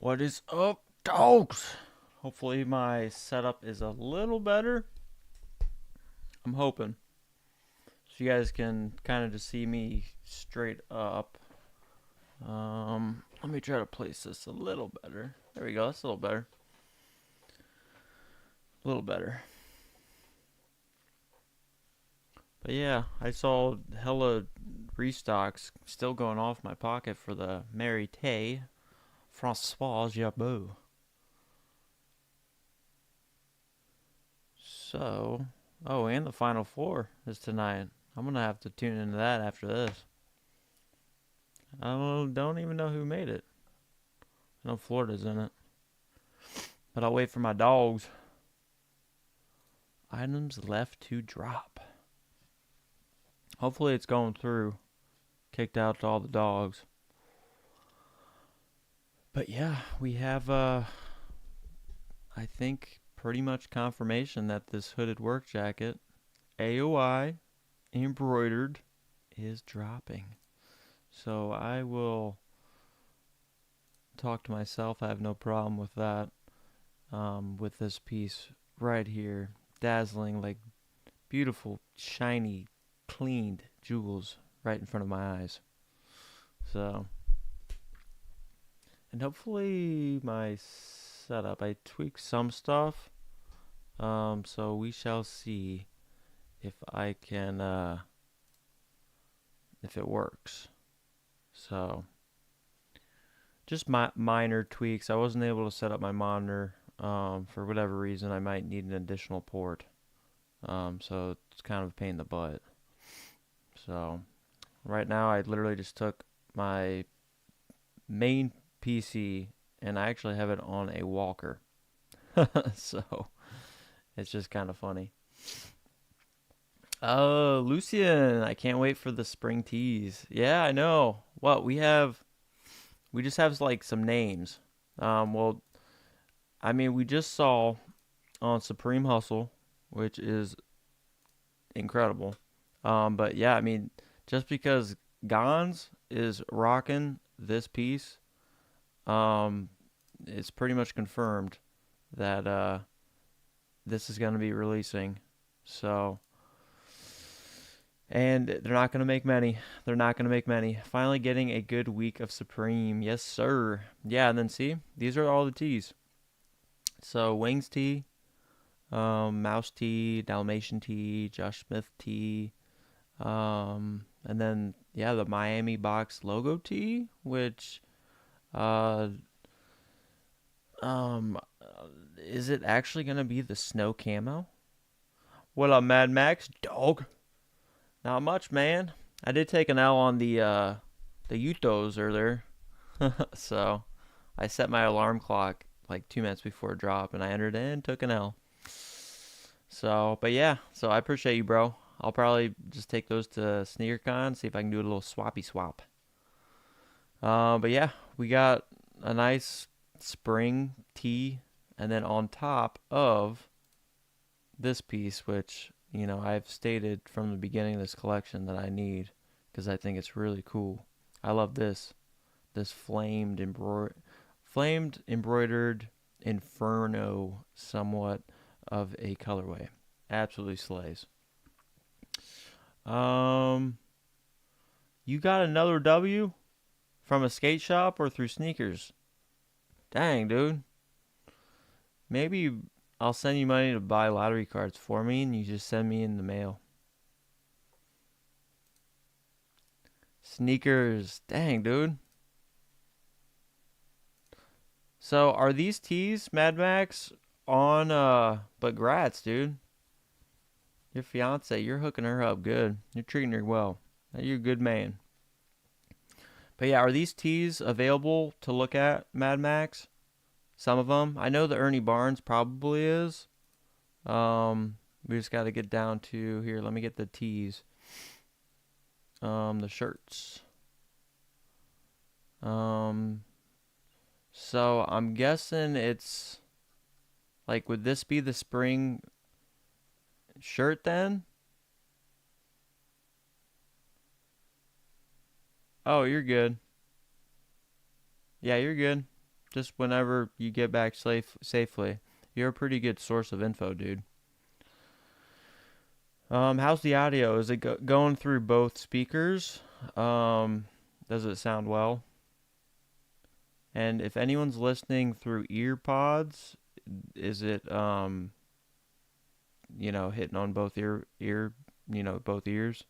What is up, dogs? Hopefully my setup is a little better. I'm hoping. So you guys can kind of just see me straight up. Let me try to place this a little better. There we go. That's a little better. A little better. But yeah, I saw hella restocks still going off my pocket for the Mary Tay Francois Jabot. So, oh, and the Final Four is tonight. I'm gonna have to tune into that after this. I don't even know who made it. I know Florida's in it, but I'll wait for my dogs. Items left to drop. Hopefully it's going through. Kicked out to all the dogs. But yeah, we have I think pretty much confirmation that this hooded work jacket, AOI embroidered, is dropping. So I will talk to myself. I have no problem with that. With this piece right here, dazzling, like beautiful, shiny, cleaned jewels right in front of my eyes. So, and hopefully my setup, I tweaked some stuff. So we shall see if I can, if it works. So, just minor tweaks. I wasn't able to set up my monitor. For whatever reason, I might need an additional port. So it's kind of a pain in the butt. So right now, I literally just took my main PC and I actually have it on a walker. So it's just kind of funny. Oh, Lucian, I can't wait for the spring tease. Yeah, I know. What we have, we just have like some names. Well, I mean, we just saw on Supreme Hustle, which is incredible. But yeah, I mean, just because Gons is rocking this piece, um, it's pretty much confirmed that this is going to be releasing. So, and they're not going to make many. They're not going to make many. Finally getting a good week of Supreme. Yes, sir. Yeah, and then see, these are all the tees. So, Wings tee, Mouse tee, Dalmatian tee, Josh Smith tee, and then, yeah, the Miami Box logo tee, which, uh, um, is it actually going to be the snow camo? What up, Mad Max? Dog. Not much, man. I did take an L on the Utos earlier. So I set my alarm clock like 2 minutes before drop and I entered in, took an L. So, but yeah, so I appreciate you, bro. I'll probably just take those to SneakerCon, see if I can do a little swappy swap. But yeah, we got a nice spring tee, and then on top of this piece, which I've stated from the beginning of this collection that I need because I think it's really cool. I love this flamed embroidered inferno somewhat of a colorway. Absolutely slays. Um, you got another W from a skate shop or through sneakers? Dang, dude. Maybe I'll send you money to buy lottery cards for me and you just send me in the mail. Sneakers. Dang, dude. So are these tees, Mad Max, on but grats, dude. Your fiance, you're hooking her up good. You're treating her well. You're a good man. But yeah, are these tees available to look at, Mad Max? Some of them. I know the Ernie Barnes probably is. We just got to get down to here. Let me get the tees. The shirts. So I'm guessing it's like, would this be the spring shirt then? Oh, you're good. Yeah, you're good. just whenever you get back safely. You're a pretty good source of info, dude. How's the audio? Is it going through both speakers? Does it sound well? And if anyone's listening through ear pods, is it hitting on both both ears?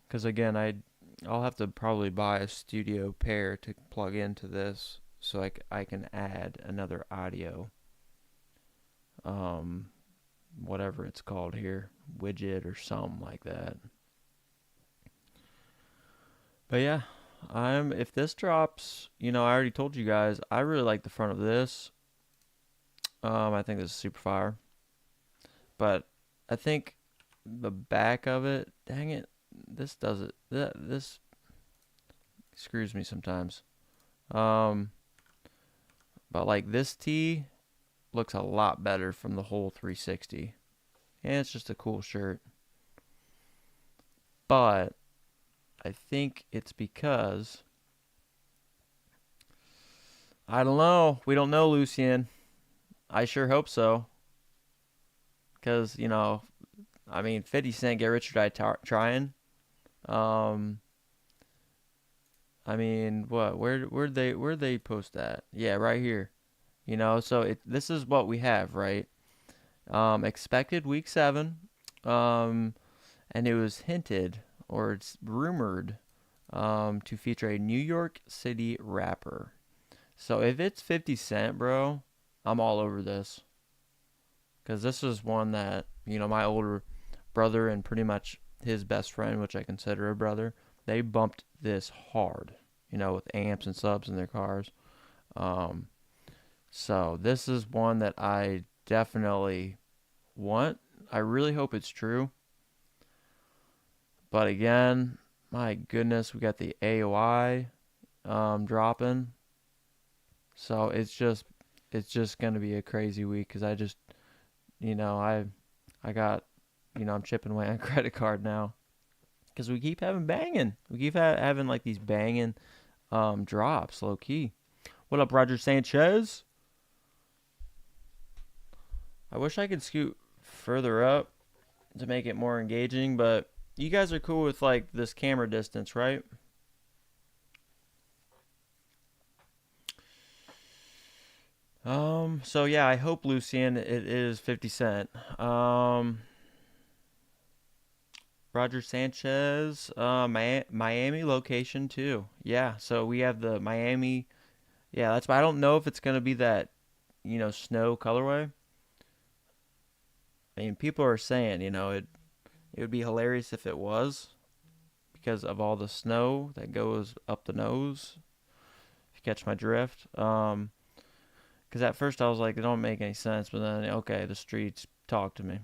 Because again, I'll have to probably buy a studio pair to plug into this so I can add another audio, whatever it's called here, widget or something like that. But yeah, if this drops, I already told you guys I really like the front of this. I think this is super fire. But I think the back of it, dang it, this does it. This screws me sometimes. But like this tee looks a lot better from the whole 360. And it's just a cool shirt. But I think it's because I don't know. We don't know, Lucien. I sure hope so. Because, 50 Cent, Get Rich or Die Trying. What? Where'd they post that? Yeah, right here. So this is what we have, right? Expected week 7. And it was hinted, or it's rumored, to feature a New York City rapper. So if it's 50 Cent, bro, I'm all over this. Because this is one that, my older brother and pretty much his best friend, which I consider a brother, they bumped this hard, with amps and subs in their cars. So this is one that I definitely want. I really hope it's true. But again, my goodness, we got the AOI dropping. So it's just gonna be a crazy week because I just, I got, I'm chipping away on credit card now because we keep having banging. We keep having like these banging drops, low key. What up, Roger Sanchez? I wish I could scoot further up to make it more engaging, but you guys are cool with like this camera distance, right? So yeah, I hope, Lucien, it is 50 Cent. Roger Sanchez, Miami location too. Yeah, so we have the Miami. Yeah, that's why I don't know if it's gonna be that, snow colorway. I mean, people are saying, it would be hilarious if it was because of all the snow that goes up the nose. If you catch my drift. Because at first I was like, it don't make any sense, but then okay, the streets talked to me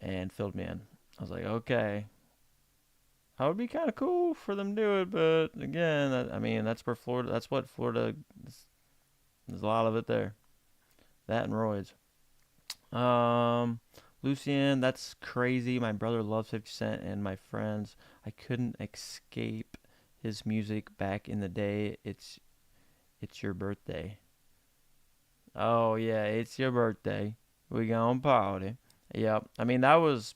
and filled me in. I was like, okay, that would be kind of cool for them to do it, but again, that's where Florida. That's what Florida. There's a lot of it there. That and roids. Lucien, that's crazy. My brother loves 50 Cent, and my friends. I couldn't escape his music back in the day. It's your birthday. Oh yeah, it's your birthday. We gonna party. Yep. That was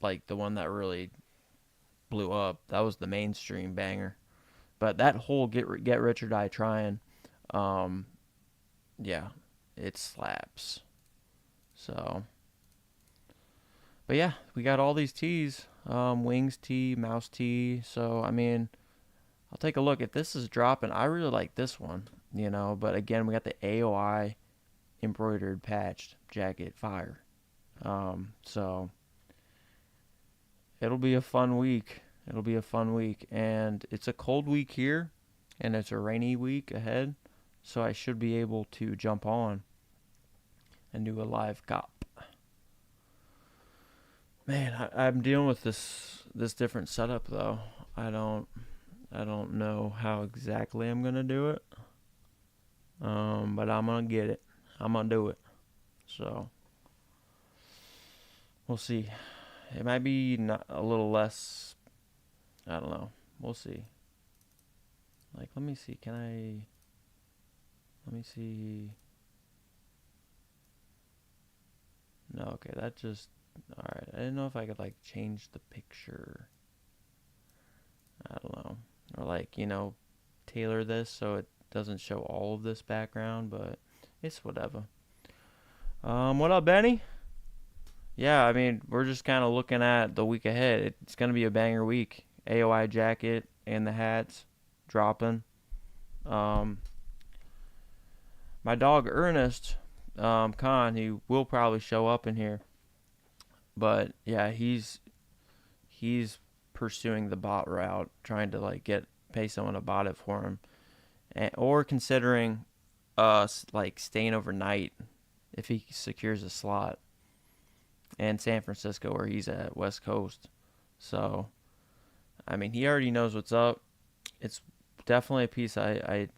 like the one that really blew up. That was the mainstream banger. But that whole Get Rich or Die Trying, um, yeah, it slaps. So, but yeah, we got all these tees. Wings tee, mouse tee. So I'll take a look. If this is dropping, I really like this one. But again, we got the AOI embroidered patched jacket fire. So it'll be a fun week. And it's a cold week here, and it's a rainy week ahead. So I should be able to jump on and do a live cop. Man, I'm dealing with this different setup though. I don't know how exactly I'm gonna do it. But I'm gonna get it. I'm gonna do it. So we'll see. It might be not a little less. I don't know. We'll see. Like, let me see. Let me see. No, okay, that just, alright. I didn't know if I could, like, change the picture. I don't know. Or, like, tailor this so it doesn't show all of this background, but it's whatever. What up, Benny? Yeah, I mean, we're just kind of looking at the week ahead. It's going to be a banger week. AOI jacket and the hats dropping. Um, my dog Ernest Khan, he will probably show up in here, but yeah, he's pursuing the bot route, trying to like get pay someone to bot it for him, or considering like staying overnight if he secures a slot in San Francisco where he's at West Coast. So I mean, he already knows what's up. It's definitely a piece I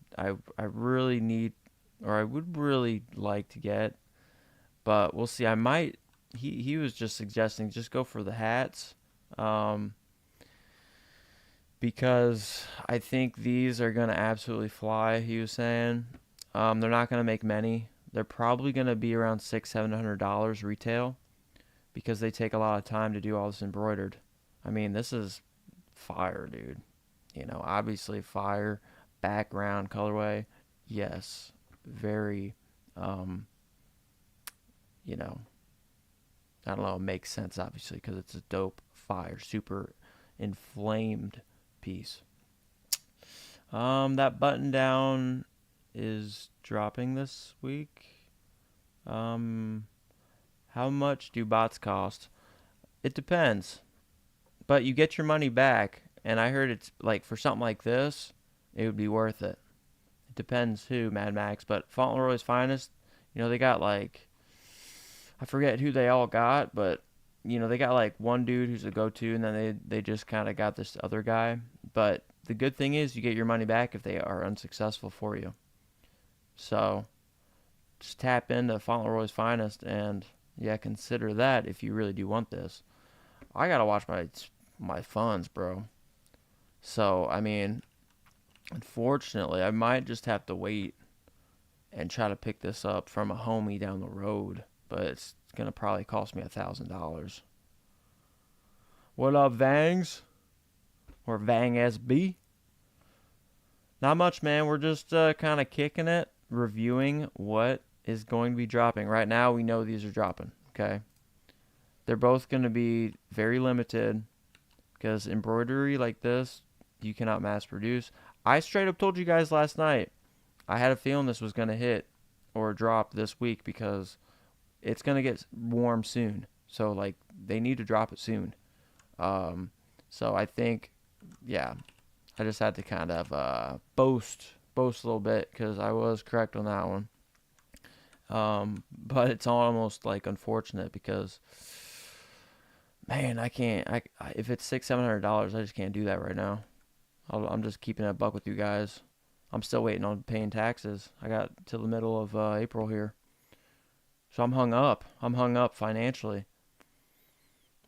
really need, or I would really like to get, but we'll see. I might. He was just suggesting just go for the hats, um, because I think these are gonna absolutely fly. He was saying, they're not gonna make many. They're probably gonna be around $600-700 retail because they take a lot of time to do all this embroidered. I mean, this is fire, dude. Obviously fire, background, colorway, yes, very, um, you know, I don't know, it makes sense obviously because it's a dope, fire, super inflamed piece. That button down is dropping this week. Um, how much do bots cost? It depends, but you get your money back, and I heard it's like for something like this, it would be worth it. It depends who, Mad Max, but Fauntleroy's Finest, they got like, I forget who they all got, but they got like one dude who's a go-to, and then they just kind of got this other guy. But the good thing is you get your money back if they are unsuccessful for you. So just tap into Fauntleroy's Finest, and yeah, consider that if you really do want this. I gotta watch my funds, bro. So I mean, unfortunately, I might just have to wait and try to pick this up from a homie down the road, but it's gonna probably cost me $1,000. What up, Vangs? Or Vang SB? Not much, man. We're just kind of kicking it, reviewing what is going to be dropping. Right now, we know these are dropping, okay? They're both going to be very limited because embroidery like this, you cannot mass produce. I straight up told you guys last night, I had a feeling this was going to hit or drop this week because it's going to get warm soon. So, like, they need to drop it soon. So I think, yeah, I just had to kind of boast a little bit because I was correct on that one. But it's almost like unfortunate because, man, I can't. If it's $600-700, I just can't do that right now. I'm just keeping it a buck with you guys. I'm still waiting on paying taxes. I got till the middle of April here, so I'm hung up. I'm hung up financially.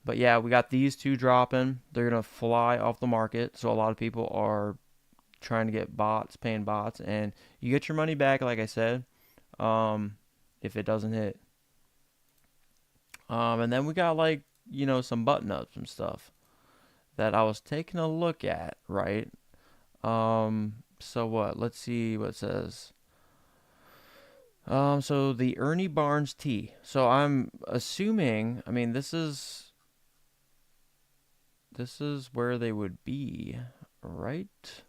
But yeah, we got these two dropping. They're gonna fly off the market. So a lot of people are trying to get bots, paying bots, and you get your money back, like I said, if it doesn't hit. And then we got like some button ups and stuff that I was taking a look at, right? So what? Let's see what it says. So the Ernie Barnes tee. So I'm assuming. I mean, this is where they would be, right?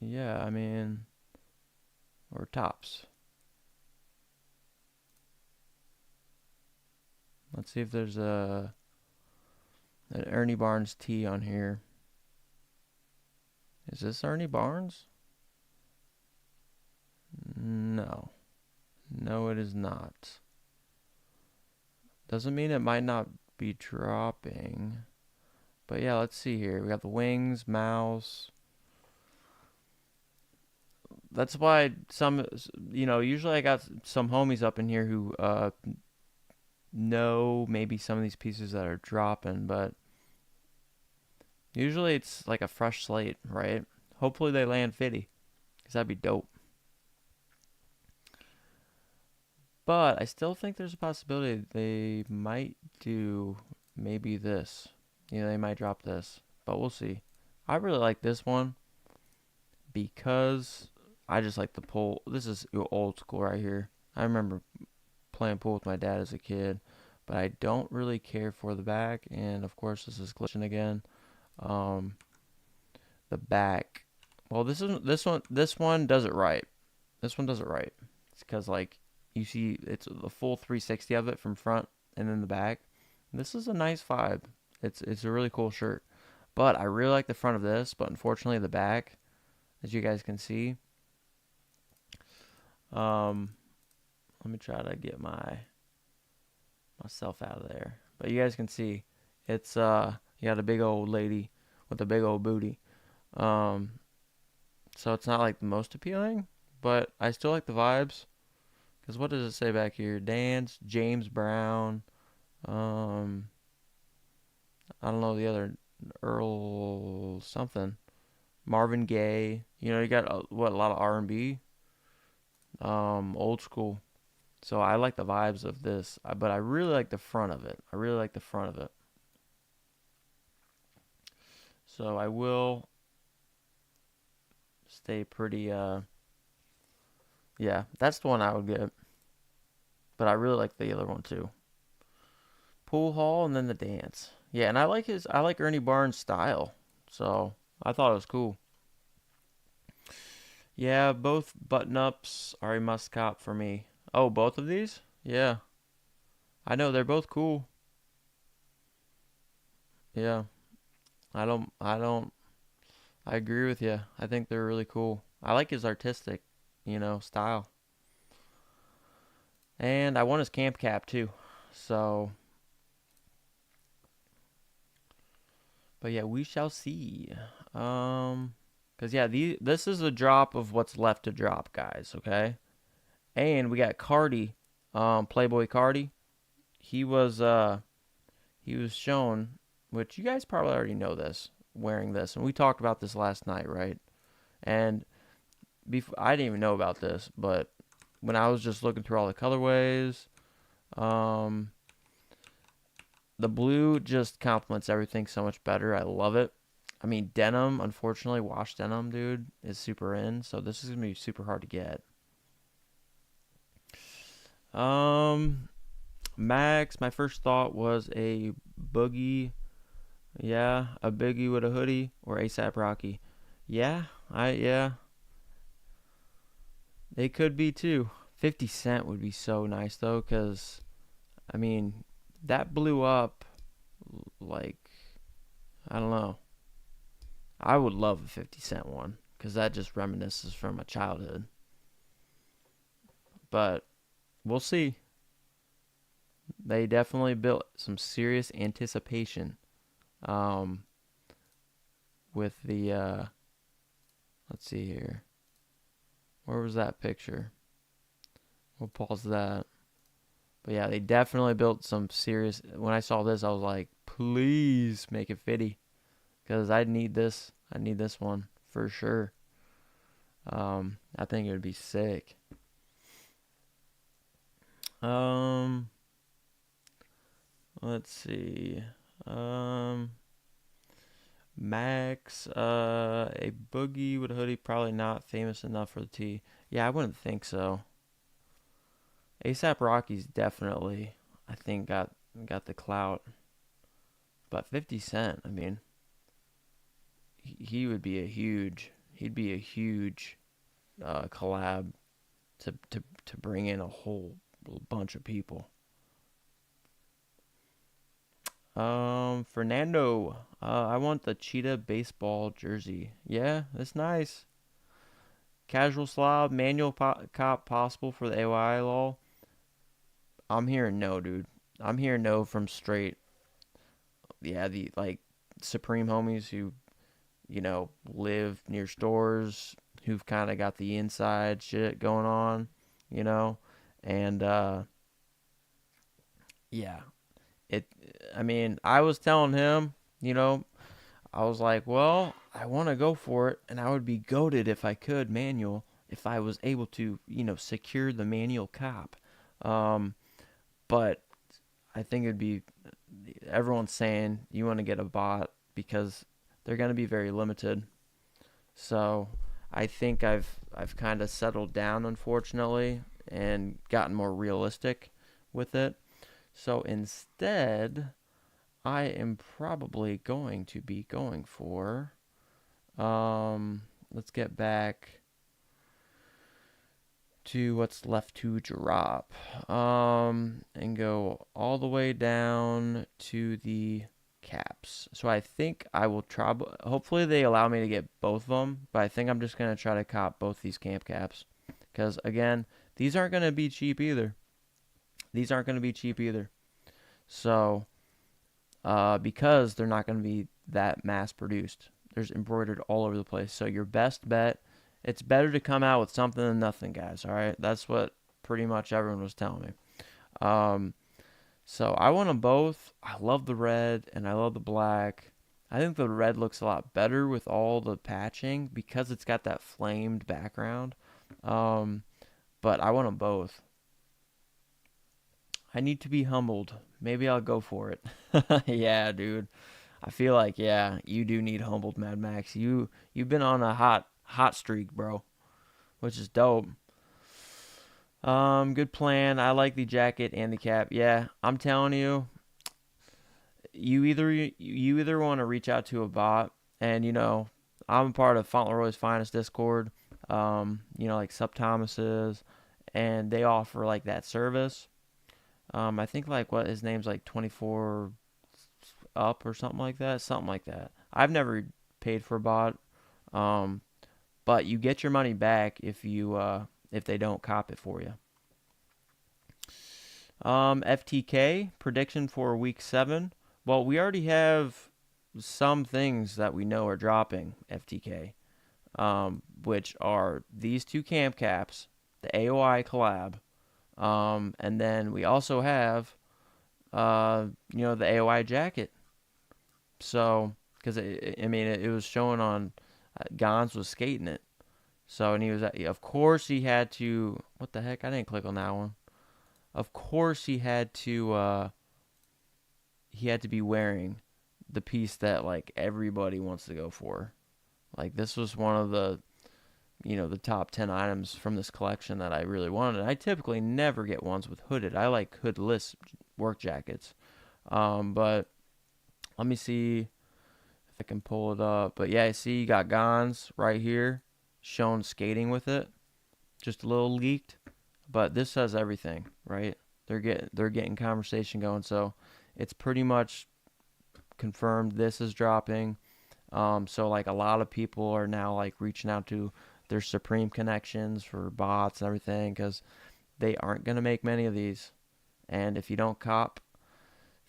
Yeah, I mean, or tops. Let's see if there's an Ernie Barnes tee on here. Is this Ernie Barnes? No. No, it is not. Doesn't mean it might not be dropping. But yeah, let's see here. We got the wings, mouse. That's why usually I got some homies up in here who know maybe some of these pieces that are dropping, but usually it's like a fresh slate, right? Hopefully they land fitty, because that'd be dope. But I still think there's a possibility they might do maybe this. You know, they might drop this, but we'll see. I really like this one because I just like the pull. This is old school right here. I remember playing pool with my dad as a kid, but I don't really care for the back. And of course, this is glitching again. Um, the back. Well, this one does it right. This one does it right. It's because like you see, it's the full 360 of it from front and then the back. This is a nice vibe. It's a really cool shirt. But I really like the front of this, but unfortunately the back, as you guys can see. Let me try to get myself out of there. But you guys can see, it's you got a big old lady with a big old booty. Um, so it's not like the most appealing, but I still like the vibes. Cause what does it say back here? Dance, James Brown. Um, I don't know the other Earl something. Marvin Gaye. You know, you got a lot of R&B. Old school. So I like the vibes of this, but I really like the front of it. I really like the front of it. So I will stay pretty. Yeah, that's the one I would get. But I really like the other one too. Pool hall and then the dance. Yeah, and I like Ernie Barnes' style. So I thought it was cool. Yeah, both button ups are a must cop for me. Oh, both of these? Yeah. I know they're both cool. Yeah. I agree with you. I think they're really cool. I like his artistic, style. And I want his camp cap too. So, but yeah, we shall see. Cause yeah, this is a drop of what's left to drop, guys. Okay, and we got Carti, Playboy Carti. He was he was shown, which you guys probably already know this, wearing this, and we talked about this last night, right? And before I didn't even know about this, but when I was just looking through all the colorways, um, the blue just complements everything so much better. I love it. I mean, denim, unfortunately, wash denim, dude, is super in, so this is gonna be super hard to get. Um, Max, my first thought was a boogie, yeah, a boogie with a hoodie or ASAP Rocky. Yeah, they could be too. 50 Cent would be so nice though, cause I mean, that blew up like I don't know. I would love a 50 Cent one because that just reminisces from my childhood. But we'll see. They definitely built some serious anticipation um, with the. Let's see here. Where was that picture? We'll pause that. But yeah, they definitely built some serious. When I saw this, I was like, please make it fitty. Because I need this. I need this one for sure. I think it would be sick. Um, let's see. Um, Max, a boogie with a hoodie, probably not famous enough for the T. Yeah, I wouldn't think so. ASAP Rocky's definitely, I think, got the clout. But 50 Cent, I mean, he would be he'd be a huge collab to bring in a whole bunch of people. Fernando, I want the cheetah baseball jersey. Yeah, that's nice. Casual slob, manual cop possible for the AYI law. I'm hearing no, dude. I'm hearing no from straight. Yeah, the like Supreme homies who live near stores, who've kind of got the inside shit going on, you know, and yeah, it. I mean, I was telling him, I was like, well, I want to go for it, and I would be goated if I could manual, if I was able to, secure the manual cop. Um, but I think it'd be everyone's saying you want to get a bot because they're going to be very limited. So I think I've kind of settled down, unfortunately, and gotten more realistic with it. So instead, I am probably going to be going for let's get back to what's left to drop. And go all the way down to the caps. So I think I will try. Hopefully they allow me to get both of them, but I think I'm just gonna try to cop both these camp caps, because again, these aren't gonna be cheap either. These aren't gonna be cheap either. So, because they're not gonna be that mass produced. There's embroidered all over the place. So your best bet, it's better to come out with something than nothing, guys. All right, that's what pretty much everyone was telling me. Um, so I want them both. I love the red and I love the black. I think the red looks a lot better with all the patching because it's got that flamed background. Um, but I want them both. I need to be humbled. Maybe I'll go for it. Yeah, dude. I feel like, yeah, you do need humbled, Mad Max. You've been on a hot streak, bro, which is dope. Good plan. I like the jacket and the cap. Yeah, I'm telling you, you either want to reach out to a bot, and I'm a part of Fauntleroy's Finest Discord. Like Sub Thomas's, and they offer like that service. I think like what his name's like 24 up or something like that. Something like that. I've never paid for a bot. Um, but you get your money back if they don't cop it for you. FTK prediction for week 7. Well, we already have some things that we know are dropping FTK, which are these two camp caps, the AOI collab, and then we also have the AOI jacket. So, because it was showing on Gons was skating it. So, and he was, of course, he had to. What the heck? I didn't click on that one. Of course, he had to be wearing the piece that like everybody wants to go for. Like this was one of the top 10 items from this collection that I really wanted. I typically never get ones with hooded. I like hoodless work jackets. But let me see if I can pull it up. But yeah, I see you got Gons right here shown skating with it. Just a little leaked, but this says everything, right? They're getting conversation going, so it's pretty much confirmed this is dropping. So like a lot of people are now like reaching out to their Supreme connections for bots and everything because they aren't gonna make many of these, and if you don't cop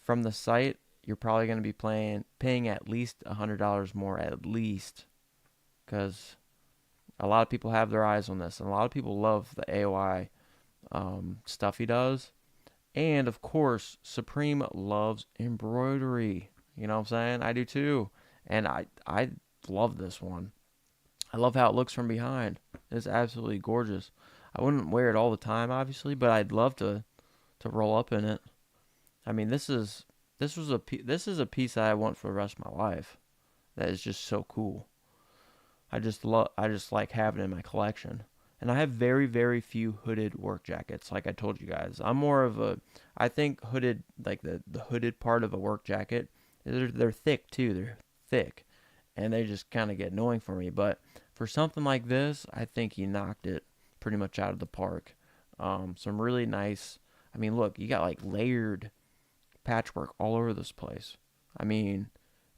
from the site, you're probably gonna be paying at least $100 more at least, because a lot of people have their eyes on this, and a lot of people love the AOI stuff he does. And of course, Supreme loves embroidery. You know what I'm saying? I do too. And I love this one. I love how it looks from behind. It's absolutely gorgeous. I wouldn't wear it all the time, obviously, but I'd love to roll up in it. I mean, this is a piece that I want for the rest of my life. That is just so cool. I just like having it in my collection. And I have very, very few hooded work jackets, like I told you guys. I'm more of I think hooded, like the hooded part of a work jacket, they're thick too. They're thick. And they just kind of get annoying for me. But for something like this, I think he knocked it pretty much out of the park. Some really nice, I mean, look, you got like layered patchwork all over this place. I mean,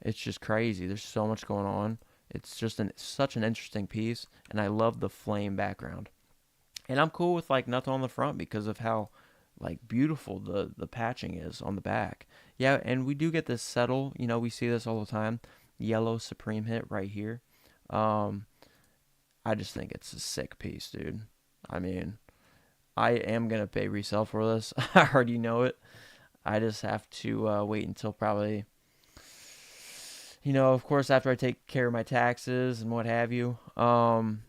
it's just crazy. There's so much going on. It's just such an interesting piece, and I love the flame background. And I'm cool with like nothing on the front because of how like beautiful the patching is on the back. Yeah, and we do get this settle. We see this all the time. Yellow Supreme hit right here. Um, I just think it's a sick piece, dude. I mean, I am gonna pay resale for this. I already know it. I just have to wait until probably of course, after I take care of my taxes and what have you. And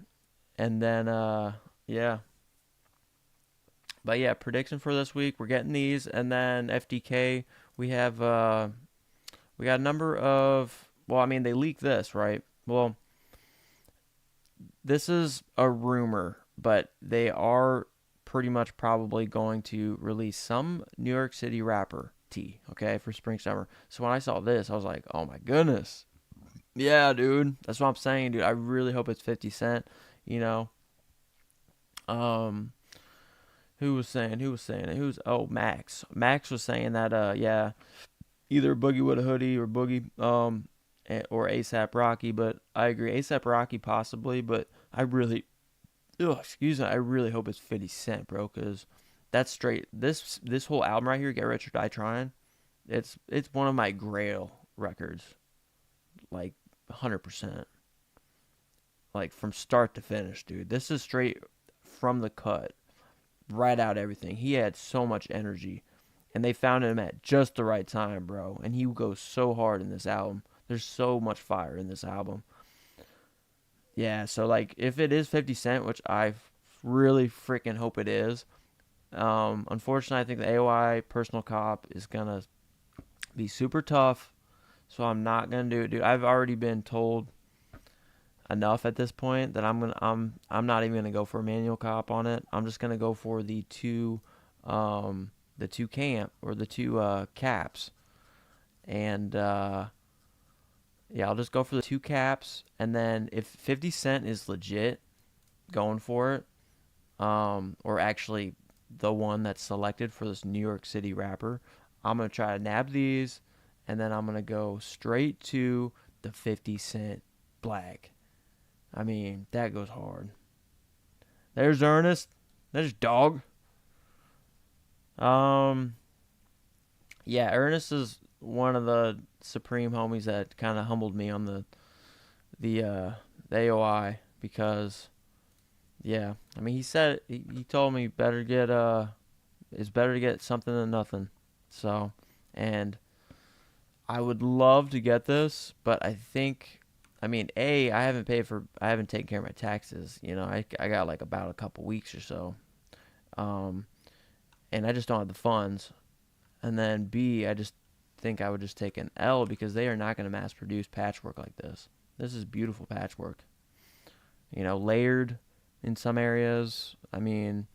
then, yeah. But yeah, prediction for this week, we're getting these. And then FDK, we have, we got a number of, well, I mean, they leaked this, right? Well, this is a rumor, but they are pretty much probably going to release some New York City rapper tee, okay, for spring summer. So when I saw this, I was like, oh my goodness. Yeah, dude. That's what I'm saying, dude. I really hope it's 50 Cent, you know. Um who was saying? Who was saying it? Who's Oh, Max. Max was saying that yeah, either Boogie with a hoodie or Boogie or ASAP Rocky, but I agree ASAP Rocky possibly, but I really excuse me, I really hope it's 50 Cent, bro, cuz that's straight this whole album right here, Get Rich or Die Trying, it's one of my grail records, like 100%. Like from start to finish, dude. This is straight from the cut, right out everything. He had so much energy, and they found him at just the right time, bro. And he goes so hard in this album. There's so much fire in this album. Yeah, so like if it is 50 Cent, which I really freaking hope it is, unfortunately, I think the AOI personal cop is gonna be super tough, so I'm not gonna do it, dude. I've already been told enough at this point that I'm not even gonna go for a manual cop on it. I'm just gonna go for the two camp or the two caps, and yeah, I'll just go for the two caps. And then if 50 Cent is legit going for it, or actually the one that's selected for this New York City rapper, I'm gonna try to nab these, and then I'm gonna go straight to the 50 Cent black. I mean, that goes hard. There's Ernest. There's Dog. Um, yeah, Ernest is one of the supreme homies that kind of humbled me on the AOI because yeah, I mean he told me better get it's better to get something than nothing. So, and I would love to get this, but I think, I mean, I haven't taken care of my taxes. I got like about a couple weeks or so, um, and I just don't have the funds. And then B, I just think I would just take an L because they are not going to mass produce patchwork like this. This is beautiful patchwork. Layered in some areas. I mean,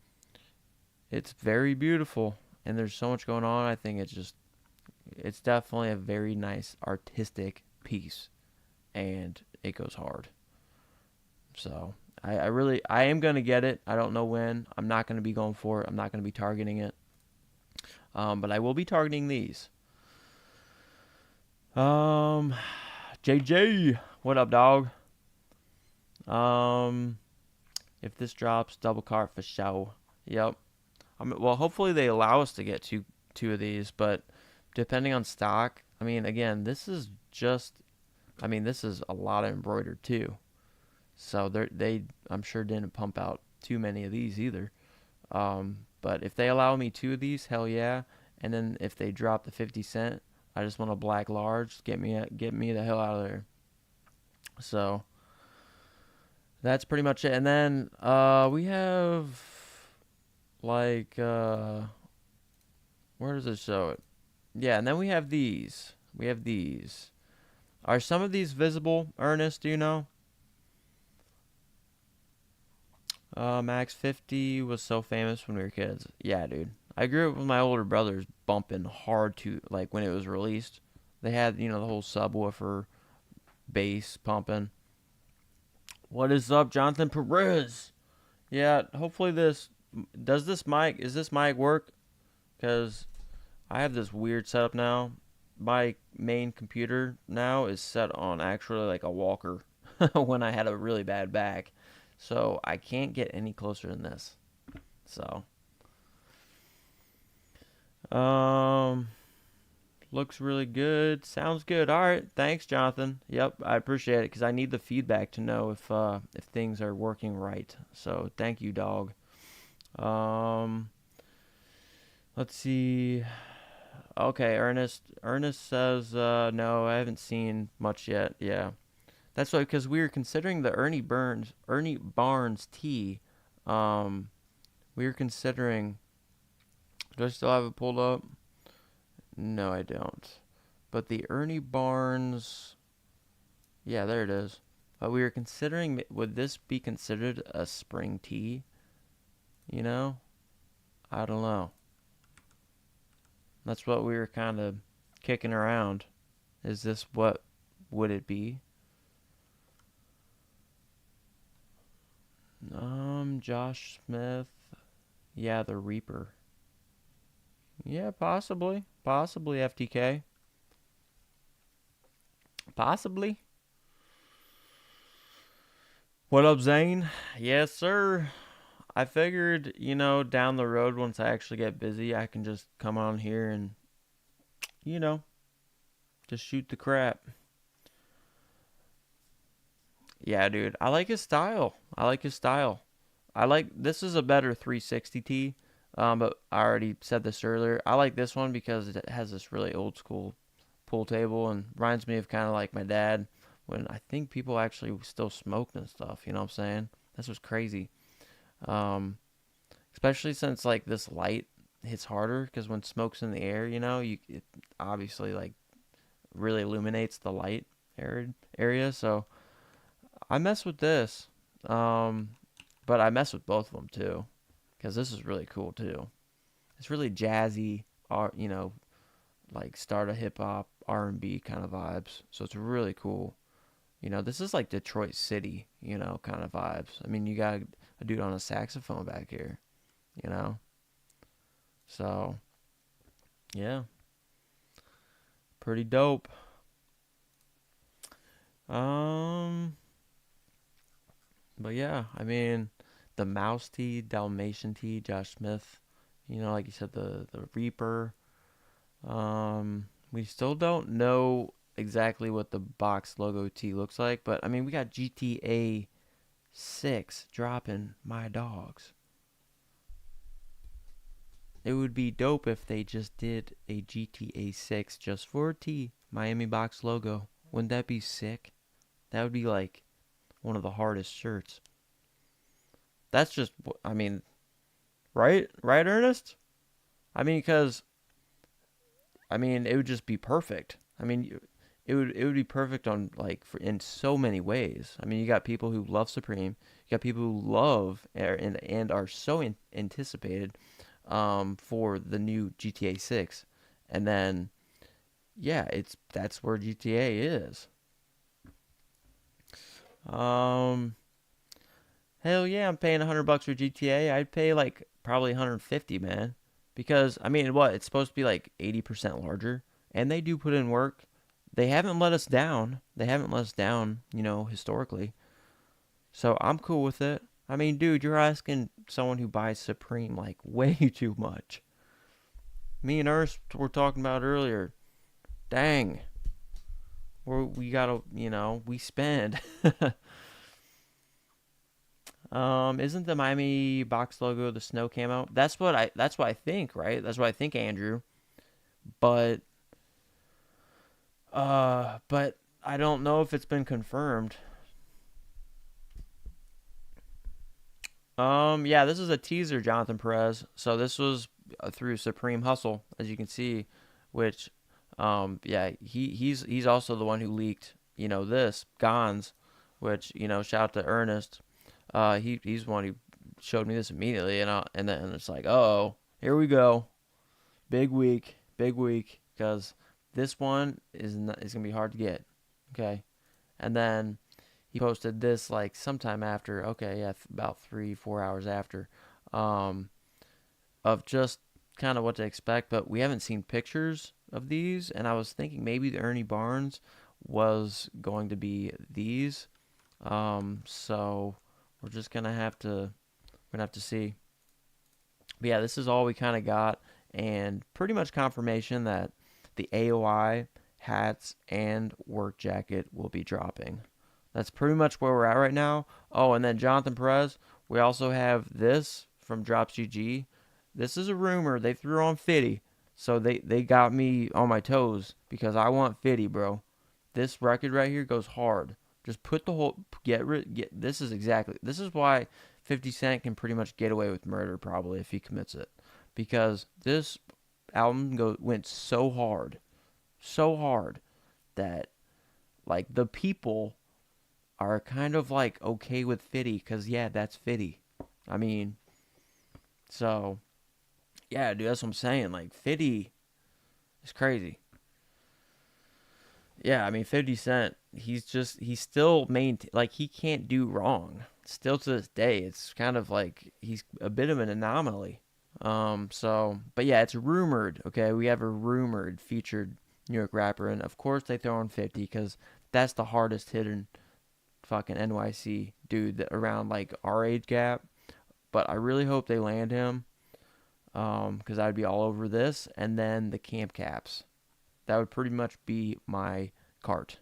it's very beautiful, and there's so much going on. I think it's definitely a very nice artistic piece, and it goes hard. So I am gonna get it. I don't know when. I'm not gonna be going for it. I'm not gonna be targeting it. But I will be targeting these. Um, JJ, what up, dog? Um, if this drops, double cart for show. Yep. Well, hopefully they allow us to get two of these, but depending on stock, I mean, again, this is a lot of embroidered too. So I'm sure didn't pump out too many of these either. But if they allow me two of these, hell yeah. And then if they drop the 50 Cent, I just want a black large. Get me the hell out of there. So that's pretty much it. And then we have like where does it show it? Yeah, and then we have these. Are some of these visible, Ernest? Do you know? Max 50 was so famous when we were kids. Yeah, dude. I grew up with my older brothers bumping hard to, like, when it was released. They had, the whole subwoofer bass pumping. What is up, Jonathan Perez? Yeah, hopefully is this mic work? Because I have this weird setup now. My main computer now is set on actually like a walker when I had a really bad back. So I can't get any closer than this. So, um, looks really good. Sounds good. All right, thanks, Jonathan. Yep, I appreciate it because I need the feedback to know if things are working right. So thank you, dog. Um, let's see. Okay, Ernest says no, I haven't seen much yet. Yeah. That's why, because we were considering the Ernie Barnes tee. Um, we were considering. Do I still have it pulled up? No, I don't. But the Ernie Barnes, yeah, there it is. But we were considering, would this be considered a spring tee? You know, I don't know. That's what we were kind of kicking around. Is this what would it be? Josh Smith. Yeah, the Reaper. Yeah, possibly. Possibly FTK. Possibly. What up, Zane? Yes, sir. I figured, down the road once I actually get busy, I can just come on here and, you know, just shoot the crap. Yeah, dude. I like his style. I like his style. This is a better 360 tee. But I already said this earlier. I like this one because it has this really old school pool table and reminds me of kind of like my dad when I think people actually still smoked and stuff. You know what I'm saying? This was crazy. Um, Especially since like this light hits harder because when smoke's in the air, it obviously like really illuminates the light area. So I mess with this, um, but I mess with both of them too because this is really cool too. It's really jazzy, like start a hip hop R&B kind of vibes. So it's really cool. This is like Detroit City, kind of vibes. I mean, you got a dude on a saxophone back here, you know. So yeah, pretty dope. Um, but yeah, I mean, the Mouse Tee, Dalmatian Tee, Josh Smith. Like you said, the Reaper. We still don't know exactly what the box logo tee looks like, but I mean, we got GTA 6 dropping my dogs. It would be dope if they just did a GTA 6 just for a tee, Miami box logo. Wouldn't that be sick? That would be like one of the hardest shirts. That's just, I mean, right? Right, Ernest? I mean, because it would just be perfect. I mean, it would be perfect on in so many ways. I mean, you got people who love Supreme, you got people who love and are so anticipated for the new GTA 6, and then yeah, that's where GTA is. Um, Hell yeah, I'm paying $100 for GTA. I'd pay like probably 150, man, because I mean, what it's supposed to be like 80% larger, and they do put in work. They haven't let us down. They haven't let us down, historically. So I'm cool with it. I mean, dude, you're asking someone who buys Supreme like way too much. Me and Ernst were talking about earlier. Dang, we gotta, we spend. Isn't the Miami box logo the snow camo? That's what I think, right? That's what I think, Andrew. But but I don't know if it's been confirmed. Yeah, this is a teaser, Jonathan Perez. So this was through Supreme Hustle, as you can see, which yeah, he's also the one who leaked, this Gons, which, shout out to Ernest. He's the one who showed me this immediately, and then it's like, oh, here we go, big week, because this one is gonna be hard to get. Okay, and then he posted this like sometime after. Okay, yeah, about 3-4 hours after, um, of just kind of what to expect, but we haven't seen pictures of these, and I was thinking maybe the Ernie Barnes was going to be these. So we're just gonna have to see. But yeah, this is all we kind of got, and pretty much confirmation that the AOI hats and work jacket will be dropping. That's pretty much where we're at right now. Oh, and then Jonathan Perez, we also have this from Drops GG. This is a rumor. They threw on Fitty. So they got me on my toes because I want 50, bro. This record right here goes hard. Just put the whole get. This is exactly. This is why 50 Cent can pretty much get away with murder probably if he commits it, because this album went so hard that like the people are kind of like okay with 50 because yeah, that's 50. I mean, so yeah, dude, that's what I'm saying. Like 50 is crazy. Yeah, I mean 50 Cent, he's still like he can't do wrong. Still to this day, it's kind of like he's a bit of an anomaly. But yeah, it's rumored. Okay, we have a rumored featured New York rapper, and of course they throw in 50 because that's the hardest hitting fucking NYC dude around like our age gap. But I really hope they land him, because I'd be all over this. And then the Camp Caps, that would pretty much be my cart,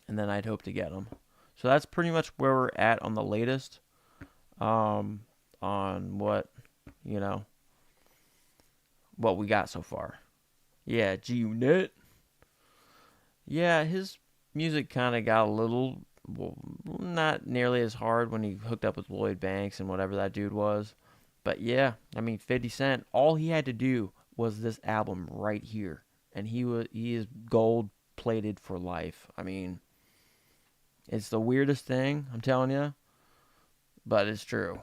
and then I'd hope to get them. So that's pretty much where we're at on the latest, um, on what you know what we got so far. Yeah, G Unit. Yeah, his music kind of got a little, well, not nearly as hard when he hooked up with Lloyd Banks and whatever that dude was. But yeah, I mean, 50 Cent, all he had to do was this album right here, and he is gold plated for life. I mean, it's the weirdest thing, I'm telling you, but it's true.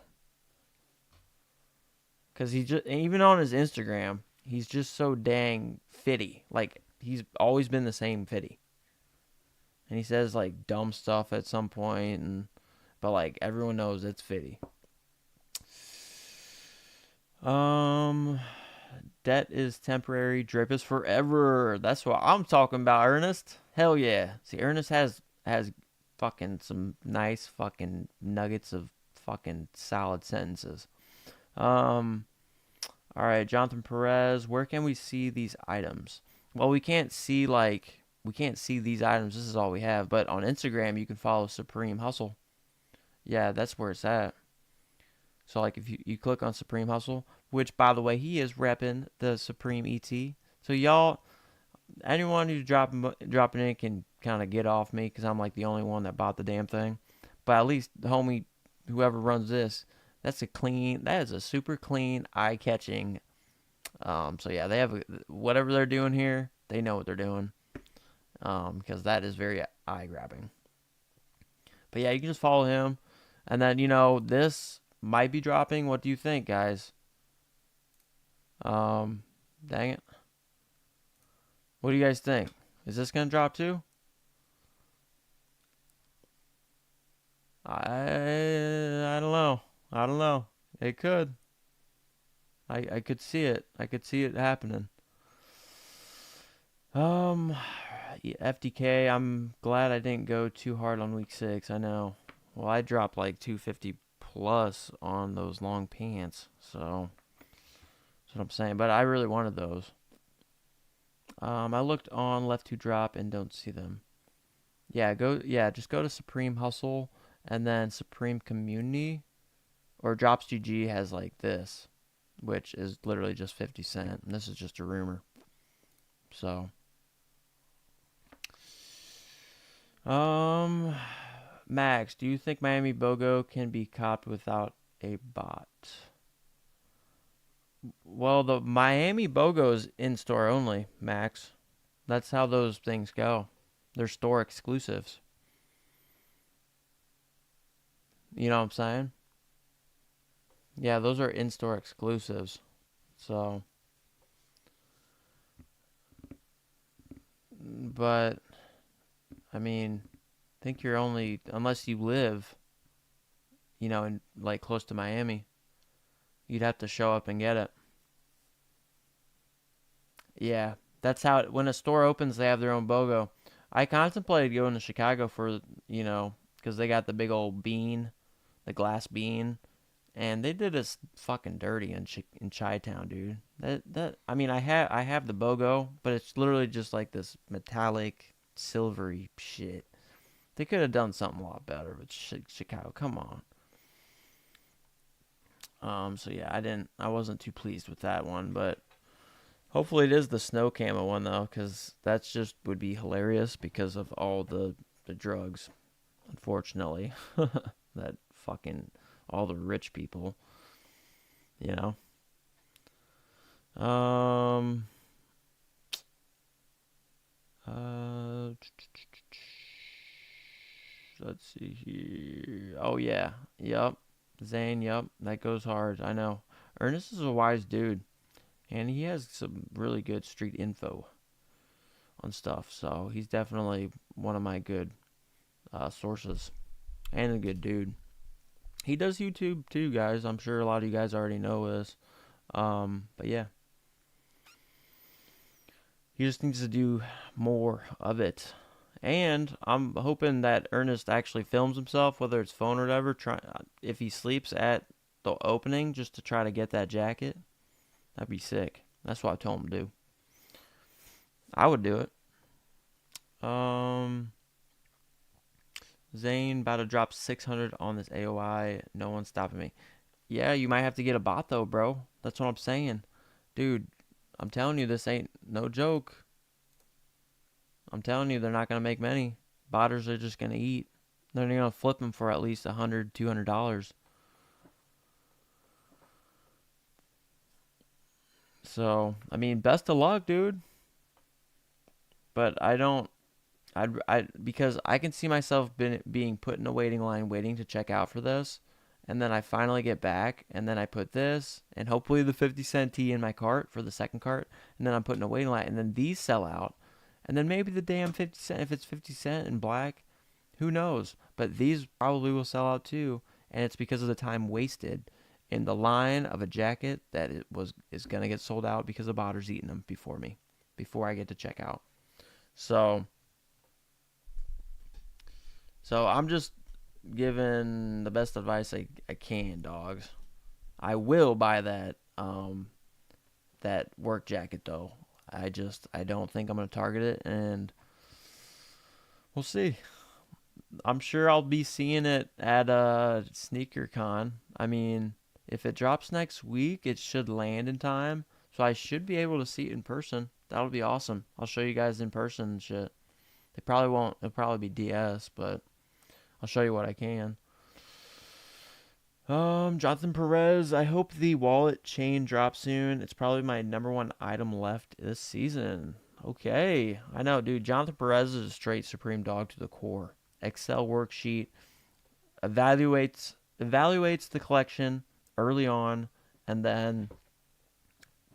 Cause he just, even on his Instagram, he's just so dang fitty. Like he's always been the same fitty, and he says like dumb stuff at some point, and but like everyone knows it's fitty. Um, debt is temporary, drip is forever. That's what I'm talking about, Ernest. Hell yeah. See, Ernest has fucking some nice fucking nuggets of fucking solid sentences. Um, all right, Jonathan Perez, where can we see these items? Well, we can't see these items. This is all we have. But on Instagram, you can follow Supreme Hustle. Yeah, that's where it's at. So like if you click on Supreme Hustle, which by the way he is repping the Supreme ET. So y'all, anyone who's dropping in can kind of get off me because I'm like the only one that bought the damn thing. But at least the homie, whoever runs this, that is a super clean, eye catching. So yeah, they have whatever they're doing here. They know what they're doing. Because that is very eye grabbing. But yeah, you can just follow him, and then this might be dropping. What do you think, guys? Um, Dang it. What do you guys think? Is this gonna drop too? I don't know. I don't know. It could. I could see it. I could see it happening. Um, FDK. I'm glad I didn't go too hard on week 6. I know. Well, I dropped like 250 plus on those long pants. So that's what I'm saying. But I really wanted those. I looked on left to drop and don't see them. Yeah, just go to Supreme Hustle and then Supreme Community, or Drops GG has like this, which is literally just 50 Cent. And this is just a rumor. So, um, Max, do you think Miami BOGO can be copped without a bot? Well, the Miami BOGO is in store only, Max. That's how those things go. They're store exclusives. You know what I'm saying? Yeah, those are in store exclusives. So, but I mean, I think you're only, unless you live, in like close to Miami, you'd have to show up and get it. Yeah, that's how when a store opens, they have their own BOGO. I contemplated going to Chicago for, because they got the big old bean, the glass bean, and they did us fucking dirty in Chi-Town, dude. That I mean, I have the BOGO, but it's literally just like this metallic, silvery shit. They could have done something a lot better with Chicago. Come on. So yeah, I wasn't too pleased with that one, but Hopefully it is the snow camo one though, because that's just would be hilarious because of all the drugs. Unfortunately, that fucking all the rich people, you know. Um. Uh. Let's see here. Oh yeah. Yep. Zane. Yep. That goes hard. I know. Ernest is a wise dude, and he has some really good street info on stuff. So he's definitely one of my good sources, and a good dude. He does YouTube too, guys. I'm sure a lot of you guys already know this. But yeah, he just needs to do more of it. And I'm hoping that Ernest actually films himself, whether it's phone or whatever. Try if he sleeps at the opening, just to try to get that jacket. That'd be sick. That's what I told him to do. I would do it. Um, Zane about to drop 600 on this AOI. No one's stopping me. Yeah, you might have to get a bot though, bro. That's what I'm saying, dude. I'm telling you, this ain't no joke. I'm telling you, they're not gonna make many. Botters are just gonna eat. They're gonna flip them for at least $100, $200. So, I mean, best of luck, dude. But I don't. I because I can see myself being put in a waiting line, waiting to check out for this, and then I finally get back, and then I put this, and hopefully the 50 cent tee in my cart for the second cart, and then I'm put in a waiting line, and then these sell out, and then maybe the damn 50 cent, if it's 50 cent in black, who knows? But these probably will sell out too, and it's because of the time wasted in the line of a jacket that is gonna get sold out because the botter's eating them before me, before I get to check out. So. So I'm just giving the best advice I can, dogs. I will buy that work jacket though. I don't think I'm gonna target it, and we'll see. I'm sure I'll be seeing it at sneaker con. I mean, if it drops next week, it should land in time, so I should be able to see it in person. That'll be awesome. I'll show you guys in person and shit. They probably won't. It'll probably be DS, but I'll show you what I can. Jonathan Perez. I hope the wallet chain drops soon. It's probably my number one item left this season. Okay, I know, dude. Jonathan Perez is a straight supreme dog to the core. Excel worksheet evaluates the collection early on, and then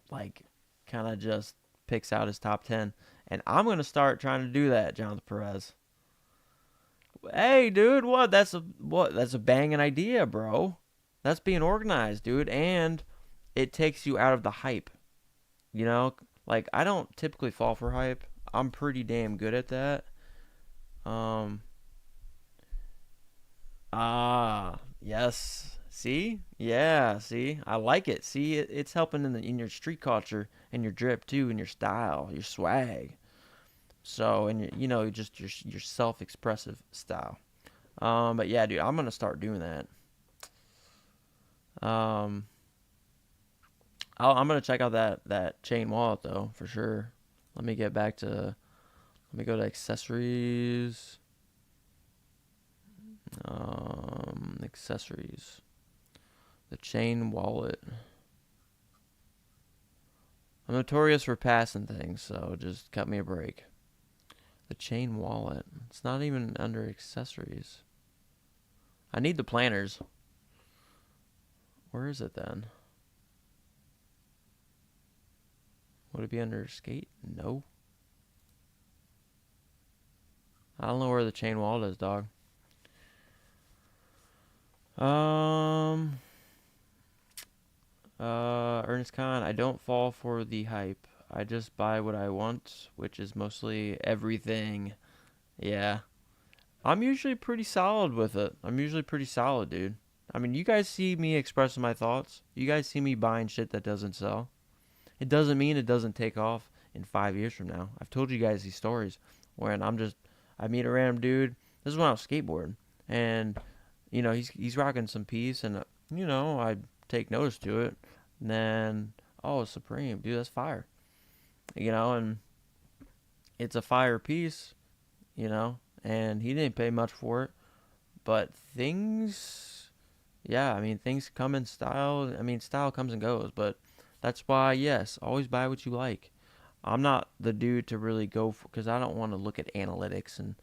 like kind of just picks out his top 10. And I'm gonna start trying to do that, Jonathan Perez. Hey, dude, what? That's a banging idea, bro. That's being organized, dude, and it takes you out of the hype. You know, like I don't typically fall for hype. I'm pretty damn good at that. Um, yes. See? Yeah, see? I like it. See, it's helping in your street culture and your drip too, and your style, your swag. So, and just your self-expressive style. But yeah, dude, I'm gonna start doing that. Um, I'm gonna check out that chain wallet though for sure. Let me get back to. Let me go to accessories. Accessories. The chain wallet. I'm notorious for passing things, so just cut me a break. The chain wallet. It's not even under accessories. I need the planners. Where is it then? Would it be under skate? No. I don't know where the chain wallet is, dog. Ernest Khan, I don't fall for the hype. I just buy what I want, which is mostly everything. Yeah. I'm usually pretty solid with it. I'm usually pretty solid, dude. I mean, you guys see me expressing my thoughts. You guys see me buying shit that doesn't sell. It doesn't mean it doesn't take off in 5 years from now. I've told you guys these stories when I meet a random dude. This is when I was skateboarding, and he's rocking some piece, and I take notice to it, and then oh, Supreme, dude, that's fire. and it's a fire piece, and he didn't pay much for it. But things, yeah, I mean, things come in style. I mean, style comes and goes, but that's why, yes, always buy what you like. I'm not the dude to really go for, because I don't want to look at analytics, and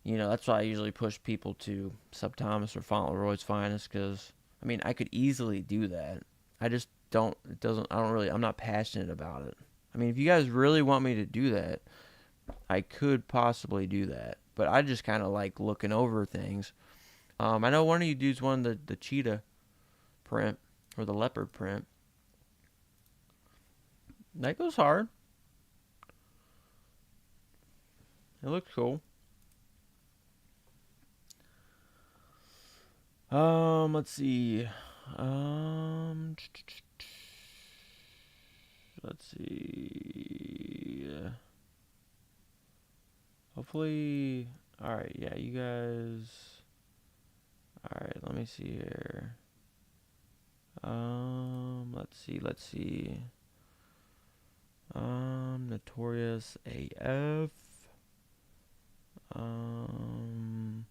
that's why I usually push people to Sub Thomas or Fauntleroy's Finest, because I mean I could easily do that. I just don't. It doesn't. I don't really. I'm not passionate about it. I mean, if you guys really want me to do that, I could possibly do that. But I just kind of like looking over things. I know one of you dudes wanted the cheetah print or the leopard print. That goes hard. It looks cool. Let's see. Um, let's see. Hopefully, all right. Yeah, you guys. All right. Let me see here. Let's see. Let's see. Notorious AF. Um.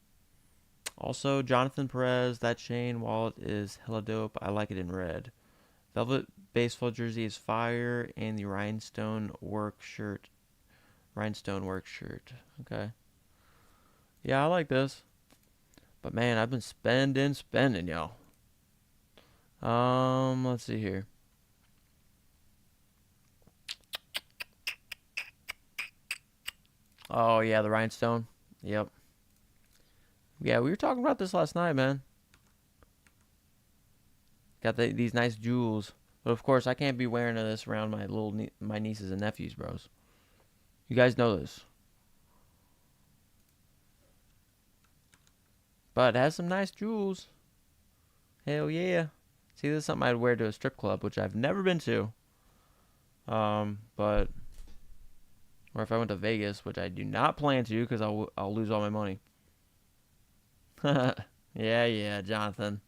Also, Jonathan Perez, that chain wallet is hella dope. I like it in red. Velvet baseball jersey is fire, and the rhinestone work shirt. Okay. Yeah, I like this. But man, I've been spending, y'all. Let's see here. Oh yeah, the rhinestone. Yep. Yeah, we were talking about this last night, man. Got these nice jewels, but of course I can't be wearing this around my nieces and nephews, bros. You guys know this. But it has some nice jewels. Hell yeah. See, this is something I'd wear to a strip club, which I've never been to. But or if I went to Vegas, which I do not plan to, because I'll lose all my money. Yeah, Jonathan.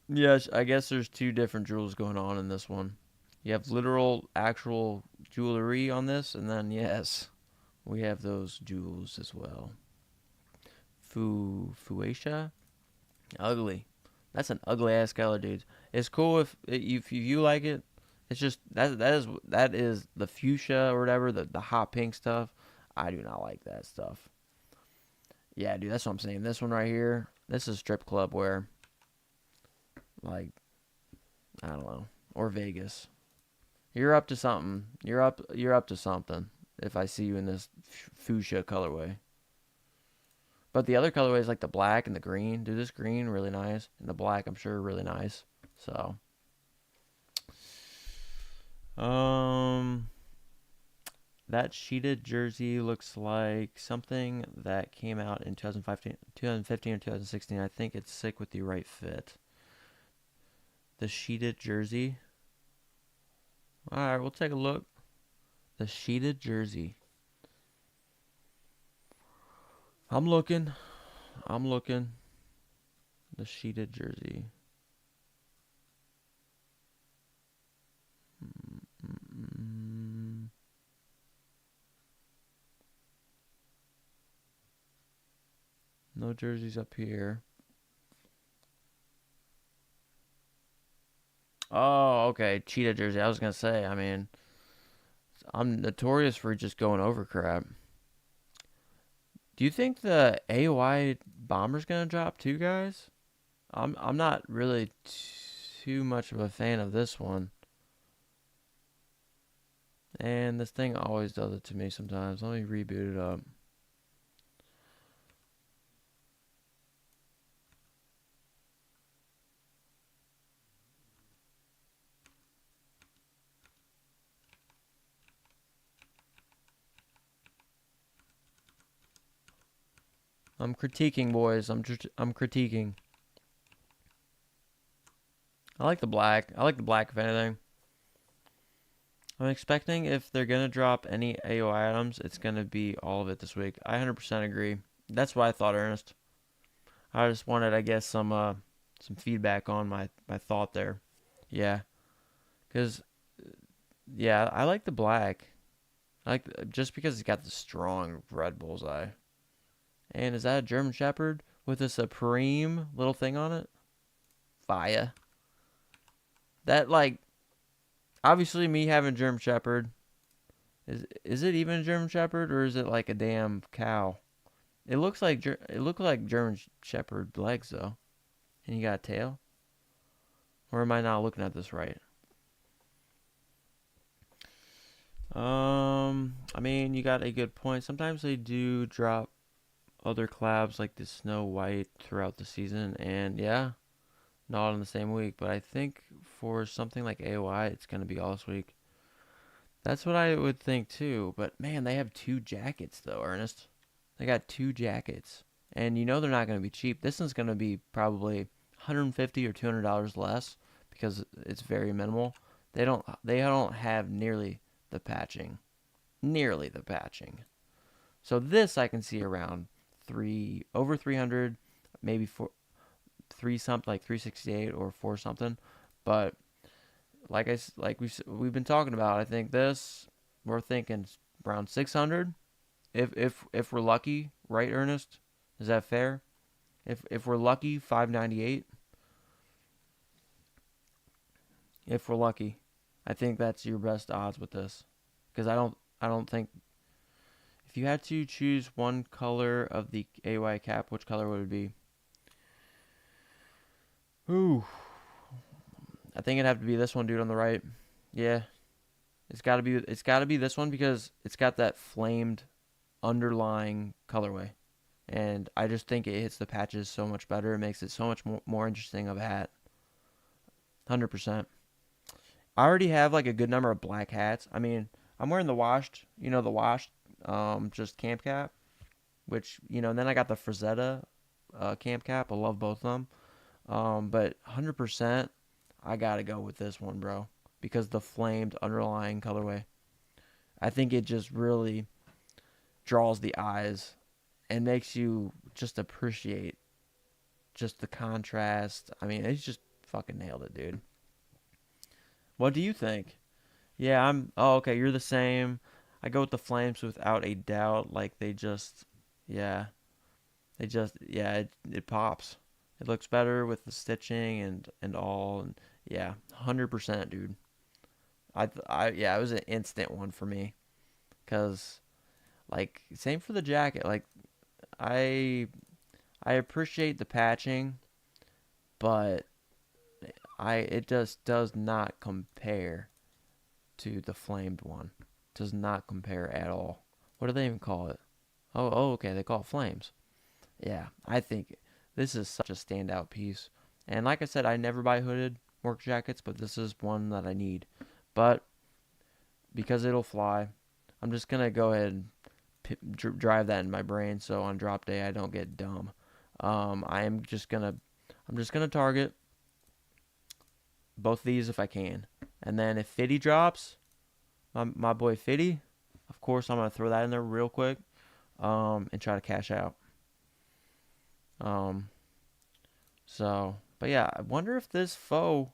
Yes, I guess there's two different jewels going on in this one. You have literal, actual jewelry on this, and then yes, we have those jewels as well. Fuchsia, ugly. That's an ugly ass color, dude. It's cool if you like it. It's just that is the fuchsia or whatever, the hot pink stuff. I do not like that stuff. Yeah, dude, that's what I'm saying. This one right here, this is strip club wear. Like, I don't know, or Vegas. You're up to something. You're up to something. If I see you in this fuchsia colorway. But the other colorways like the black and the green. Dude, this green really nice, and the black I'm sure really nice. So, um, that sheeted jersey looks like something that came out in 2015 or 2016. I think it's sick with the right fit. The sheeted jersey. All right, we'll take a look. The sheeted jersey. I'm looking. I'm looking. The sheeted jersey. No jerseys up here. Oh, okay. Cheetah jersey. I was going to say, I mean, I'm notorious for just going over crap. Do you think the AOI bomber's going to drop too, guys? I'm not really too much of a fan of this one. And this thing always does it to me sometimes. Let me reboot it up. I'm critiquing, boys. I'm critiquing. I like the black. I like the black, if anything. I'm expecting if they're going to drop any AOI items, it's going to be all of it this week. I 100% agree. That's what I thought, Ernest. I just wanted, I guess, some feedback on my thought there. Yeah. Because Yeah, I like the black. I like just because it's got the strong red bullseye. And is that a German Shepherd with a supreme little thing on it? Fire. That like obviously me having German Shepherd is it even a German Shepherd or is it like a damn cow? It looked like German Shepherd legs though, and you got a tail. Or am I not looking at this right? I mean, you got a good point. Sometimes they do drop other collabs like the Snow White throughout the season, and yeah, not in the same week. But I think for something like AOI, it's gonna be all this week. That's what I would think too. But man, they have two jackets though, Ernest. They got two jackets, and you know they're not gonna be cheap. This one's gonna be probably 150 or $200 less because it's very minimal. They don't have nearly the patching. So this I can see around over 300, maybe four, three something like 368 or four something. But like we've been talking about, I think this we're thinking around 600 if we're lucky, right, Ernest? Is that fair? If we're lucky, 598. If we're lucky, I think that's your best odds with this because I don't think if you had to choose one color of the AY cap, which color would it be? Ooh, I think it'd have to be this one, dude, on the right. Yeah, it's got to be this one because it's got that flamed underlying colorway, and I just think it hits the patches so much better. It makes it so much more interesting of a hat. 100%. I already have like a good number of black hats. I mean, I'm wearing the washed, the washed, just camp cap, which and then I got the Frazetta camp cap. I love both of them. But 100%, I gotta go with this one, bro, because the flamed underlying colorway. I think it just really draws the eyes and makes you just appreciate just the contrast. I mean, it's just fucking nailed it, dude. What do you think? Yeah, I'm. Oh, okay. You're the same. I go with the flames without a doubt. Like yeah, yeah. It pops. It looks better with the stitching and all. And yeah, 100%, dude. Yeah, it was an instant one for me. Cause like same for the jacket. Like I I appreciate the patching, but it just does not compare to the flamed one. Does not compare at all. What do they even call it? Oh, okay. They call it flames. Yeah, I think this is such a standout piece. And like I said, I never buy hooded work jackets, but this is one that I need. But because it'll fly, I'm just gonna go ahead and drive that in my brain so on drop day I don't get dumb. I'm just gonna target both of these if I can, and then if Fitty drops, my boy Fitty, of course I'm gonna throw that in there real quick, and try to cash out. Um, but yeah, I wonder if this faux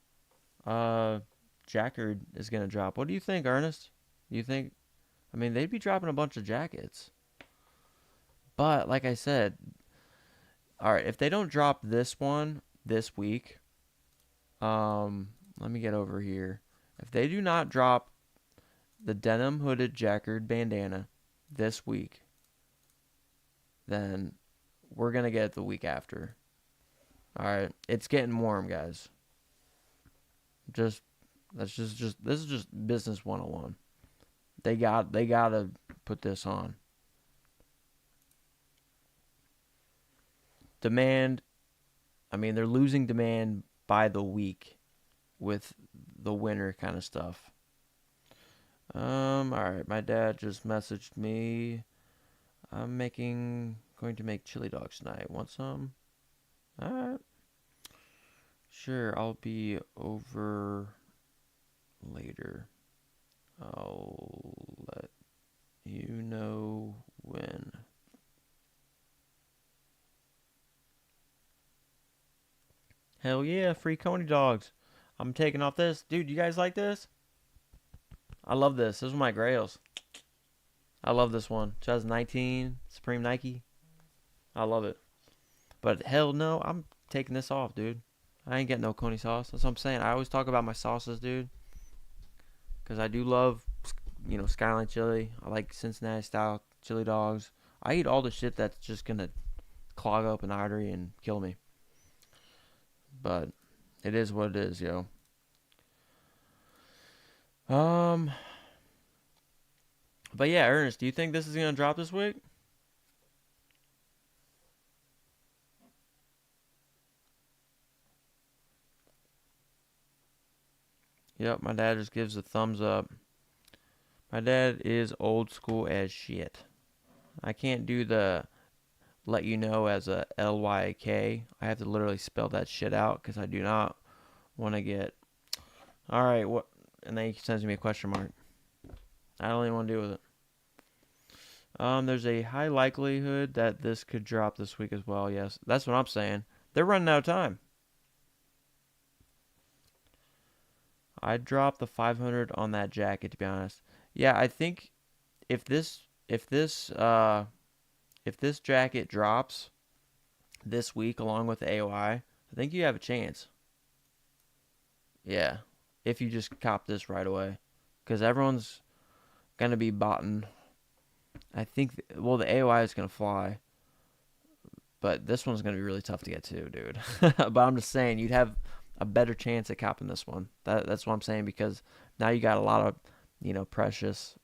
uh Jackard is gonna drop. What do you think, Ernest? You think? I mean, they'd be dropping a bunch of jackets, but like I said, all right, if they don't drop this one this week, let me get over here. If they do not drop the denim hooded Jacquard bandana this week, then we're gonna get it the week after. All right, it's getting warm, guys. Just just this is just business 101. They gotta put this on. Demand. I mean, they're losing demand by the week with the winter kind of stuff. All right. My dad just messaged me. Going to make chili dogs tonight. Want some? All right. Sure. I'll be over later. I'll let you know when. Hell yeah, free Coney dogs. I'm taking off this. Dude, you guys like this? I love this. This is my grails. I love this one. 2019 Supreme Nike. I love it. But hell no, I'm taking this off, dude. I ain't getting no coney sauce. That's what I'm saying. I always talk about my sauces, dude. Because I do love, Skyline chili. I like Cincinnati style chili dogs. I eat all the shit that's just going to clog up an artery and kill me. But it is what it is, yo. But yeah, Ernest, do you think this is going to drop this week? Yep, my dad just gives a thumbs up. My dad is old school as shit. I can't do the let you know as a LYK. I have to literally spell that shit out because I do not want to get. All right, what? And then he sends me a question mark. I don't even want to deal with it. There's a high likelihood that this could drop this week as well. Yes, that's what I'm saying. They're running out of time. I'd drop the 500 on that jacket, to be honest. Yeah, I think if this if this if this jacket drops this week along with the AOI, I think you have a chance. Yeah, if you just cop this right away, because everyone's gonna be botting. I think the AOI is gonna fly, but this one's gonna be really tough to get to, dude. But I'm just saying you'd have a better chance at copping this one. That's what I'm saying, because now you got a lot of precious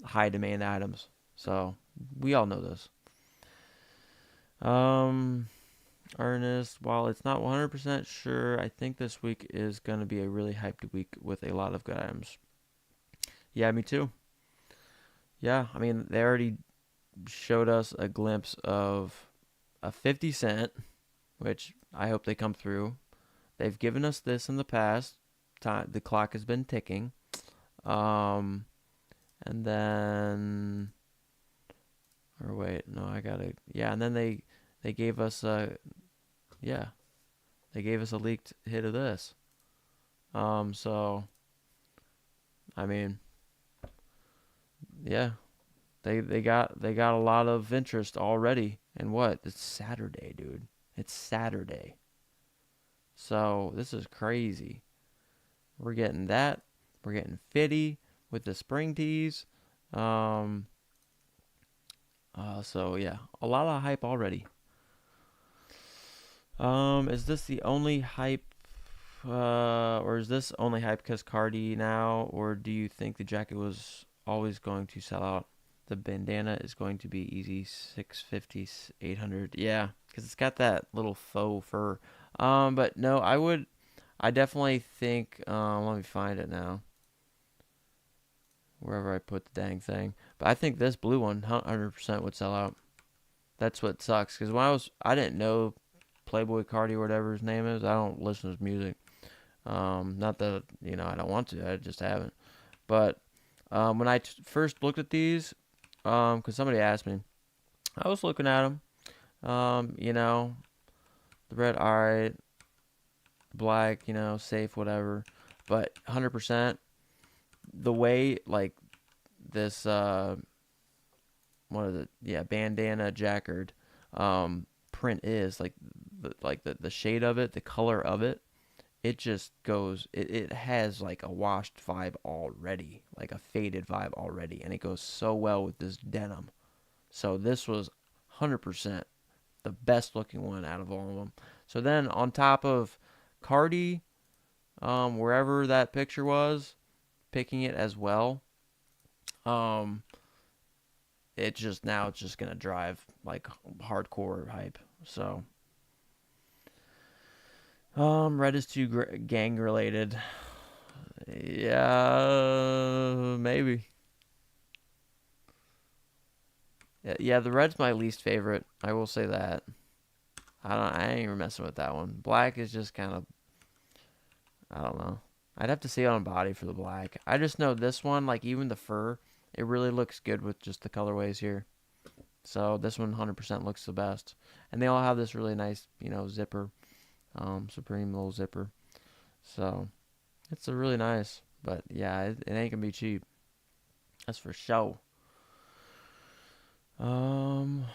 high demand items. So we all know this. Ernest, while it's not 100% sure, I think this week is going to be a really hyped week with a lot of good items. Yeah, me too. Yeah, I mean, they already showed us a glimpse of a 50 cent, which I hope they come through. They've given us this in the past. The clock has been ticking. And then, or wait, no, I gotta, yeah, and then they gave us yeah, they gave us a leaked hit of this. So, I mean, yeah, they got a lot of interest already. And what? It's Saturday, dude. It's Saturday. So this is crazy. We're getting that. We're getting fitty with the spring tees. So yeah, a lot of hype already. Is this the only hype, or is this only hype because Cardi now, or do you think the jacket was always going to sell out? The bandana is going to be easy 650, 800. Yeah, because it's got that little faux fur. But no, I definitely think, let me find it now. Wherever I put the dang thing. But I think this blue one 100% would sell out. That's what sucks. Because I didn't know Playboy Carti or whatever his name is. I don't listen to his music. Not that, I don't want to. I just haven't. But when I first looked at these, because somebody asked me, I was looking at them. The red, alright. Black, safe, whatever. But 100%, the way, like, this, what is it? Yeah, bandana jacquard print is, the shade of it, the color of it, it just goes, it has, like, a washed vibe already, like a faded vibe already, and it goes so well with this denim. So this was 100% the best looking one out of all of them. So then on top of Cardi, wherever that picture was, picking it as well, it's just gonna drive like hardcore hype. So, red is too gang related. Yeah, maybe. Yeah, the red's my least favorite. I will say that. I ain't even messing with that one. Black is just kind of, I don't know. I'd have to see it on body for the black. I just know this one, like even the fur, it really looks good with just the colorways here. So this one 100% looks the best. And they all have this really nice, zipper, Supreme little zipper. So it's a really nice. But yeah, it ain't gonna be cheap. That's for sure. Um,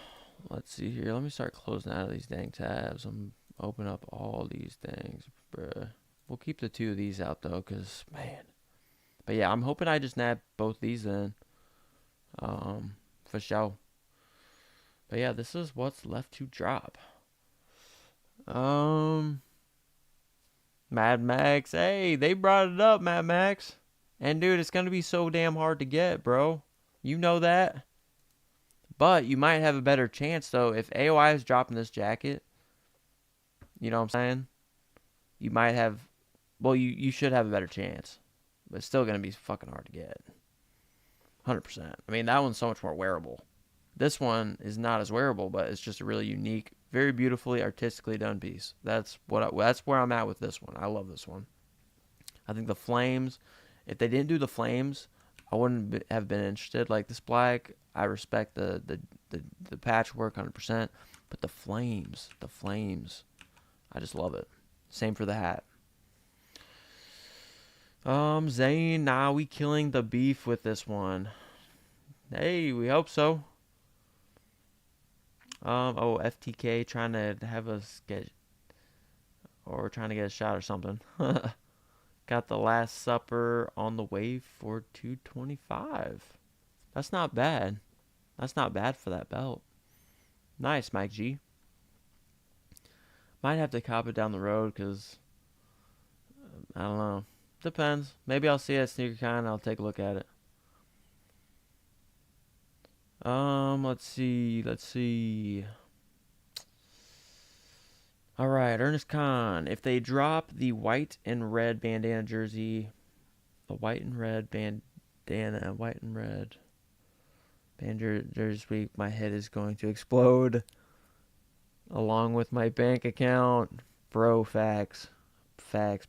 let's see here. Let me start closing out of these dang tabs. I'm open up all these things, bruh. We'll keep the two of these out though, cause man. But yeah, I'm hoping I just nab both these in. For sure. But yeah, this is what's left to drop. Um, Mad Max. Hey, they brought it up, Mad Max. And dude, it's gonna be so damn hard to get, bro. You know that. But you might have a better chance though if AOI is dropping this jacket. You know what I'm saying? You might have. Well, you should have a better chance, but it's still gonna be fucking hard to get. 100%. I mean, that one's so much more wearable. This one is not as wearable, but it's just a really unique, very beautifully artistically done piece. That's where I'm at with this one. I love this one. I think the flames, if they didn't do the flames, I wouldn't have been interested. Like this black, I respect the patchwork 100%, but the flames, I just love it. Same for the hat. Zane, nah, we killing the beef with this one. Hey, we hope so. FTK trying to have us get, or trying to get a shot or something. Got the Last Supper on the way for 225. That's not bad. That's not bad for that belt. Nice, Mike G. Might have to cop it down the road because I don't know. Depends. Maybe I'll see it at SneakerCon and I'll take a look at it. Let's see. All right, Ernest Khan. If they drop the white and red bandana jersey, the white and red bandana, white and red bandana jersey week, my head is going to explode. Along with my bank account, bro. Facts,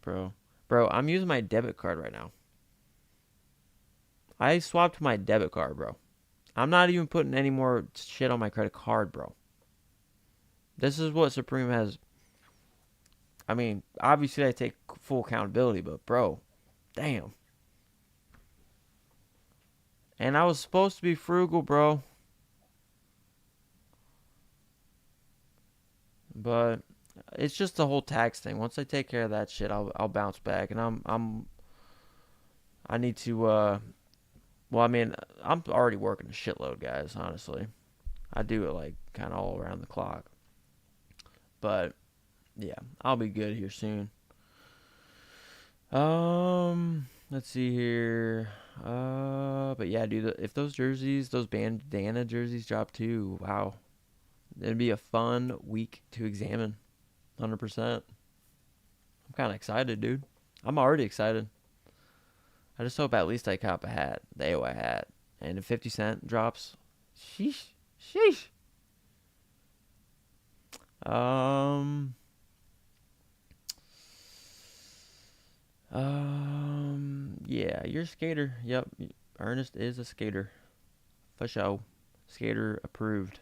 bro. Bro, I'm using my debit card right now. I swapped my debit card, bro. I'm not even putting any more shit on my credit card, bro. This is what Supreme has. I mean, obviously I take full accountability, but bro, damn. And I was supposed to be frugal, bro. But it's just the whole tax thing. Once I take care of that shit, I'll bounce back. And I need to well, I mean, I'm already working a shitload, guys, honestly. I do it like kind of all around the clock. But yeah, I'll be good here soon. Let's see here. But yeah, dude, if those jerseys, those bandana jerseys drop too, wow. It'd be a fun week to examine. 100%. I'm kind of excited, dude. I'm already excited. I just hope at least I cop a hat, the AOI hat. And if 50 Cent drops, sheesh. Yeah, you're a skater. Yep, Ernest is a skater. For sure. Skater approved.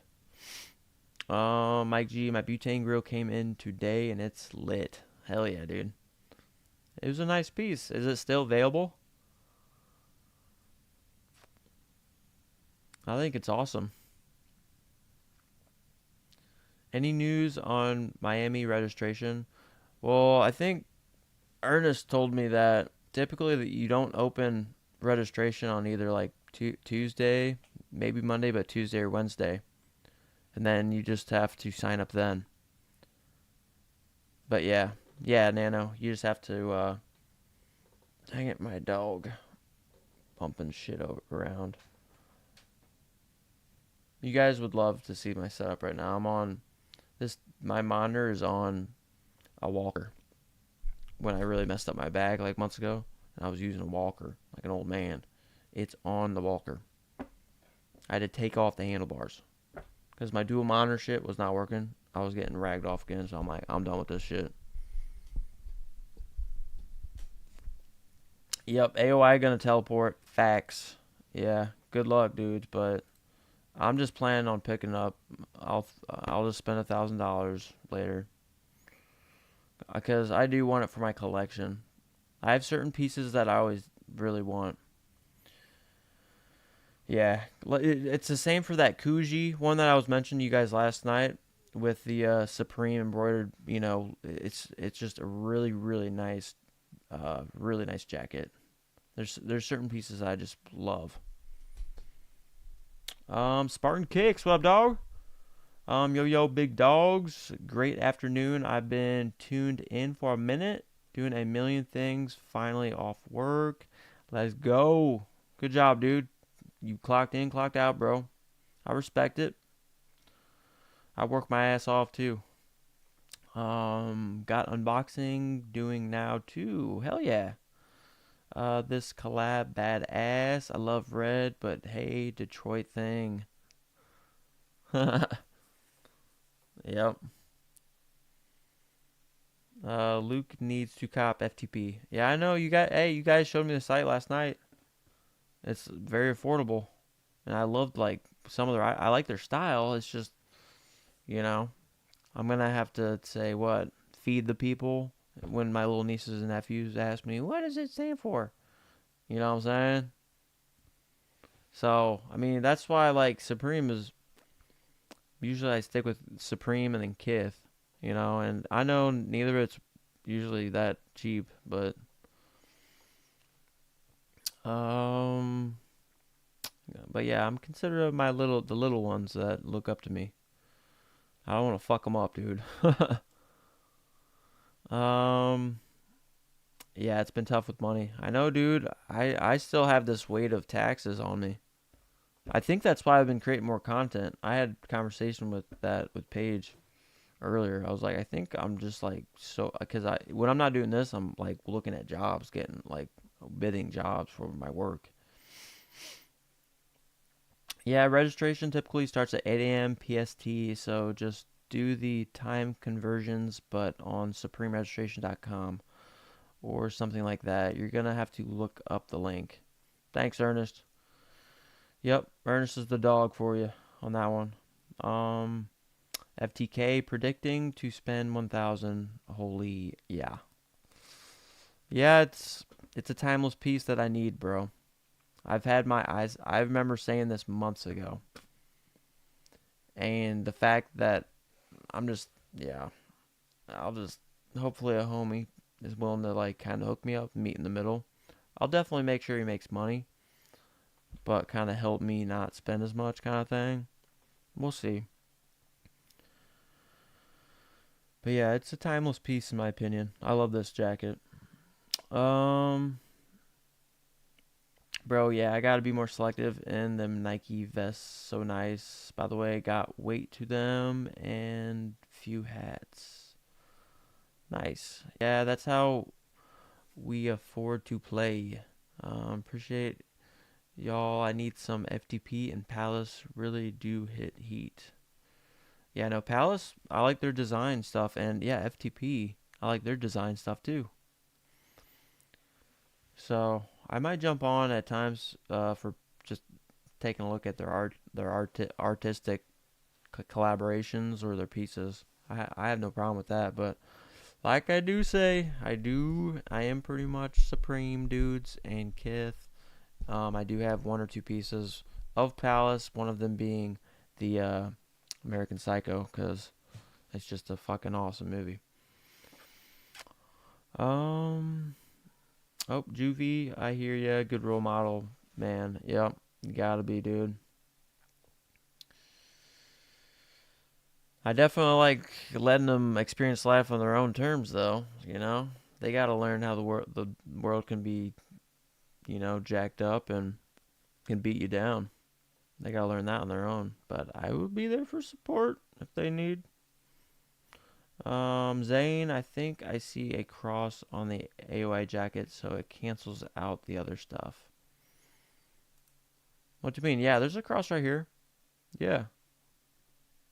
Mike G, my butane grill came in today and it's lit. Hell yeah, dude. It was a nice piece. Is it still available? I think it's awesome. Any news on Miami registration? Well, I think Ernest told me that typically that you don't open registration on either like Tuesday, maybe Monday, but Tuesday or Wednesday. And then you just have to sign up then. But yeah, Nano, you just have to dang it, my dog pumping shit around. You guys would love to see my setup right now. I'm on this, my monitor is on a walker. When I really messed up my bag like months ago, and I was using a walker like an old man, it's on the walker. I had to take off the handlebars because my dual monitor shit was not working. I was getting ragged off again, so I'm like, I'm done with this shit. Yep, AOI gonna teleport. Facts. Yeah, good luck, dudes. But I'm just planning on picking up. I'll just spend $1,000 later because I do want it for my collection. I have certain pieces that I always really want. Yeah, it's the same for that Kuji one that I was mentioning to you guys last night with the Supreme embroidered. It's just a really nice jacket. There's certain pieces I just love. Spartan Kicks, what up, dog? Yo, big dogs. Great afternoon. I've been tuned in for a minute, doing a million things. Finally off work. Let's go. Good job, dude. You clocked in, clocked out, bro. I respect it. I work my ass off too. Got unboxing doing now too. Hell yeah. This collab badass. I love red, but hey, Detroit thing. Yep. Luke needs to cop FTP. Yeah, I know you got. Hey, you guys showed me the site last night. It's very affordable, and I loved like some of their. I like their style. It's just, you know, I'm gonna have to say what feed the people when my little nieces and nephews ask me what does it stand for. You know what I'm saying? So I mean that's why like Supreme is usually I stick with Supreme and then Kith. And I know neither of it's usually that cheap, um, but yeah, I'm considerate of the little ones that look up to me. I don't want to fuck them up, dude. um, yeah, it's been tough with money. I know, dude. I still have this weight of taxes on me. I think that's why I've been creating more content. I had a conversation with Paige earlier. I was like, I think I'm just like so because I when I'm not doing this, I'm like looking at jobs, getting like bidding jobs for my work. Yeah, registration typically starts at 8 a.m. PST, so just do the time conversions, but on supremeregistration.com or something like that. You're gonna have to look up the link. Thanks, Ernest. Yep, Ernest is the dog for you on that one. Um, FTK predicting to spend 1,000. Holy yeah, yeah. It's a timeless piece that I need, bro. I've had my eyes. I remember saying this months ago, and the fact that I'm just yeah, I'll just hopefully a homie is willing to like kind of hook me up, meet in the middle. I'll definitely make sure he makes money, but kind of help me not spend as much, kind of thing. We'll see. But yeah, it's a timeless piece in my opinion. I love this jacket. Um, Bro, yeah, I gotta be more selective in them Nike vests. So nice. By the way, got weight to them and few hats. Nice. Yeah, that's how we afford to play. Appreciate y'all. I need some FTP and Palace really do hit heat. Yeah, no, Palace, I like their design stuff. And yeah, FTP, I like their design stuff too. So I might jump on at times for just taking a look at artistic collaborations or their pieces. I have no problem with that, but like I do say, I am pretty much Supreme dudes and Kith. I do have one or two pieces of Palace, one of them being the American Psycho, because it's just a fucking awesome movie. Um, oh, Juvie, I hear ya. Good role model, man. Yep, you gotta be, dude. I definitely like letting them experience life on their own terms, though. They got to learn how the world can be, jacked up and can beat you down. They got to learn that on their own. But I would be there for support if they need. Zane, I think I see a cross on the AOI jacket, so it cancels out the other stuff. What do you mean? Yeah, there's a cross right here. Yeah.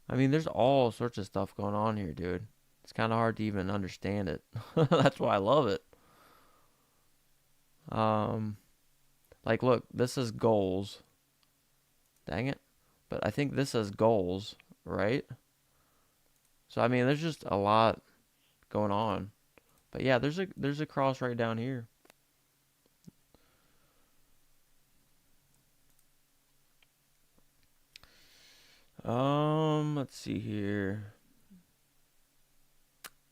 I mean, there's all sorts of stuff going on here, dude. It's kind of hard to even understand it. That's why I love it. Um, like, look, this is goals. Dang it. But I think this is goals, right? So I mean, there's just a lot going on. But yeah, there's a cross right down here. Let's see here.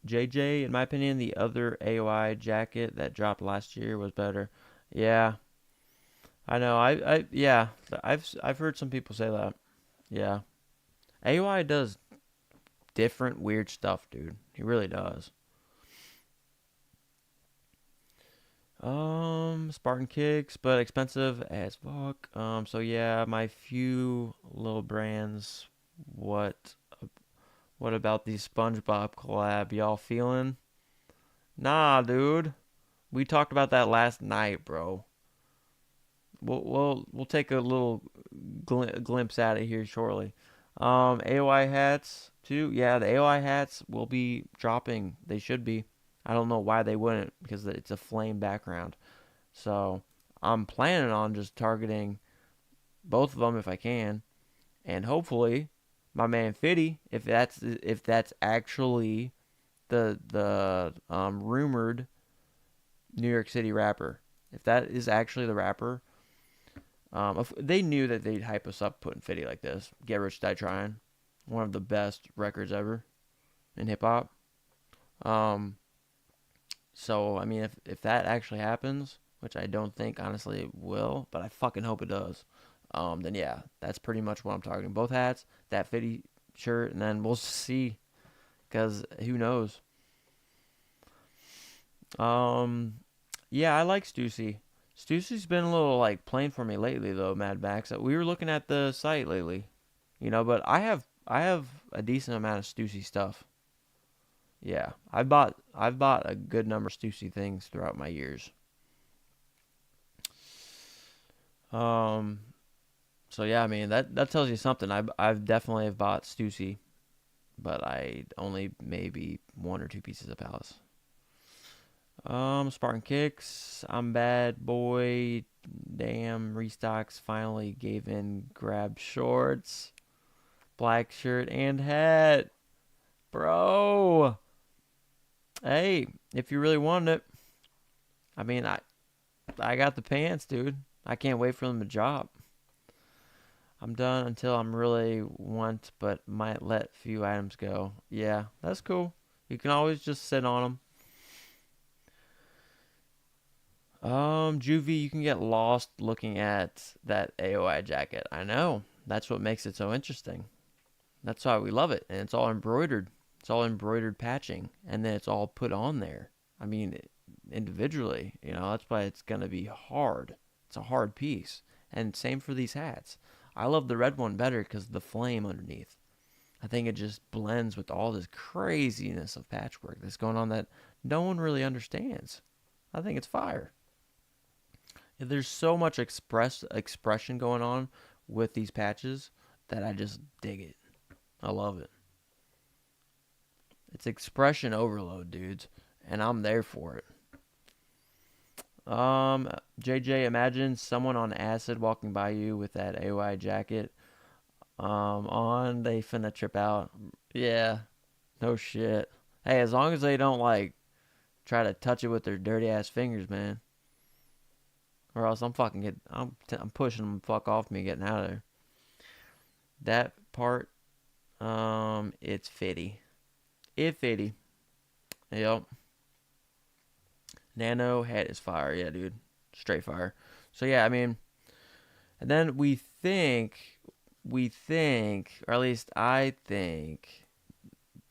JJ, in my opinion, the other AOI jacket that dropped last year was better. Yeah, I know. Yeah, I've heard some people say that. Yeah, AOI does different weird stuff, dude. He really does. Spartan kicks, but expensive as fuck. So yeah, my few little brands. What what about the SpongeBob collab? Y'all feeling? Nah, dude. We talked about that last night, bro. We'll take a little glimpse at it here shortly. AOI hats too. Yeah, the AOI hats will be dropping. They should be. I don't know why they wouldn't because it's a flame background. So I'm planning on just targeting both of them if I can, and hopefully my man Fitty, if that's actually the rumored New York City rapper, if that is actually the rapper, if they knew that they'd hype us up putting Fitty like this. Get Rich Die Trying, one of the best records ever in hip hop. Um, so I mean, if that actually happens, which I don't think honestly it will, but I fucking hope it does. Then yeah, that's pretty much what I'm targeting. Both hats, that Fitty shirt, and then we'll see, cause who knows. Um, yeah, I like Stussy. Stussy's been a little like plain for me lately though, Mad Max. We were looking at the site lately, but I have a decent amount of Stussy stuff. Yeah, I've bought a good number of Stussy things throughout my years. Um, so yeah, I mean that tells you something. I've definitely have bought Stussy, but I only maybe one or two pieces of Palace. Spartan Kicks. I'm bad boy. Damn, restocks finally gave in. Grab shorts, black shirt and hat, bro. Hey, if you really want it, I mean, I got the pants, dude. I can't wait for them to drop. I'm done until I'm really want, but might let few items go. Yeah, that's cool. You can always just sit on them. Juvie, you can get lost looking at that AOI jacket. I know. That's what makes it so interesting. That's why we love it. And it's all embroidered. It's all embroidered patching. And then it's all put on there. I mean, individually, that's why it's going to be hard. It's a hard piece. And same for these hats. I love the red one better because of the flame underneath. I think it just blends with all this craziness of patchwork that's going on that no one really understands. I think it's fire. There's so much expression going on with these patches that I just dig it. I love it. It's expression overload, dudes, and I'm there for it. JJ, imagine someone on acid walking by you with that AY jacket on. They finna trip out. Yeah, no shit. Hey, as long as they don't like try to touch it with their dirty ass fingers, man, or else I'm pushing them fuck off me getting out of there. That part, it's fitty. It fitty. Yep. Nano head is fire. Yeah, dude. Straight fire. So yeah, I mean, and then we think, or at least I think,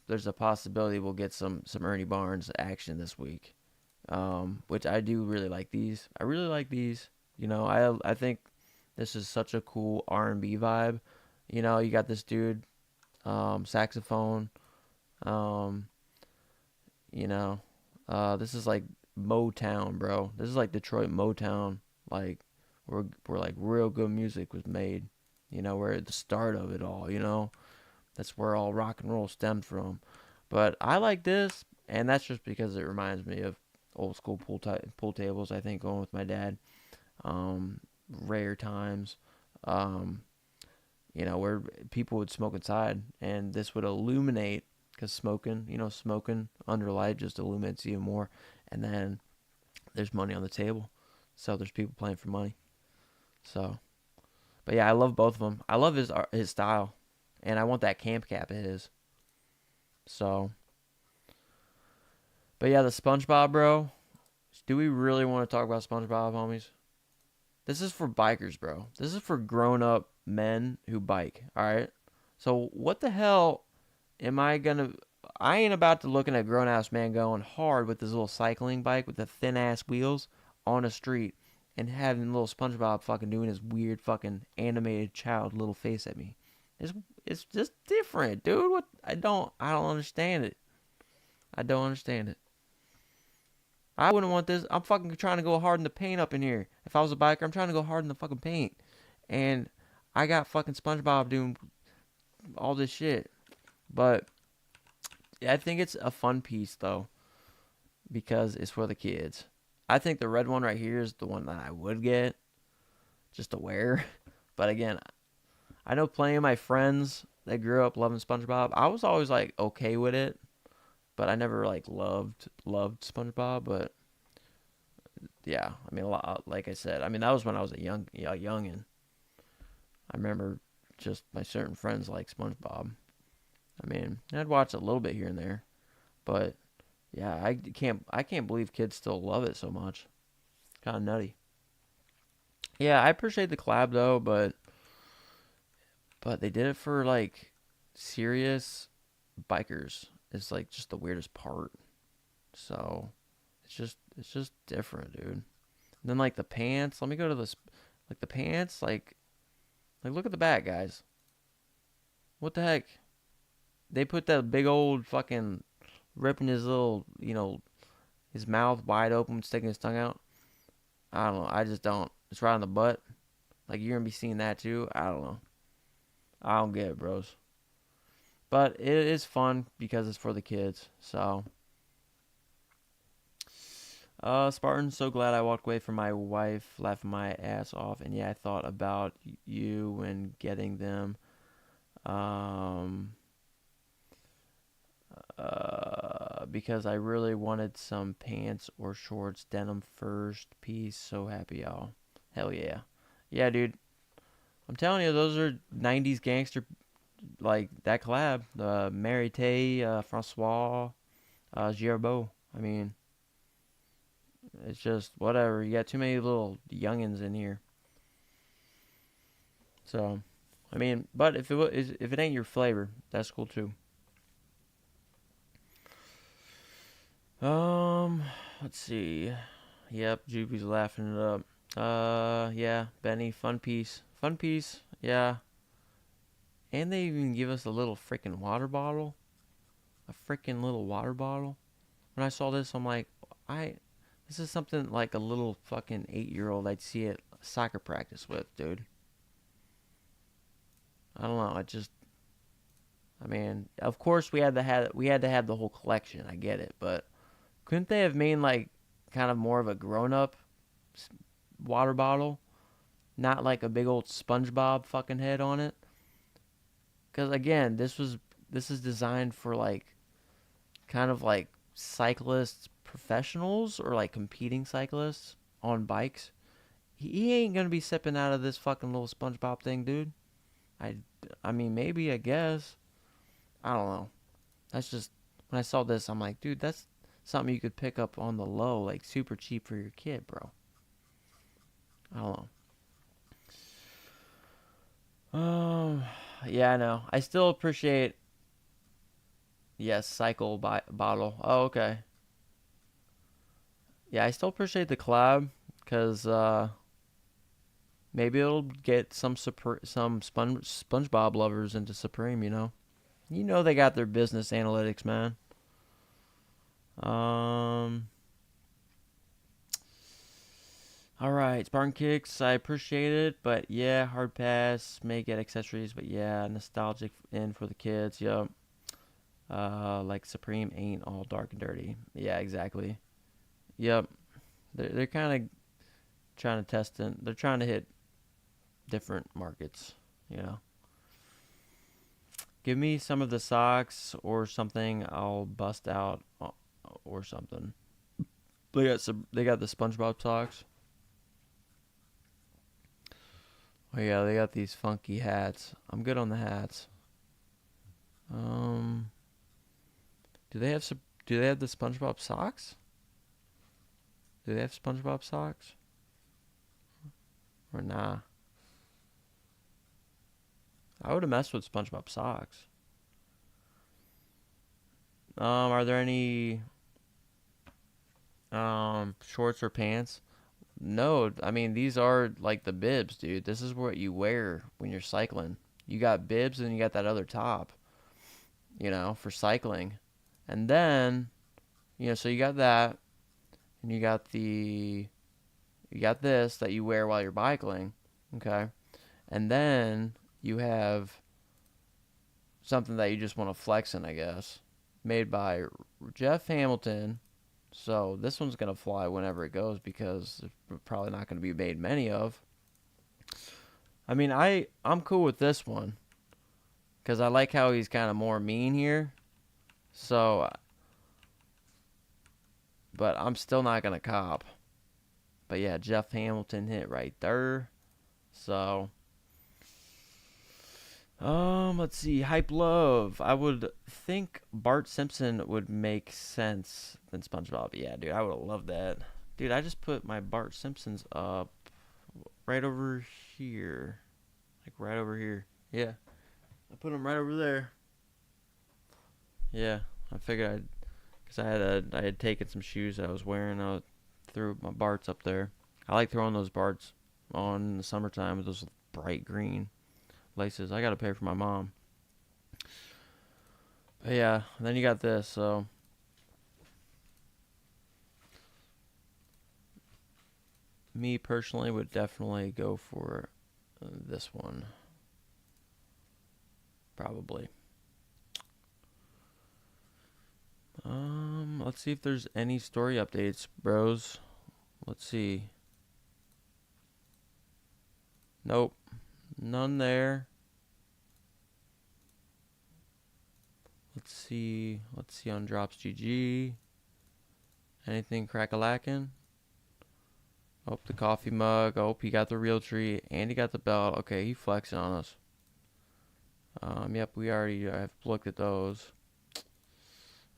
there's a possibility we'll get some Ernie Barnes action this week. Which I do really like these. I really like these. I think this is such a cool R&B vibe. You got this dude, saxophone. Um, you know, this is like Motown, bro. This is like Detroit Motown, like where like real good music was made. Where at the start of it all. That's where all rock and roll stemmed from. But I like this, and that's just because it reminds me of old school pool tables. I think going with my dad, rare times, um, where people would smoke inside, and this would illuminate because smoking under light just illuminates even more. And then there's money on the table, so there's people playing for money. So, but yeah, I love both of them. I love his style. and I want that camp cap of his. So, but yeah, the SpongeBob, bro. Do we really want to talk about SpongeBob, homies? This is for bikers, bro. This is for grown-up men who bike. All right. So what the hell am I gonna? I ain't about to looking at a grown-ass man going hard with his little cycling bike with the thin-ass wheels on a street and having little SpongeBob fucking doing his weird fucking animated child little face at me. It's it's just different, dude. What I don't understand it. I don't understand it. I wouldn't want this. I'm fucking trying to go hard in the paint up in here. If I was a biker, I'm trying to go hard in the fucking paint. And I got fucking SpongeBob doing all this shit. But I think it's a fun piece, though, because it's for the kids. I think the red one right here is the one that I would get just to wear. But again, I know plenty of my friends that grew up loving SpongeBob. I was always like okay with it, but I never like loved SpongeBob. But yeah, I mean, a lot, like I said, I mean that was when I was a youngin. I remember just my certain friends like SpongeBob. I mean, I'd watch a little bit here and there, but yeah, I can't believe kids still love it so much. Kind of nutty. Yeah, I appreciate the collab though, but they did it for like serious bikers. It's like just the weirdest part. So it's just different, dude. And then like the pants. Let me go to this. Like the pants. Like look at the back, guys. What the heck? They put that big old fucking ripping his little, his mouth wide open, sticking his tongue out. I don't know. I just don't. It's right on the butt. Like you're gonna be seeing that too. I don't know. I don't get it, bros. But it is fun because it's for the kids. So, Spartan, so glad I walked away from my wife, laughing my ass off. And yeah, I thought about you when getting them. Um, because I really wanted some pants or shorts, denim first piece. So happy, y'all. Hell yeah. Yeah, dude. I'm telling you, those are 90s gangster, like that collab. Mary Tay, Francois, Gerbeau. I mean, it's just whatever. You got too many little youngins in here. So, I mean, but if it ain't your flavor, that's cool too. Um, let's see. Yep, Juby's laughing it up. Yeah, Benny, fun piece. Fun piece, yeah. And they even give us a little freaking water bottle. A freaking little water bottle. When I saw this, I'm like, this is something like a little fucking 8-year-old I'd see at soccer practice with, dude. I don't know. I mean, of course we had to have the whole collection. I get it, but couldn't they have made like kind of more of a grown-up water bottle, not like a big old SpongeBob fucking head on it? Because again, this is designed for like kind of like cyclists, professionals, or like competing cyclists on bikes. He ain't gonna be sipping out of this fucking little SpongeBob thing, dude. I, I mean, maybe I guess. I don't know. That's just when I saw this, I'm like, dude, that's something you could pick up on the low, like super cheap for your kid, bro. I don't know. Yeah, I know. I still appreciate. Yes, cycle bottle. Oh, okay. Yeah, I still appreciate the collab because maybe it'll get some SpongeBob lovers into Supreme. They got their business analytics, man. Um. All right, Spartan Kicks. I appreciate it, but yeah, hard pass. May get accessories, but yeah, nostalgic in for the kids. Yup. Like Supreme ain't all dark and dirty. Yeah, exactly. Yep. They're kind of trying to test it. They're trying to hit different markets. You know. Give me some of the socks or something. I'll bust out or something. They got the SpongeBob socks. Oh yeah, they got these funky hats. I'm good on the hats. Um, do they have do they have the SpongeBob socks? Do they have SpongeBob socks? Or nah? I would have messed with SpongeBob socks. Are there any shorts or pants? No, I mean these are like the bibs, dude. This is what you wear when you're cycling. You got bibs and you got that other top, for cycling. And then, so you got that and you got this that you wear while you're bicycling, okay? And then you have something that you just want to flex in, I guess, made by Jeff Hamilton. So this one's going to fly whenever it goes because there's probably not going to be made many of. I mean, I'm cool with this one because I like how he's kind of more mean here. So, but I'm still not going to cop. But yeah, Jeff Hamilton hit right there. So, let's see. Hype Love. I would think Bart Simpson would make sense than SpongeBob. Yeah, dude, I would have loved that. Dude, I just put my Bart Simpsons up right over here. Like right over here. Yeah. I put them right over there. Yeah, I figured because I had taken some shoes that I was wearing. I threw my Barts up there. I like throwing those Barts on in the summertime with those bright green laces. I gotta pay for my mom. But yeah, then you got this. So me personally would definitely go for this one. Probably. Let's see if there's any story updates, bros. Let's see. Nope. None there. Let's see. Let's see on Drops GG. Anything crack-a-lackin'? Oh, the coffee mug. Oh, he got the real tree. And he got the belt. Okay, he flexing on us. Yep, we already have looked at those.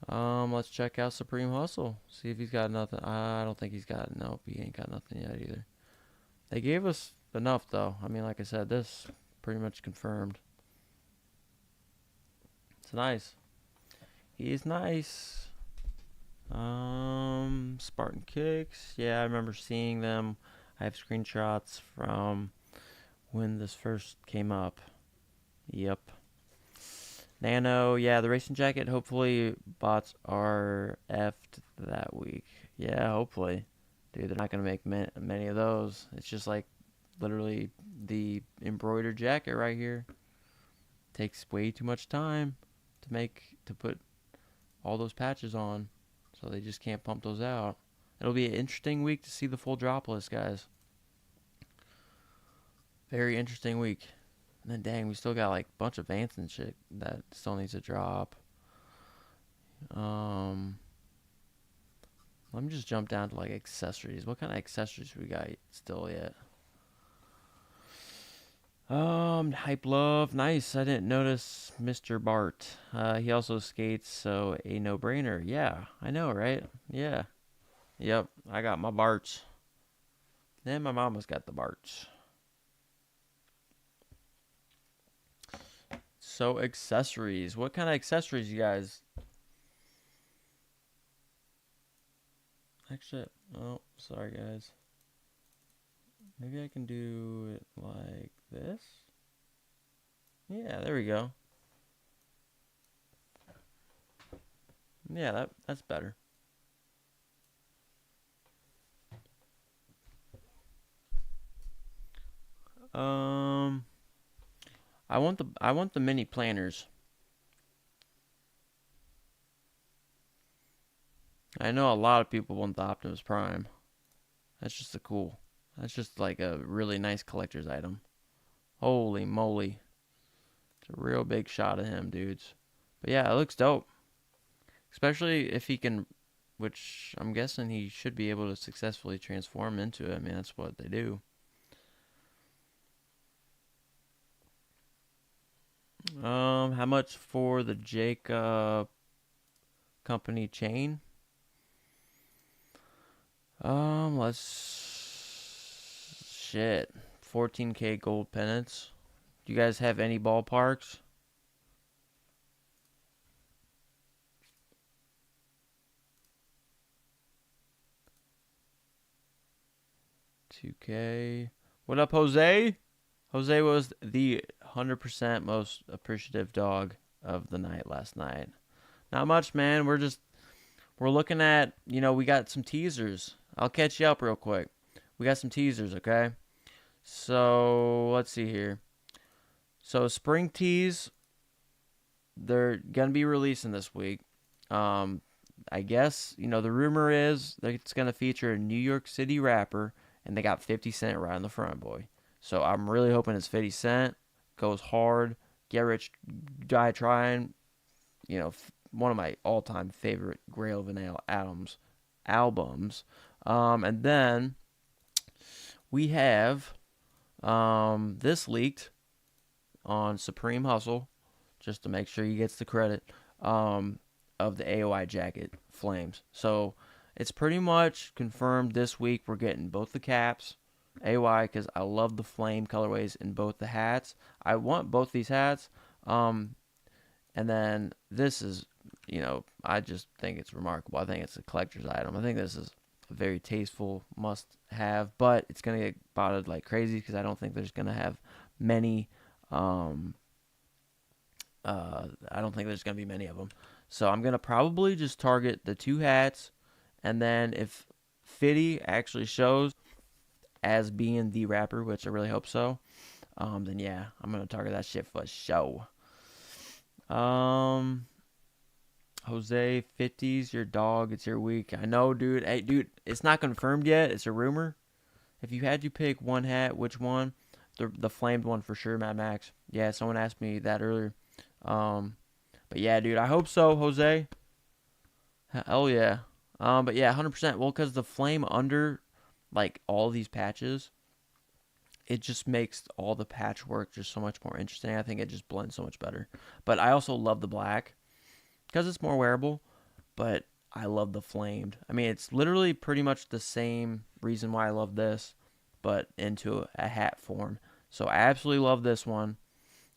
Let's check out Supreme Hustle. See if he's got nothing. I don't think he's got. Nope, he ain't got nothing yet either. They gave us enough though. I mean, like I said, this pretty much confirmed. It's nice. He's nice. Spartan Kicks. Yeah, I remember seeing them. I have screenshots from when this first came up. Yep. Nano, yeah, the racing jacket. Hopefully, bots are effed that week. Yeah, hopefully. Dude, they're not going to make many of those. It's just like literally the embroidered jacket right here. Takes way too much time to put all those patches on. So they just can't pump those out. It'll be an interesting week to see the full drop list, guys. Very interesting week. And then dang, we still got like a bunch of Vans and shit that still needs to drop. Let me just jump down to like accessories. What kind of accessories we got still yet? Hype Love, nice. I didn't notice Mr. Bart. He also skates, so a no-brainer. Yeah, I know, right? Yeah. Yep, I got my Barts. Then my mama's got the Barts. So accessories. What kind of accessories, you guys? Actually, oh, sorry, guys. Maybe I can do it like this. Yeah, there we go. Yeah, that's better. I want the mini planners. I know a lot of people want the Optimus Prime. That's just that's just like a really nice collector's item. Holy moly. It's a real big shot of him, dudes. But yeah, it looks dope. Especially if he can, which I'm guessing he should be able to successfully transform into it. I mean, that's what they do. How much for the Jacob company chain? Let's shit. 14K gold pennants. Do you guys have any ballparks? 2K. What up, Jose? Jose was the 100% most appreciative dog of the night last night. Not much, man. We're looking at, we got some teasers. I'll catch you up real quick. We got some teasers, okay? So, let's see here. So, spring teas, they're going to be releasing this week. I guess, the rumor is that it's going to feature a New York City rapper, and they got 50 Cent right on the front, boy. So, I'm really hoping it's 50 Cent, goes hard, get rich, die trying. One of my all-time favorite Grail Vanilla albums. And then we have this leaked on Supreme Hustle, just to make sure he gets the credit, of the AOI jacket flames. So it's pretty much confirmed this week we're getting both the caps, AOI, because I love the flame colorways in both the hats. I want both these hats. And then this is, I just think it's remarkable. I think it's a collector's item. I think this is a very tasteful must-have, but it's going to get bought like crazy because I don't think there's going to have many. I don't think there's going to be many of them. So I'm going to probably just target the two hats, and then if Fitty actually shows as being the rapper, which I really hope so, then yeah, I'm going to target that shit for show. Jose, 50s, your dog, it's your week. I know, dude. Hey, dude, it's not confirmed yet. It's a rumor. If you had to pick one hat, which one? The flamed one for sure, Mad Max. Yeah, someone asked me that earlier. But yeah, dude, I hope so, Jose. Hell yeah. But yeah, 100%. Well, because the flame under, like, all these patches, it just makes all the patchwork just so much more interesting. I think it just blends so much better. But I also love the black because it's more wearable, but I love the flamed. I mean, it's literally pretty much the same reason why I love this, but into a hat form. So I absolutely love this one.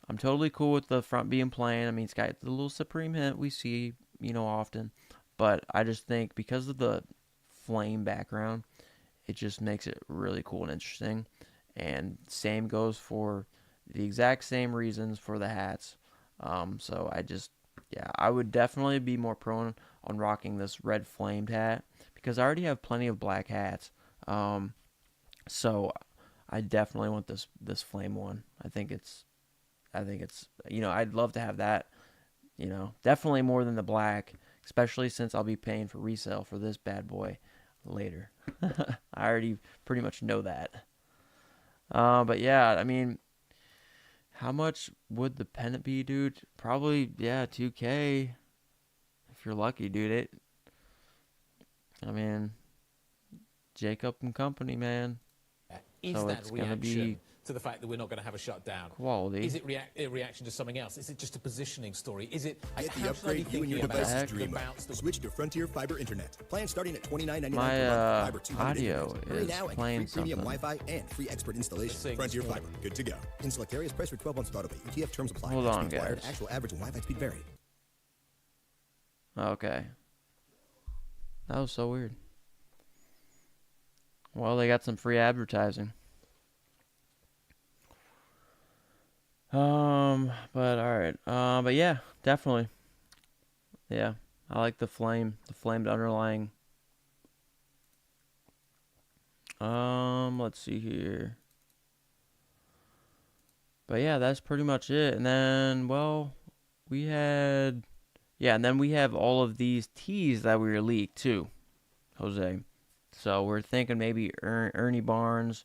I'm totally cool with the front being plain. I mean, it's got the little Supreme hint we see, often. But I just think because of the flame background, it just makes it really cool and interesting. And same goes for the exact same reasons for the hats. So I would definitely be more prone on rocking this red flamed hat because I already have plenty of black hats. So I definitely want this flame one. I think it's I'd love to have that, definitely more than the black, especially since I'll be paying for resale for this bad boy later. I already pretty much know that. But yeah, I mean, how much would the pennant be, dude? Probably, yeah, 2K. If you're lucky, dude. I mean, Jacob and Company, man. Is So that it's going to reaction be to the fact that we're not going to have a shutdown? quality. Is it a reaction to something else? Is it just a positioning story? Is it Get the how should I be upgrade you and your thinking about devices the dream bounce of. that Switch to Frontier Fiber Internet. Plan starting at $29.99 My per month. Fiber 200 audio internet. Hurry is now and playing free premium something. Wi-Fi and free expert installation. Thing Frontier this morning. Fiber. Good to go. In select areas, price for 12 months auto pay. ETF terms apply. Hold on, Speeds wired. guys. Actual average and Wi-Fi speed vary. Okay. That was so weird. Well, they got some free advertising. But all right. But yeah, definitely. Yeah, I like the flamed underlying. Let's see here. But yeah, that's pretty much it. And then, well, and then we have all of these teas that we were leaked too, Jose. So we're thinking maybe Ernie Barnes.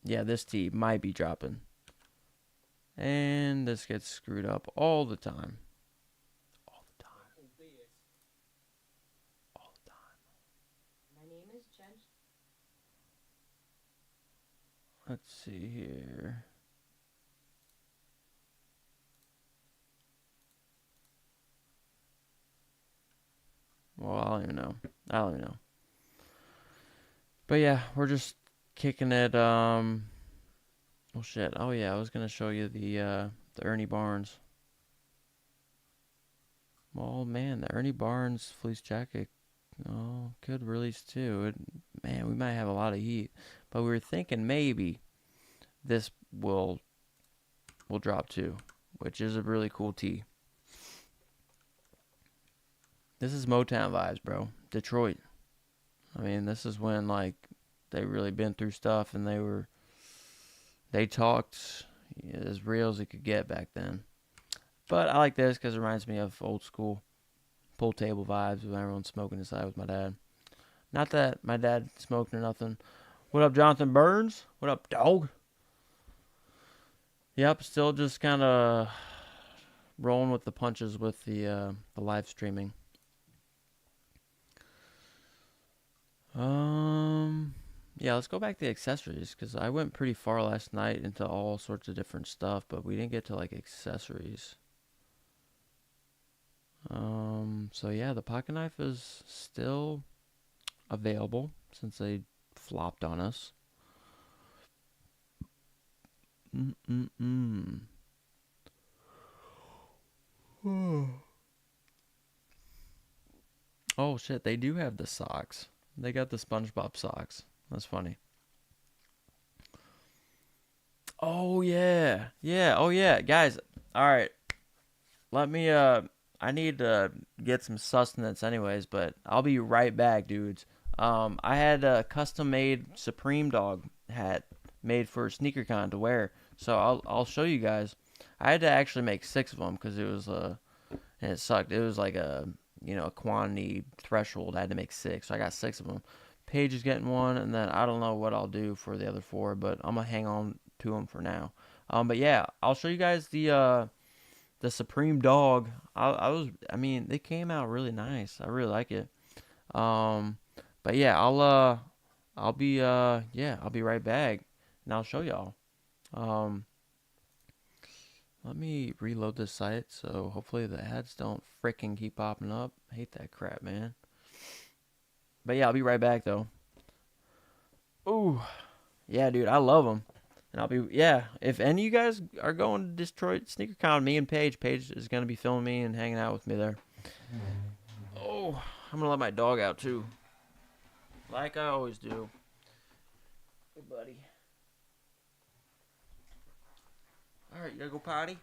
Yeah, this tee might be dropping. And this gets screwed up all the time. All the time. All the time. My name is Jen. Let's see here. Well, I don't even know. I don't even know. But yeah, we're just kicking it. Oh shit. Oh yeah, I was gonna show you the Ernie Barnes. Well, man, the Ernie Barnes fleece jacket. Oh, could release too. Man, we might have a lot of heat, but we were thinking maybe this will drop too, which is a really cool tee. This is Motown vibes, bro. Detroit. I mean, this is when like they really been through stuff and they talked as real as it could get back then. But I like this because it reminds me of old school pool table vibes when everyone's smoking inside with my dad. Not that my dad smoked or nothing. What up, Jonathan Burns? What up, dog? Yep, still just kind of rolling with the punches with the live streaming. Yeah, let's go back to the accessories because I went pretty far last night into all sorts of different stuff, but we didn't get to like accessories. So yeah, the pocket knife is still available since they flopped on us. Mm-mm-mm. Oh shit, they do have the socks. They got the SpongeBob socks. That's funny. Oh yeah. Yeah, oh yeah. Guys, alright. Let me I need to get some sustenance anyways, but I'll be right back, dudes. I had a custom made Supreme Dog hat made for SneakerCon to wear. So I'll show you guys. I had to actually make 6 of them because it was and it sucked. It was like a quantity threshold. I had to make 6, so I got 6 of them. Paige is getting one, and then I don't know what I'll do for the other 4, but I'm gonna hang on to them for now. But yeah, I'll show you guys the Supreme Dog. I mean, they came out really nice. I really like it. Um, but yeah, I'll be right back, and I'll show y'all. Um, Let me reload this site so hopefully the ads don't freaking keep popping up. I hate that crap, man. But yeah, I'll be right back though. Ooh, yeah, dude, I love them. And I'll be, yeah, if any of you guys are going to Detroit SneakerCon, me and Paige is going to be filming me and hanging out with me there. Oh, I'm going to let my dog out too. Like I always do. Hey, buddy. All right, you gotta go potty?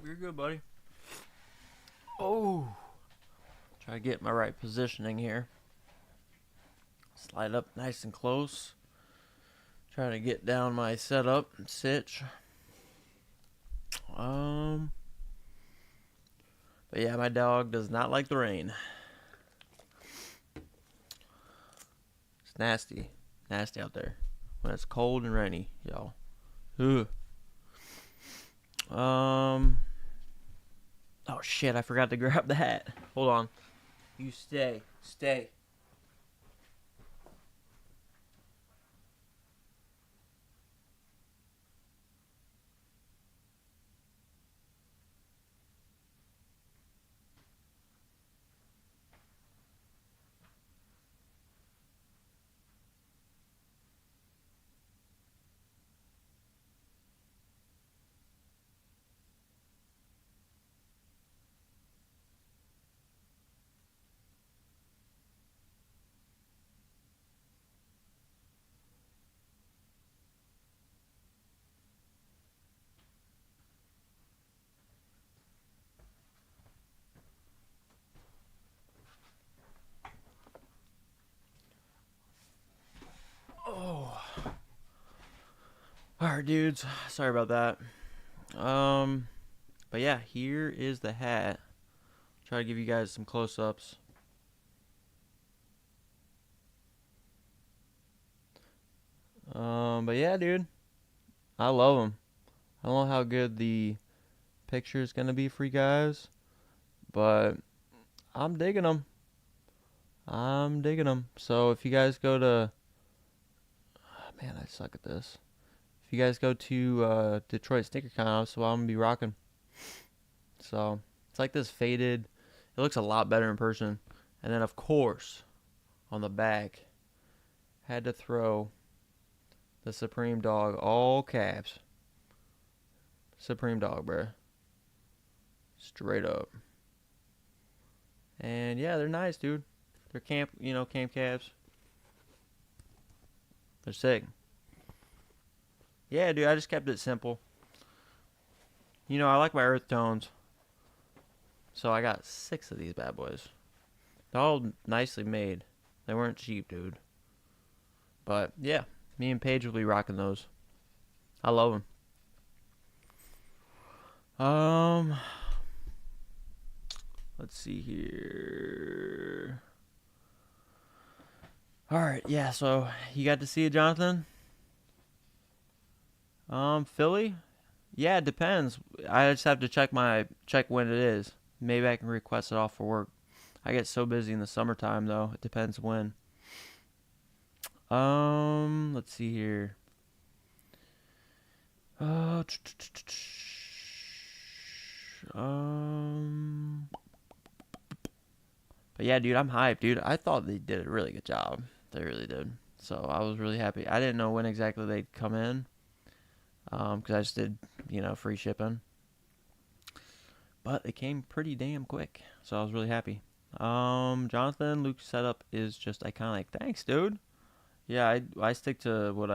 you're good, buddy. Oh. Try to get my right positioning here. Slide up nice and close. Trying to get down my setup and sitch. But yeah, my dog does not like the rain. It's nasty. Nasty out there. When it's cold and rainy, y'all. Ugh. Oh shit, I forgot to grab the hat. Hold on. You stay. Stay. Oh. Alright, dudes. Sorry about that. But yeah, here is the hat. Try to give you guys some close-ups. But yeah, dude. I love them. I don't know how good the picture is gonna be for you guys, but I'm digging them. I'm digging them. So if you guys go to, man, I suck at this. If you guys go to Detroit Sneaker Con, that's what I'm gonna be rocking. So it's like this faded. It looks a lot better in person. And then of course, on the back, had to throw the Supreme Dog, all caps. Supreme Dog, bruh. Straight up. And yeah, they're nice, dude. They're camp caps. They're sick. Yeah, dude, I just kept it simple. You know, I like my earth tones. So I got 6 of these bad boys. They're all nicely made. They weren't cheap, dude. But yeah, me and Paige will be rocking those. I love them. Let's see here. All right, yeah. So you got to see it, Jonathan? Philly? Yeah, it depends. I just have to check when it is. Maybe I can request it off for work. I get so busy in the summertime, though. It depends when. Let's see here. But yeah, dude, I'm hyped, dude. I thought they did a really good job. They really did. So I was really happy. I didn't know when exactly they'd come in. Because I just did, free shipping. But it came pretty damn quick. So I was really happy. Jonathan, Luke's setup is just iconic. Thanks, dude. Yeah, I stick to what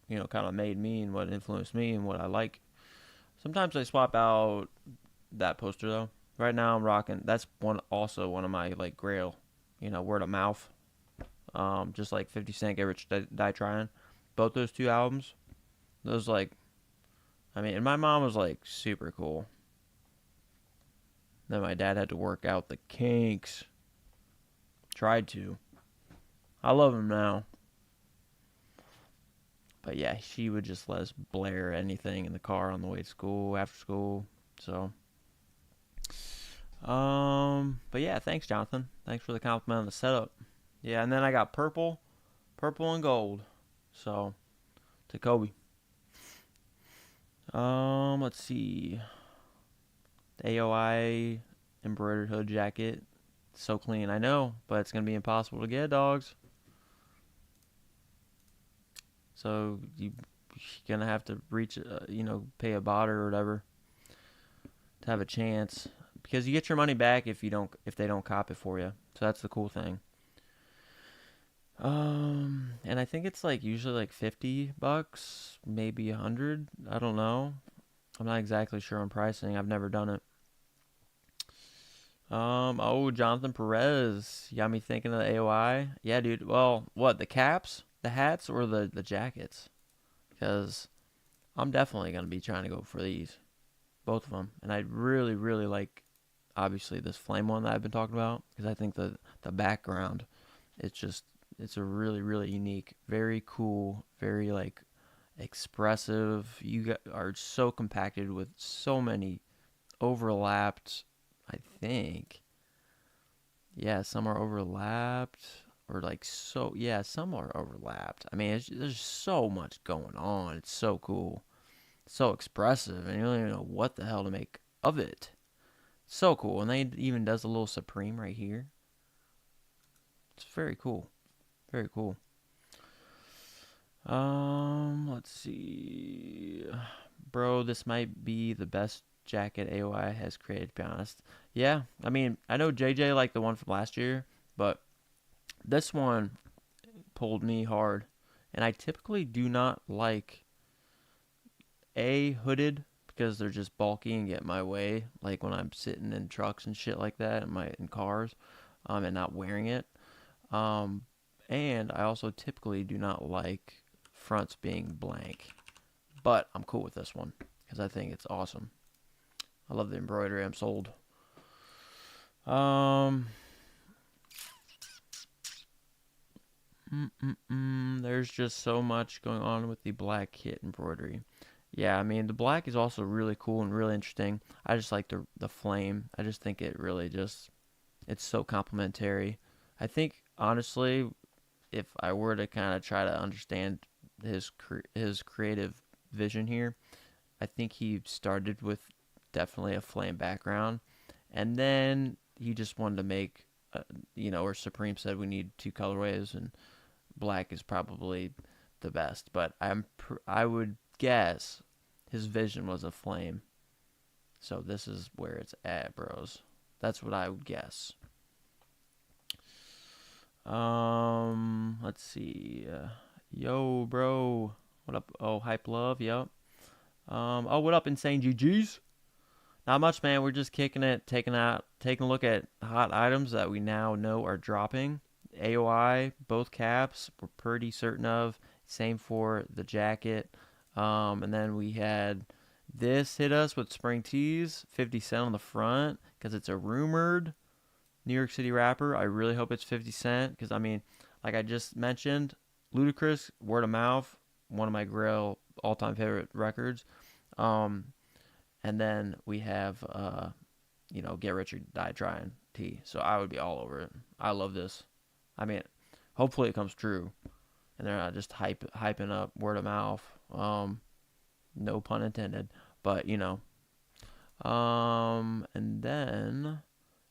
kind of made me and what influenced me and what I like. Sometimes I swap out that poster though. Right now I'm rocking. That's one of my like grail, word of mouth. Just like 50 Cent, Get Rich, Die Trying. Both those 2 albums, those and my mom was like super cool. Then my dad had to work out the kinks. Tried to. I love him now. But yeah, she would just let us blare anything in the car on the way to school, after school. So, but yeah, thanks, Jonathan. Thanks for the compliment on the setup. Yeah, and then I got purple and gold. So, to Kobe. Let's see. The AOI embroidered hood jacket. So clean, I know, but it's gonna be impossible to get, dogs. So you're gonna have to reach, pay a bot or whatever to have a chance, because you get your money back if they don't cop it for you. So that's the cool thing. And I think it's like usually like $50, maybe 100. I don't know. I'm not exactly sure on pricing. I've never done it. Oh, Jonathan Perez. You got me thinking of the AOI. Yeah, dude. Well, what, the caps, the hats, or the jackets? Because I'm definitely gonna be trying to go for these, both of them. And I really, really like, obviously, this flame one that I've been talking about, because I think the background, it's just, it's a really, really unique, very cool, very like expressive. Are so compacted with so many overlapped, I think. Yeah, some are overlapped or like so yeah, some are overlapped. I mean, there's so much going on. It's so cool. So expressive and you don't even know what the hell to make of it. So cool. And they even does a little Supreme right here. It's very cool. Very cool. Let's see. Bro, this might be the best jacket AOI has created, to be honest. Yeah, I mean, I know JJ liked the one from last year, but this one pulled me hard. And I typically do not like hooded because they're just bulky and get my way, like when I'm sitting in trucks and shit like that in cars, and not wearing it. Um, and I also typically do not like fronts being blank. But I'm cool with this one because I think it's awesome. I love the embroidery. I'm sold. Um, there's just so much going on with the black kit embroidery. Yeah, I mean the black is also really cool and really interesting. I just like the flame. I just think it really just it's so complementary. I think honestly, if I were to kind of try to understand his creative vision here, I think he started with definitely a flame background, and then he just wanted to make, or Supreme said we need two colorways, and black is probably the best. But I would guess his vision was a flame, so this is where it's at, bros. That's what I would guess. Let's see. Yo, bro. What up? Oh, hype love. Yep. What up, insane GGs? Not much, man. We're just kicking it, taking a look at hot items that we now know are dropping. AOI, both caps, we're pretty certain of. Same for the jacket. And then we had this hit us with spring tease, 50 Cent on the front, because it's a rumored New York City rapper. I really hope it's 50 Cent, because I mean, like I just mentioned, Ludacris, word of mouth, one of my Grail all-time favorite records. Um, and then we have, Get Rich or Die Trying T. So I would be all over it. I love this. I mean, hopefully it comes true, and they're not just hyping up word of mouth. No pun intended, but and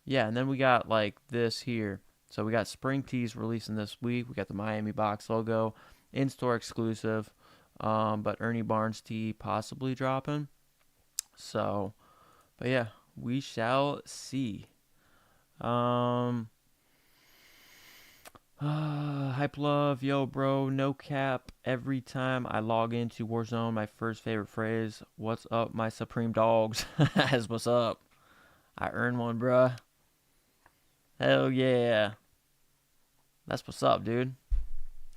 then we got like this here. So we got spring tees releasing this week. We got the Miami box logo, in-store exclusive. But Ernie Barnes tee possibly dropping. So, but yeah, we shall see. Hype love, yo, bro, no cap. Every time I log into Warzone, my first favorite phrase, "What's up, my supreme dogs?" Is what's up. I earned one, bruh. Hell yeah. That's what's up, dude.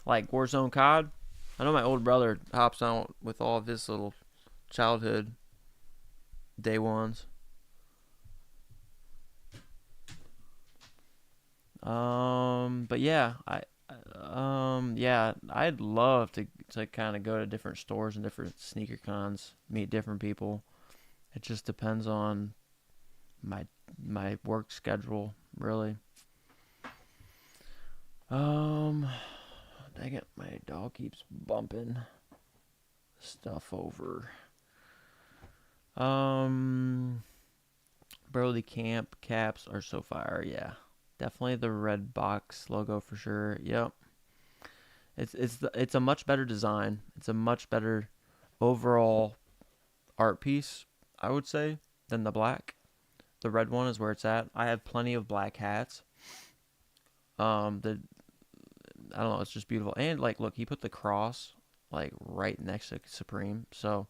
Like Warzone COD. I know my older brother hops out with all of his little childhood day ones. But yeah, I'd love to kind of go to different stores and different sneaker cons, meet different people. It just depends on my work schedule, really. Dang it, my dog keeps bumping stuff over. Bro, the camp caps are so fire, yeah. Definitely the red box logo for sure. Yep. It's a much better design. It's a much better overall art piece, I would say, than the black. The red one is where it's at. I have plenty of black hats. The I don't know, it's just beautiful. And like look, he put the cross like right next to Supreme. So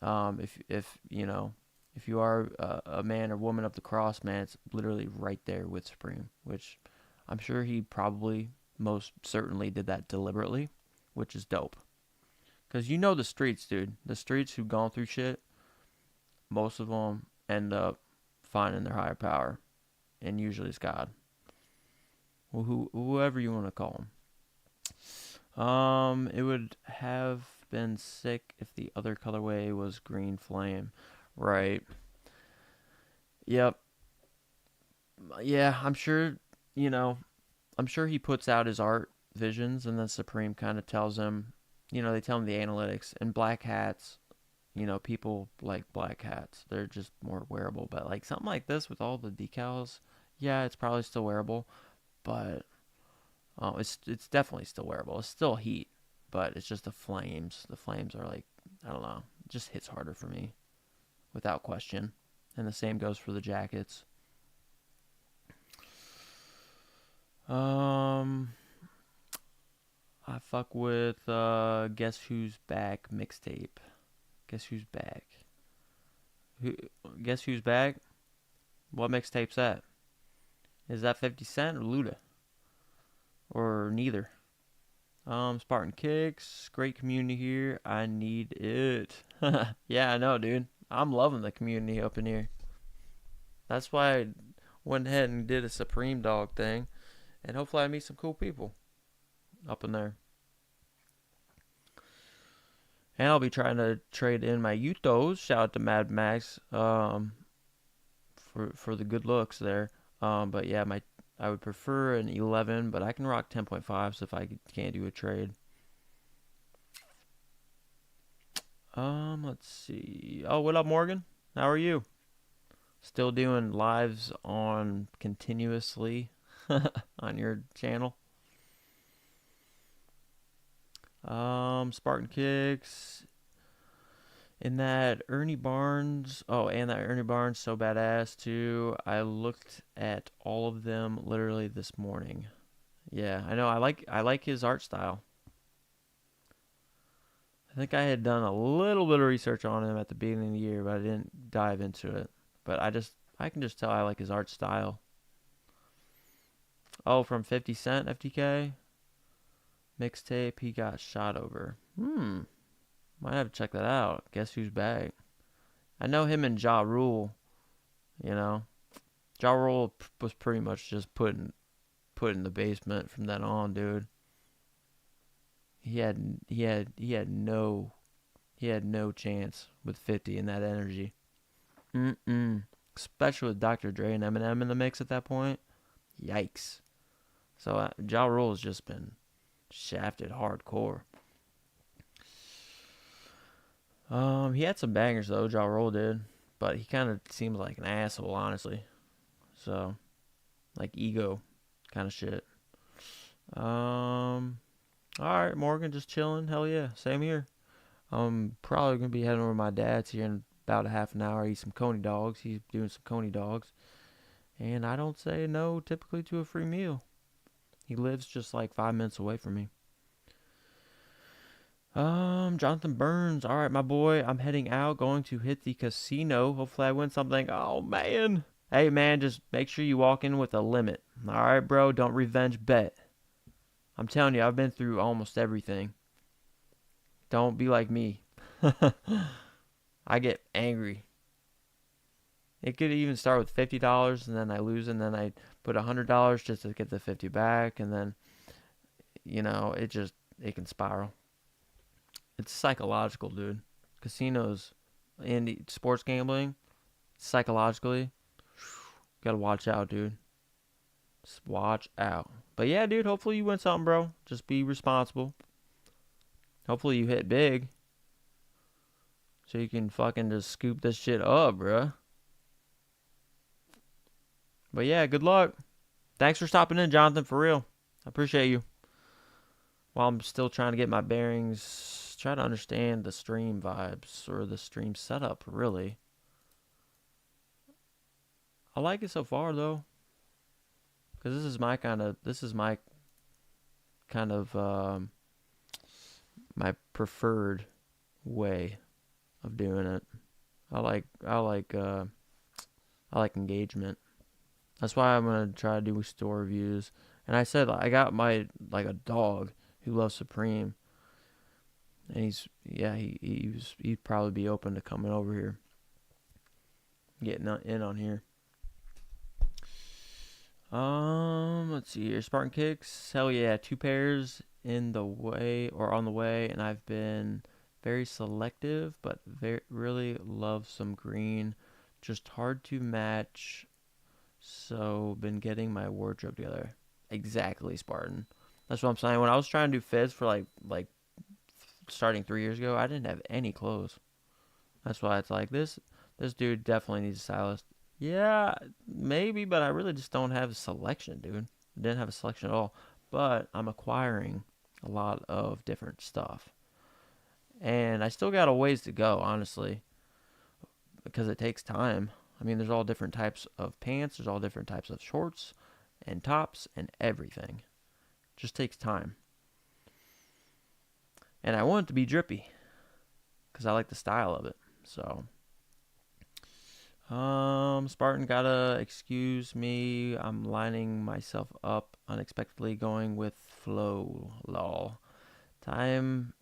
If you know, if you are a man or woman of the cross, man, it's literally right there with Supreme, which I'm sure he probably most certainly did that deliberately, which is dope. Cause you know the streets, dude. The streets who've gone through shit, most of them end up finding their higher power, and usually it's God. Whoever you want to call him. It would have been sick if the other colorway was green flame, right? Yep. Yeah, I'm sure. You know, I'm sure he puts out his art visions, and then Supreme kind of tells him. You know, they tell him the analytics and black hats. You know, people like black hats. They're just more wearable. But like something like this with all the decals, yeah, it's probably still wearable, but it's definitely still wearable. It's still heat, but it's just the flames. The flames are like, I don't know, it just hits harder for me, without question. And the same goes for the jackets. I fuck with Guess Who's Back mixtape. Guess Who's Back? Who? Guess Who's Back? What mixtape's that? Is that 50 Cent or Luda? Or neither? Spartan Kicks, great community here. I need it. Yeah, I know, dude. I'm loving the community up in here. That's why I went ahead and did a Supreme Dog thing, and hopefully I meet some cool people up in there. And I'll be trying to trade in my Utos. Shout out to Mad Max for the good looks there. But yeah, I would prefer an 11, but I can rock 10.5s if I can't do a trade. Let's see. Oh, what up, Morgan? How are you? Still doing lives on continuously on your channel? Spartan Kicks. In that Ernie Barnes. Oh, and that Ernie Barnes, so badass too. I looked at all of them literally this morning. Yeah, I know. I like his art style. I think I had done a little bit of research on him at the beginning of the year, but I didn't dive into it. But I can just tell I like his art style. Oh, from 50 Cent FTK mixtape, he got shot over. Might have to check that out. Guess Who's Back? I know him and Ja Rule. You know, Ja Rule was pretty much just put in the basement from then on, dude. He had no chance with 50 in that energy. Especially with Dr. Dre and Eminem in the mix at that point. Yikes. So Ja Rule has just been shafted hardcore. He had some bangers though, Ja Rule did, but he kind of seems like an asshole, honestly. So, like ego kind of shit. All right, Morgan, just chilling. Hell yeah, same here. I'm probably gonna be heading over to my dad's here in about a half an hour. Eat some coney dogs. He's doing some coney dogs, and I don't say no typically to a free meal. He lives just like 5 minutes away from me. Jonathan Burns. All right, my boy. I'm heading out, going to hit the casino. Hopefully I win something. Oh, man. Hey, man, just make sure you walk in with a limit. All right, bro? Don't revenge bet. I'm telling you, I've been through almost everything. Don't be like me. I get angry. It could even start with $50, and then I lose, and then I put $100 just to get the 50 back, and then, you know, it can spiral. It's psychological, dude. Casinos and sports gambling, psychologically, gotta watch out, dude. Just watch out. But yeah, dude, hopefully you win something, bro. Just be responsible. Hopefully you hit big. So you can fucking just scoop this shit up, bruh. But yeah, good luck. Thanks for stopping in, Jonathan, for real. I appreciate you. While I'm still trying to get my bearings, try to understand the stream vibes or the stream setup, really. I like it so far, though. Because this is my kind of my preferred way of doing it. I like engagement. That's why I'm gonna try to do store reviews. And I said I got my like a dog who loves Supreme, and he'd probably be open to coming over here, getting in on here. Let's see here. Spartan kicks. Hell yeah, 2 pairs in the way or on the way, and I've been very selective, but really love some green. Just hard to match. So been getting my wardrobe together. Exactly, Spartan. That's what I'm saying. When I was trying to do fits for like starting 3 years ago, I didn't have any clothes. That's why it's like this dude definitely needs a stylist. Yeah, maybe, but I really just don't have a selection, dude. I didn't have a selection at all. But I'm acquiring a lot of different stuff. And I still got a ways to go, honestly, because it takes time. I mean, there's all different types of pants, there's all different types of shorts and tops and everything. It just takes time. And I want it to be drippy because I like the style of it. So, Spartan, gotta excuse me. I'm lining myself up unexpectedly, going with flow. Lol. Time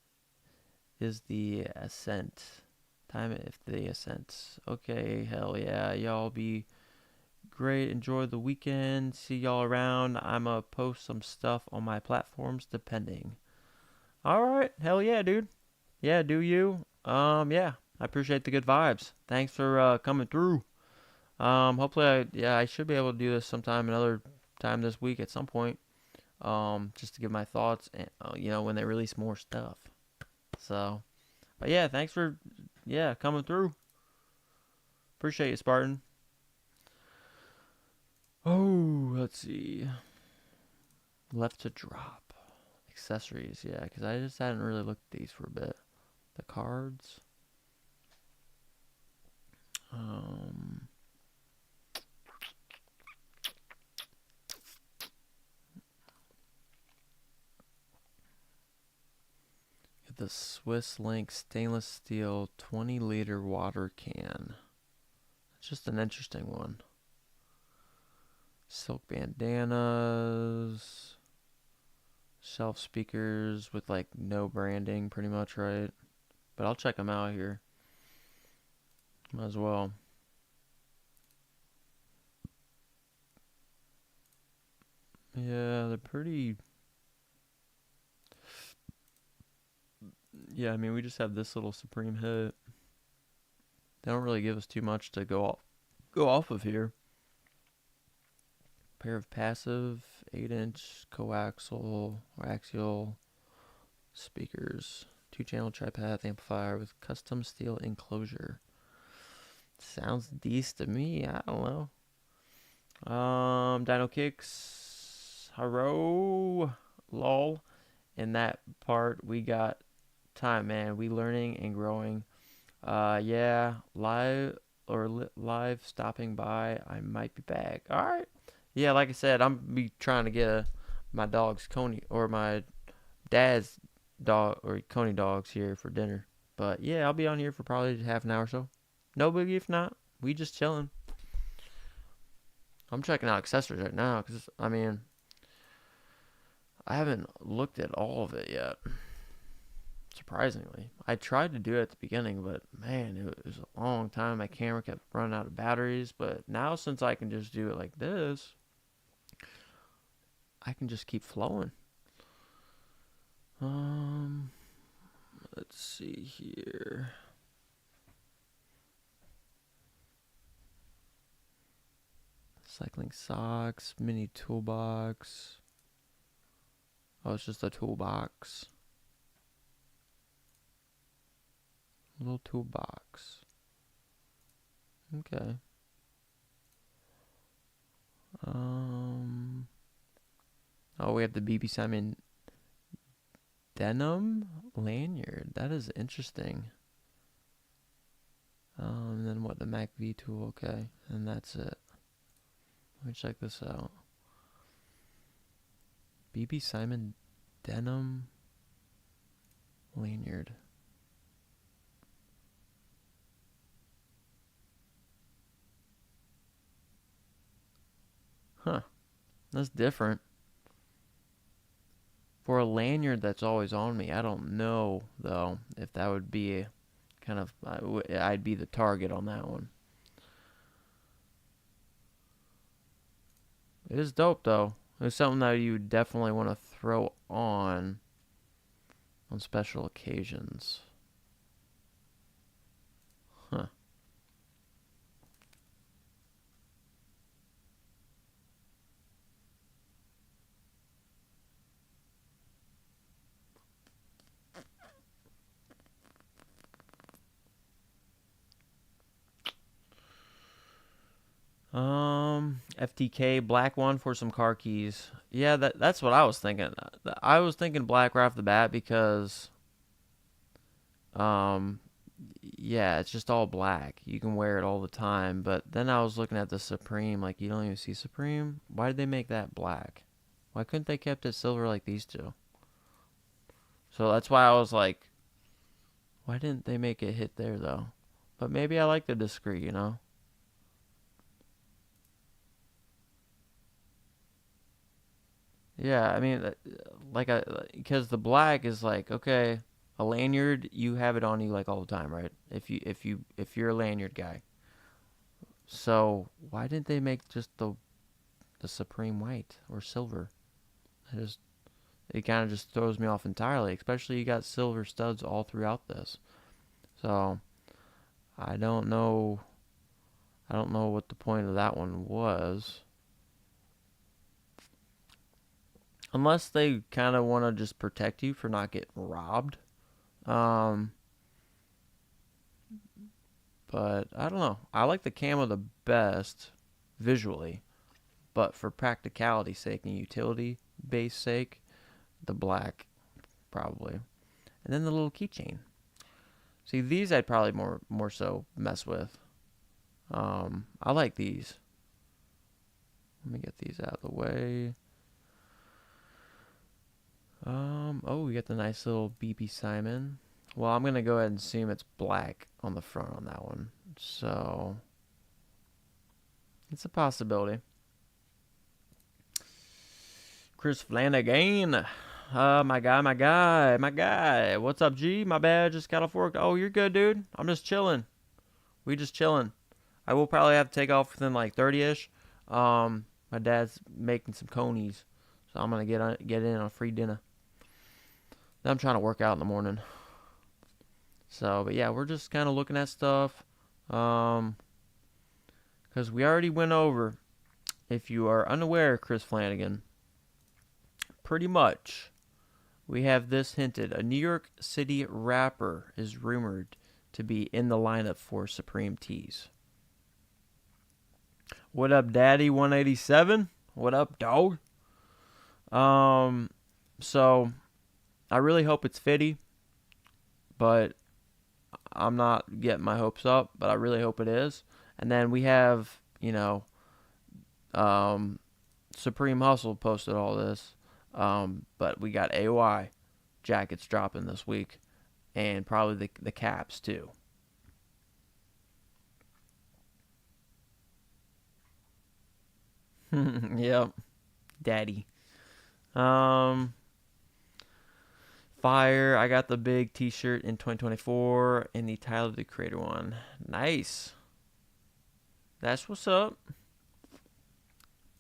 is the ascent. Time if the ascent. Okay, hell yeah. Y'all be great. Enjoy the weekend. See y'all around. I'ma post some stuff on my platforms depending. Alright, hell yeah, dude. Yeah, do you? Yeah. I appreciate the good vibes. Thanks for coming through. Hopefully I should be able to do this sometime another time this week at some point. Just to give my thoughts and when they release more stuff. So, but yeah, thanks for coming through. Appreciate you, Spartan. Oh, let's see. Left to drop. Accessories, yeah, because I just hadn't really looked at these for a bit. The cards. The Swiss Link stainless steel 20-liter water can. It's just an interesting one. Silk bandanas. Shelf speakers with like no branding, pretty much, right? But I'll check them out here. Might as well. Yeah, they're pretty. Yeah, I mean, we just have this little Supreme hit. They don't really give us too much to go off of here. Pair of passive 8-inch coaxial or axial speakers. 2-channel tripath amplifier with custom steel enclosure. Sounds decent to me. I don't know. Dino kicks. Haro. Lol. In that part, we got time, man. We learning and growing. Yeah. Live stopping by. I might be back. All right. Yeah, like I said, I'm be trying to get my dog's Coney or my dad's dog or Coney dogs here for dinner. But yeah, I'll be on here for probably half an hour or so. No biggie if not. We just chilling. I'm checking out accessories right now because I mean, I haven't looked at all of it yet. Surprisingly, I tried to do it at the beginning, but man, it was a long time. My camera kept running out of batteries. But now, since I can just do it like this, I can just keep flowing. Let's see here. Cycling socks, mini toolbox. Oh, it's just a toolbox. Little toolbox. Okay. Oh, we have the BB Simon denim lanyard. That is interesting. And then what? The Mac V tool. Okay, and that's it. Let me check this out. BB Simon denim lanyard. Huh. That's different. For a lanyard that's always on me, I don't know, though, if that would be kind of... I'd be the target on that one. It is dope, though. It's something that you would definitely want to throw on special occasions. Huh. FTK black one for some car keys. Yeah, that's what I was thinking. I was thinking black right off the bat because um yeah, it's just all black. You can wear it all the time. But then I was looking at the Supreme, like you don't even see Supreme. Why did they make that black? Why couldn't they kept it silver like these two? So that's why I was like, why didn't they make it hit there though? But maybe I like the discreet, you know? Yeah, I mean, because the black is like, okay, a lanyard, you have it on you like all the time, right? If you're a lanyard guy. So why didn't they make just the Supreme white or silver? It kind of just throws me off entirely, especially you got silver studs all throughout this. So I don't know. I don't know what the point of that one was. Unless they kind of want to just protect you for not getting robbed. Um, but I don't know. I like the camo the best visually, but for practicality's sake and utility base sake, the black probably. And then the little keychain. See, these I'd probably more so mess with. I like these. Let me get these out of the way. Oh, we got the nice little BB Simon. Well, I'm gonna go ahead and assume it's black on the front on that one. So it's a possibility. Chris Flanagan. My guy. What's up, G? My bad, just got off work. Oh, you're good, dude. I'm just chilling. We just chilling. I will probably have to take off within like 30-ish. My dad's making some conies, so I'm gonna get in on a free dinner. Then I'm trying to work out in the morning. So, but yeah, we're just kind of looking at stuff. Because we already went over, if you are unaware, Chris Flanagan, pretty much, we have this hinted. A New York City rapper is rumored to be in the lineup for Supreme Tease. What up, Daddy 187? What up, dog? So I really hope it's Fitty, but I'm not getting my hopes up, but I really hope it is. And then we have, Supreme Hustle posted all this. But we got AOI jackets dropping this week, and probably the caps too. Yep, Daddy. Fire. I got the big T-shirt in 2024 and the Tyler the Creator one. Nice. That's what's up.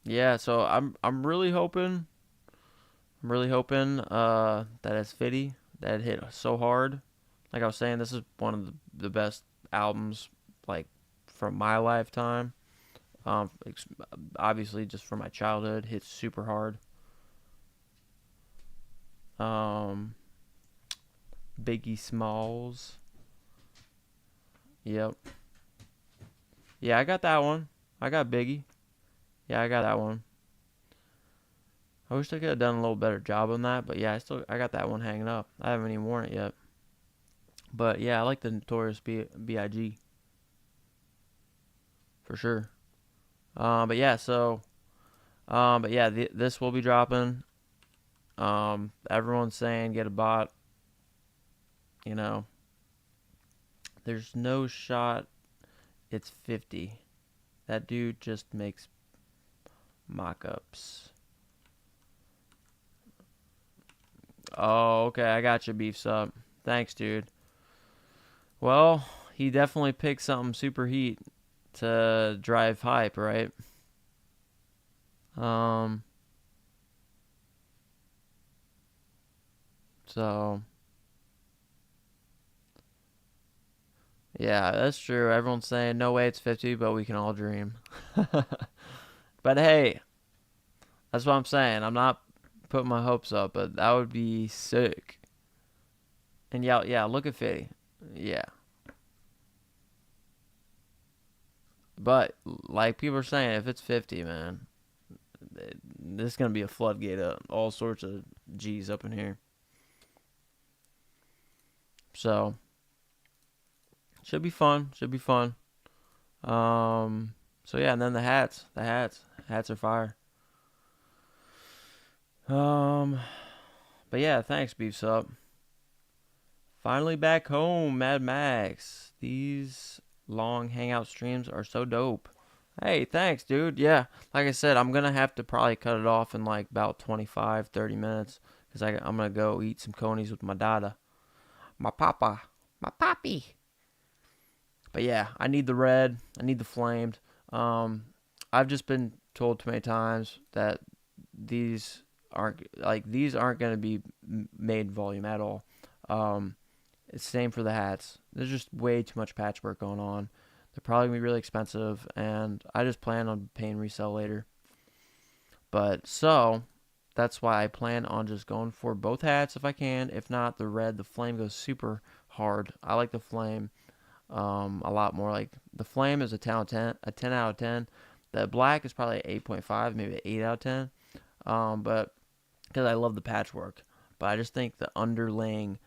Yeah, so I'm really hoping. I'm really hoping that it's Fitty, that it hit so hard. Like I was saying, this is one of the best albums, like, from my lifetime. Obviously, just from my childhood, hits super hard. Biggie Smalls. Yep. Yeah, I got that one. I got Biggie. Yeah, I got that one. I wish I could have done a little better job on that, but yeah, I got that one hanging up. I haven't even worn it yet. But yeah, I like the Notorious B.I.G. for sure. But yeah, this will be dropping. Everyone's saying get a bot. There's no shot it's 50. That dude just makes mock-ups. Oh, okay. I got you, Beefs Up. Thanks, dude. Well, he definitely picked something super heat to drive hype, right? Um, so yeah, that's true. Everyone's saying no way it's 50, but we can all dream. But hey, that's what I'm saying. I'm not putting my hopes up, but that would be sick. And yeah, look at 50. Yeah. But like people are saying, if it's 50, man, this is gonna be a floodgate of all sorts of G's up in here. So should be fun. Should be fun. So yeah, and then the hats are fire. But yeah, thanks, Beefs Up. Finally back home, Mad Max. These long hangout streams are so dope. Hey, thanks, dude. Yeah, like I said, I'm gonna have to probably cut it off in like about 25, 30 minutes because I'm gonna go eat some conies with my dada, my papa, my poppy. But yeah, I need the red. I need the flamed. Um, I've just been told too many times that these aren't going to be made volume at all. It's the same for the hats. There's just way too much patchwork going on. They're probably gonna be really expensive, and I just plan on paying resale later. But so that's why I plan on just going for both hats if I can. If not, the red, the flame goes super hard. I like the flame a lot more. Like the flame is a 10 out of 10, a 10 out of 10. The black is probably 8.5, maybe an 8 out of 10. But because I love the patchwork, but I just think the underlaying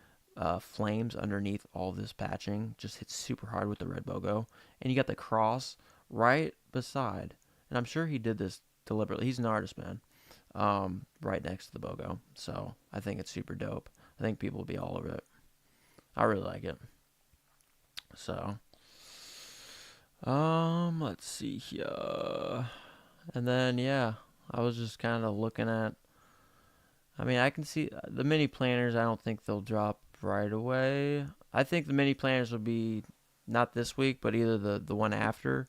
flames underneath all this patching just hits super hard with the red BOGO, and you got the cross right beside. And I'm sure he did this deliberately. He's an artist, man. Right next to the BOGO, so I think it's super dope. I think people will be all over it. I really like it. So, let's see here. And then, yeah, I was just kind of looking at, I mean, I can see the mini planners. I don't think they'll drop right away. I think the mini planners will be not this week, but either the one after.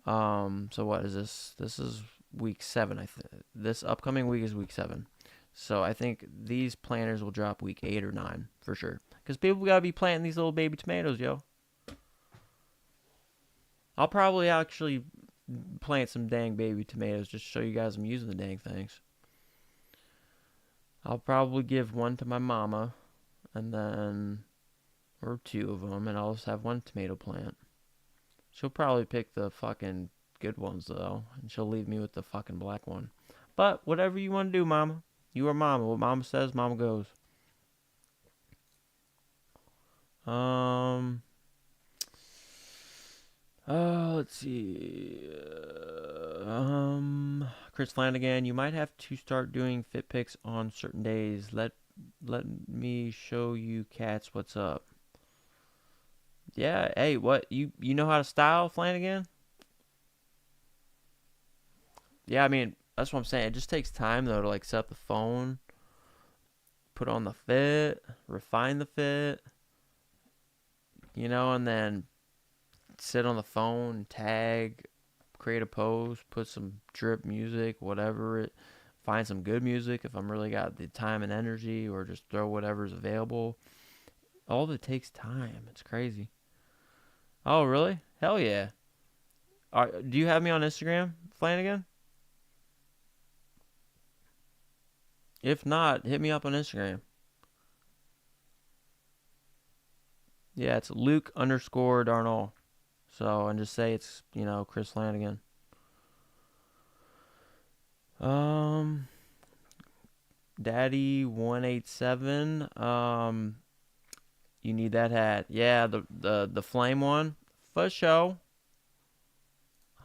So what is this? This is week 7. I think this upcoming week is week 7. So I think these planters will drop week 8 or 9 for sure. Because people gotta be planting these little baby tomatoes, yo. I'll probably actually plant some dang baby tomatoes just to show you guys I'm using the dang things. I'll probably give one to my mama, and then, or 2 of them, and I'll just have 1 tomato plant. She'll probably pick the fucking good ones, though, and she'll leave me with the fucking black one. But whatever you want to do, mama. You are mama. What mama says, mama goes. Let's see. Chris Flanagan, you might have to start doing fit pics on certain days. Let me show you cats what's up. Yeah, hey, what you know how to style, Flanagan? Yeah, I mean, that's what I'm saying. It just takes time though to like set up the phone, put on the fit, refine the fit, and then sit on the phone, tag, create a pose, put some drip music, whatever it, find some good music if I'm really got the time and energy, or just throw whatever's available. All of it takes time. It's crazy. Oh, really? Hell yeah. Do you have me on Instagram, Flanagan? If not, hit me up on Instagram. Yeah, it's Luke_Darnell. So, and just say it's, Chris Flanagan. Daddy187. You need that hat. Yeah, the flame one. For sure.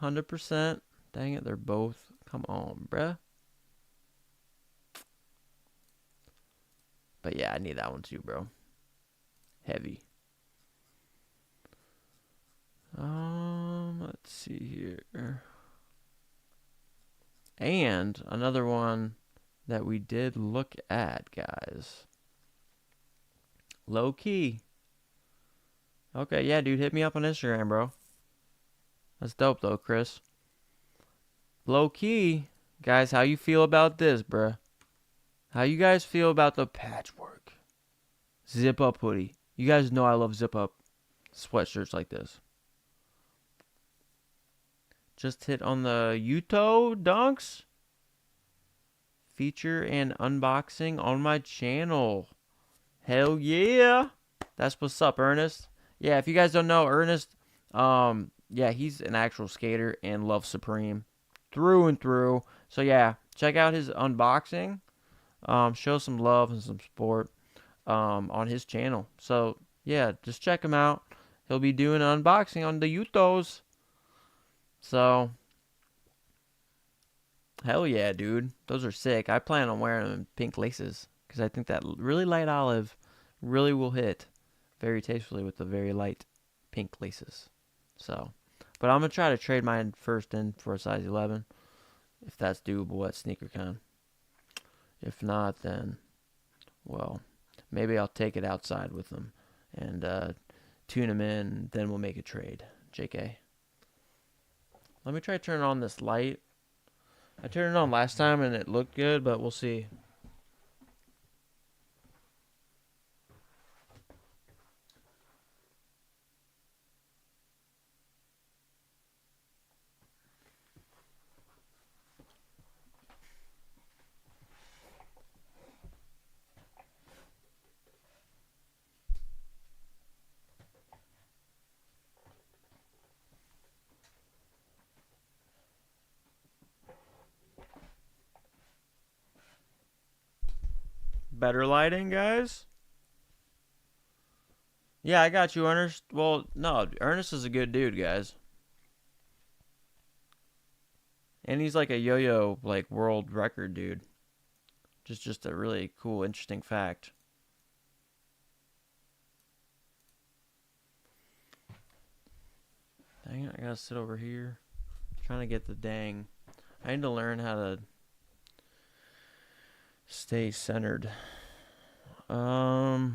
100%. Dang it, they're both. Come on, bruh. But yeah, I need that one too, bro. Heavy. Let's see here. And another one that we did look at, guys. Low key. Okay, yeah, dude, hit me up on Instagram, bro. That's dope, though, Chris. Low key, guys, how you feel about this, bruh? How you guys feel about the patchwork zip up hoodie? You guys know I love zip up sweatshirts like this. Just hit on the Yuto dunks. Feature and unboxing on my channel. Hell yeah. That's what's up, Ernest. Yeah, if you guys don't know, Ernest, yeah, he's an actual skater and loves Supreme through and through. So yeah, check out his unboxing. Show some love and some support on his channel. So yeah, just check him out. He'll be doing an unboxing on the Yutos. So hell yeah, dude. Those are sick. I plan on wearing them in pink laces because I think that really light olive really will hit very tastefully with the very light pink laces. So, but I'm going to try to trade mine first in for a size 11 if that's doable at SneakerCon. If not, then, well, maybe I'll take it outside with them and tune them in, and then we'll make a trade. JK. Let me try turning on this light. I turned it on last time and it looked good, but we'll see. Better lighting, guys? Yeah, I got you, Ernest. Well, no, Ernest is a good dude, guys. And he's like a yo-yo, like, world record dude. Just a really cool, interesting fact. Dang it, I gotta sit over here. Trying to get the dang. I need to learn how to stay centered. Yeah,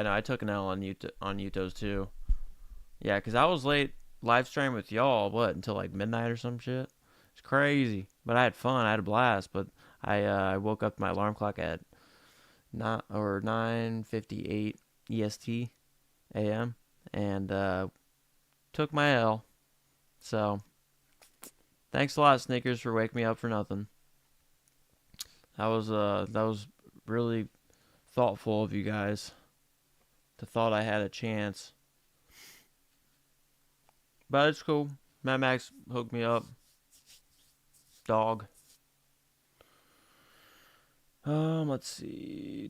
no, I took an L on Utos too. Yeah, because I was late live stream with y'all, until like midnight or some shit? It's crazy. But I had fun. I had a blast. But I woke up to my alarm clock at 9:58 EST AM and took my L. So thanks a lot, Snickers, for waking me up for nothing. That was really thoughtful of you guys to thought I had a chance. But it's cool. Mad Max hooked me up. Dog. Let's see.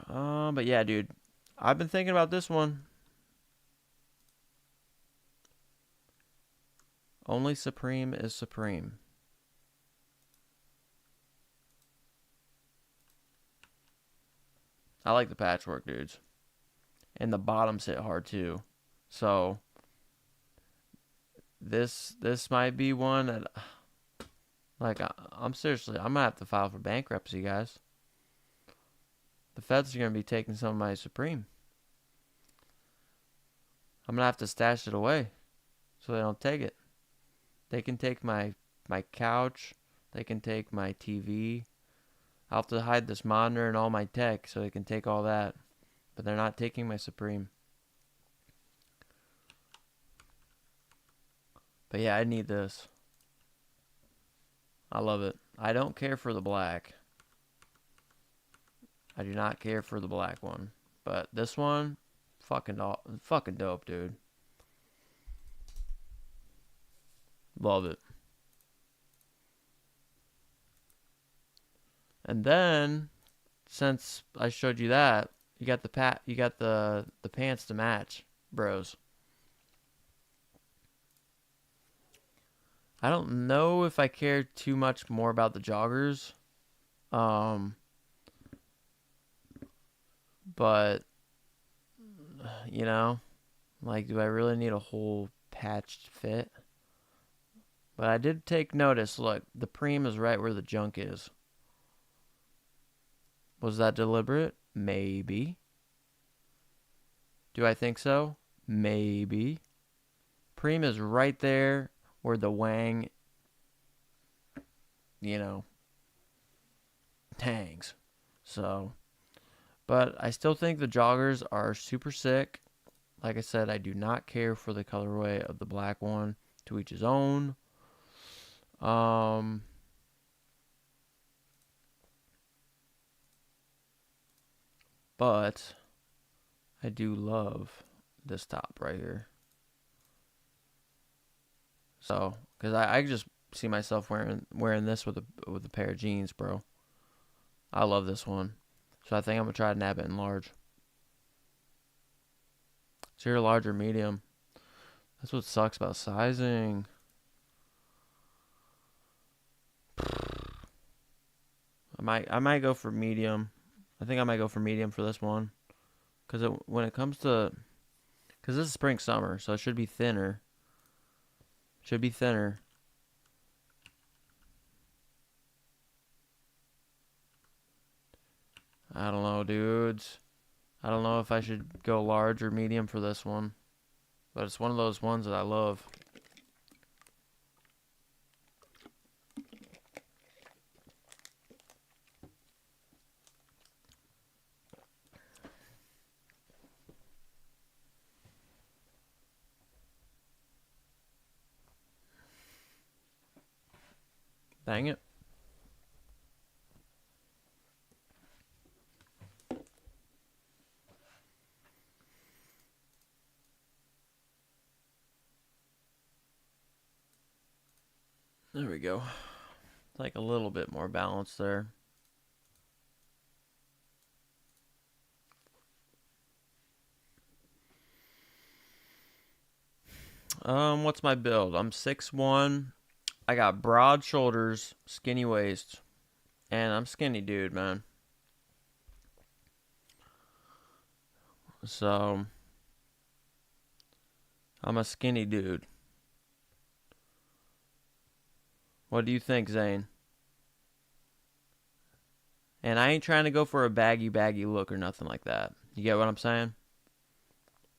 But yeah, dude. I've been thinking about this one. Only Supreme is Supreme. I like the patchwork, dudes. And the bottoms hit hard too. So this might be one that, like, I'm gonna have to file for bankruptcy, guys. The feds are gonna be taking some of my Supreme. I'm gonna have to stash it away so they don't take it. They can take my couch. They can take my TV. I'll have to hide this monitor and all my tech so they can take all that. But they're not taking my Supreme. But yeah, I need this. I love it. I don't care for the black. I do not care for the black one. But this one, fucking dope, dude. Love it. And then, since I showed you that, you got the pants to match, bros. I don't know if I care too much more about the joggers. But you know, like, do I really need a whole attached fit. But I did take notice. Look, the preem is right where the junk is. Was that deliberate? Maybe. Do I think so? Maybe. Preem is right there where the wang, hangs. So, but I still think the joggers are super sick. Like I said, I do not care for the colorway of the black one. To each his own. But I do love this top right here. So, because I just see myself wearing this with a pair of jeans, bro. I love this one. So I think I'm going to try to nab it in large. So you're large or medium. That's what sucks about sizing. I might go for medium. I think I might go for medium for this one. Because when it comes to... Because this is spring summer, so it should be thinner. Should be thinner. I don't know, dudes. I don't know if I should go large or medium for this one. But it's one of those ones that I love. Dang it. There we go. Like a little bit more balance there. What's my build? I'm 6'1". I got broad shoulders, skinny waist, and I'm skinny dude, man. So I'm a skinny dude. What do you think, Zane? And I ain't trying to go for a baggy look or nothing like that. You get what I'm saying?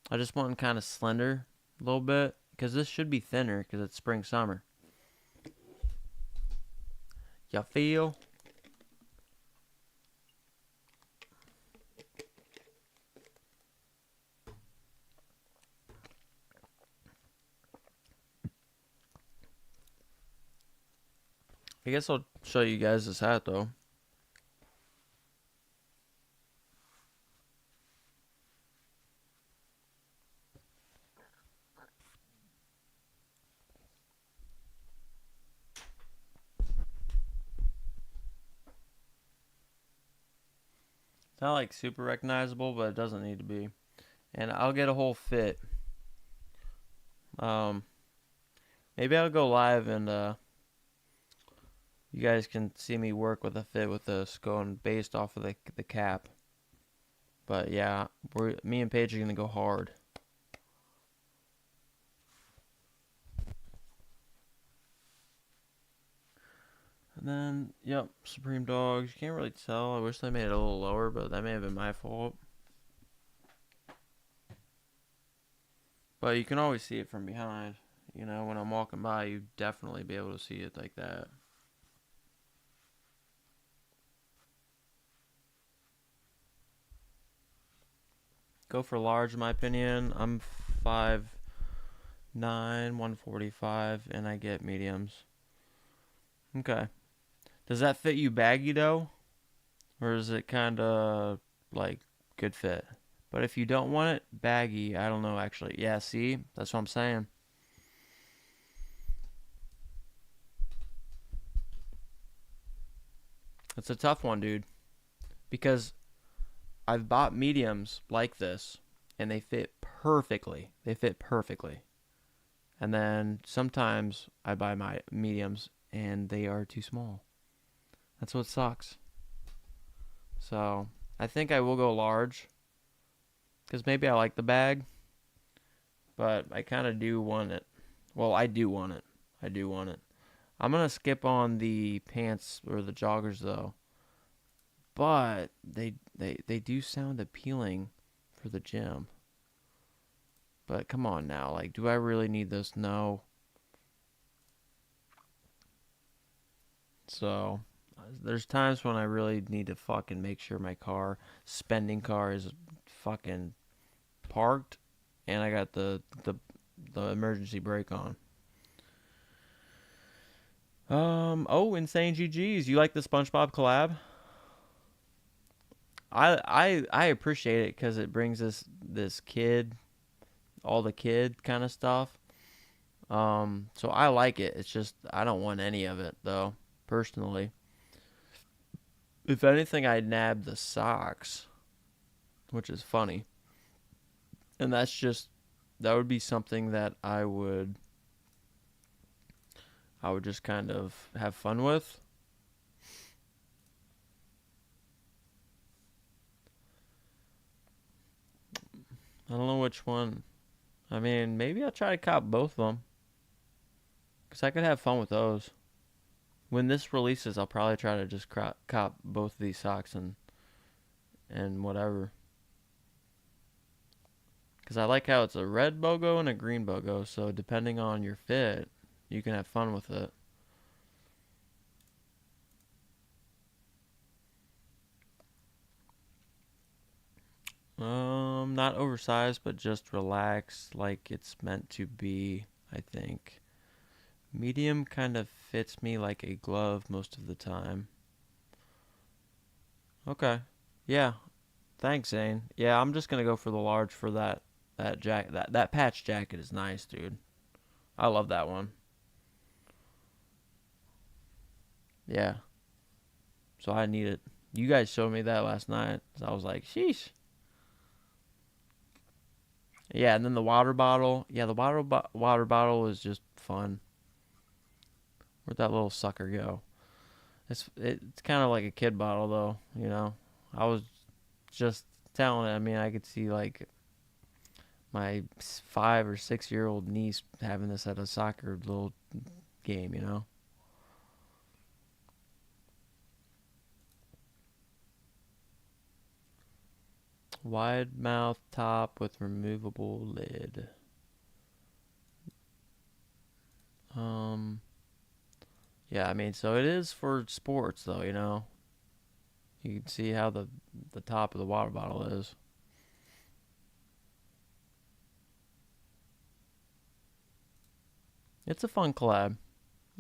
I just want kind of slender a little bit. Because this should be thinner because it's spring summer. You feel? I guess I'll show you guys this hat though. It's not like super recognizable, but it doesn't need to be. And I'll get a whole fit. Maybe I'll go live and you guys can see me work with a fit with this going based off of the cap. But yeah, me and Paige are gonna go hard. And then, yep, Supreme Dogs. You can't really tell. I wish they made it a little lower, but that may have been my fault. But you can always see it from behind. You know, when I'm walking by, you definitely be able to see it like that. Go for large, in my opinion. I'm 5'9", 145, and I get mediums. Okay. Does that fit you baggy, though? Or is it kind of, like, good fit? But if you don't want it baggy, I don't know, actually. Yeah, see? That's what I'm saying. It's a tough one, dude. Because I've bought mediums like this, and they fit perfectly. They fit perfectly. And then sometimes I buy my mediums, and they are too small. That's what sucks. So, I think I will go large. Because maybe I like the bag. But I kind of do want it. Well, I do want it. I do want it. I'm gonna skip on the pants or the joggers though, but they do sound appealing for the gym. But come on now, like, do I really need this? No. So there's times when I really need to fucking make sure my spending car is fucking parked, and I got the emergency brake on. Oh, Insane GGs. You like the SpongeBob collab? I appreciate it because it brings this kid, all the kid kind of stuff. So I like it. It's just I don't want any of it though, personally. If anything, I'd nab the socks, which is funny, and that would be something that I would just kind of have fun with. I don't know which one. I mean, maybe I'll try to cop both of them. Because I could have fun with those. When this releases, I'll probably try to just cop both of these socks and whatever. Because I like how it's a red BOGO and a green BOGO. So depending on your fit, you can have fun with it. Not oversized, but just relaxed like it's meant to be, I think. Medium kind of fits me like a glove most of the time. Okay. Yeah. Thanks, Zane. Yeah, I'm just gonna go for the large for that jacket. That patch jacket is nice, dude. I love that one. Yeah. So I need it. You guys showed me that last night. So I was like, sheesh. Yeah, and then the water bottle. Yeah, the water bottle is just fun. Where'd that little sucker go? It's kind of like a kid bottle though, you know. I was just telling it. I mean, I could see like my 5 or 6 year old niece having this at a soccer little game, you know. Wide mouth top with removable lid. Um, yeah, I mean, so it is for sports though, you know. You can see how the top of the water bottle is. It's a fun collab.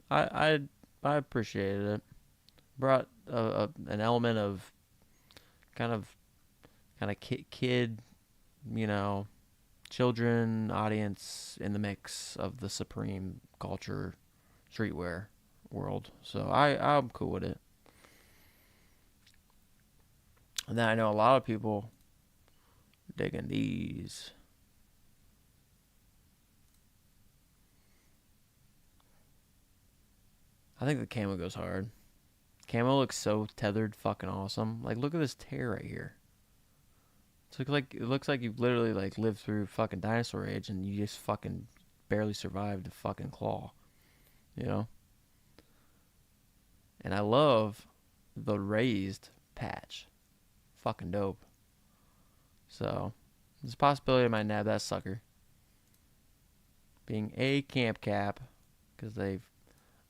I I appreciated it. Brought an element of kind of kid, you know, children audience in the mix of the supreme culture streetwear world. So I'm cool with it. And then I know a lot of people digging these. I think the camo goes hard. Camo looks so tethered, fucking awesome. Like, look at this tear right here. It looks like you've literally like lived through fucking dinosaur age and you just fucking barely survived a fucking claw, you know. And I love the raised patch, fucking dope. So there's a possibility I might nab that sucker. Being a camp cap, because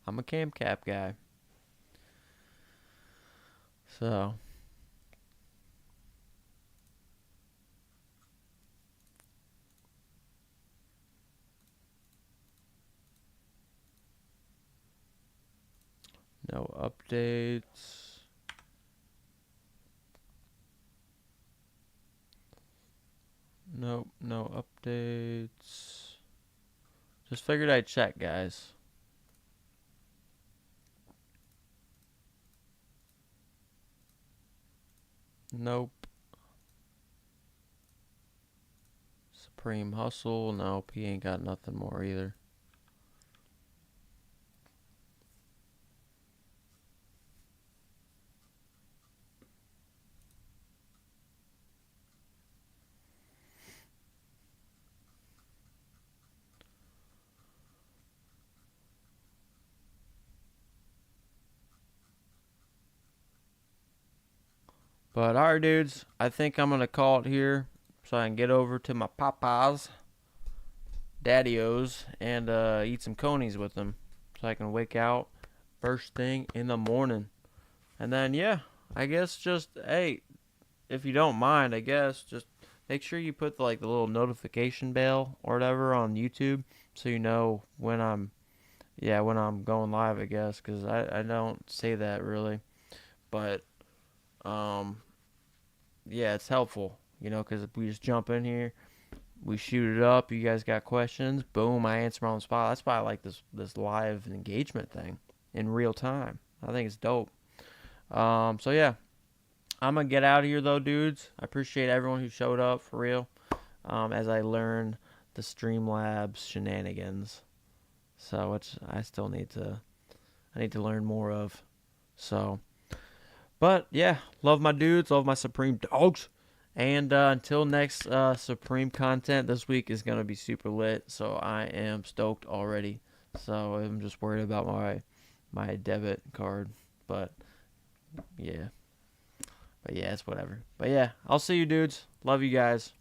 I'm a camp cap guy. So no updates. Nope, no updates. Just figured I'd check, guys. Nope. Supreme Hustle. Nope, he ain't got nothing more either. But alright, dudes, I think I'm gonna call it here so I can get over to my papas, daddy-os, and eat some conies with them so I can wake out first thing in the morning. And then, yeah, I guess just, hey, if you don't mind, I guess just make sure you put the little notification bell or whatever on YouTube so you know when I'm going live, I guess, because I don't say that really. But yeah, it's helpful, because if we just jump in here, we shoot it up, you guys got questions, boom, I answer on the spot. That's why I like this live engagement thing in real time. I think it's dope. So yeah, I'm gonna get out of here though, dudes. I appreciate everyone who showed up for real. As I learn the Streamlabs shenanigans, so which I still need to learn more of. So, but yeah, love my dudes, love my Supreme dogs. And until next Supreme content, this week is going to be super lit. So I am stoked already. So I'm just worried about my debit card. But yeah. It's whatever. But yeah, I'll see you dudes. Love you guys.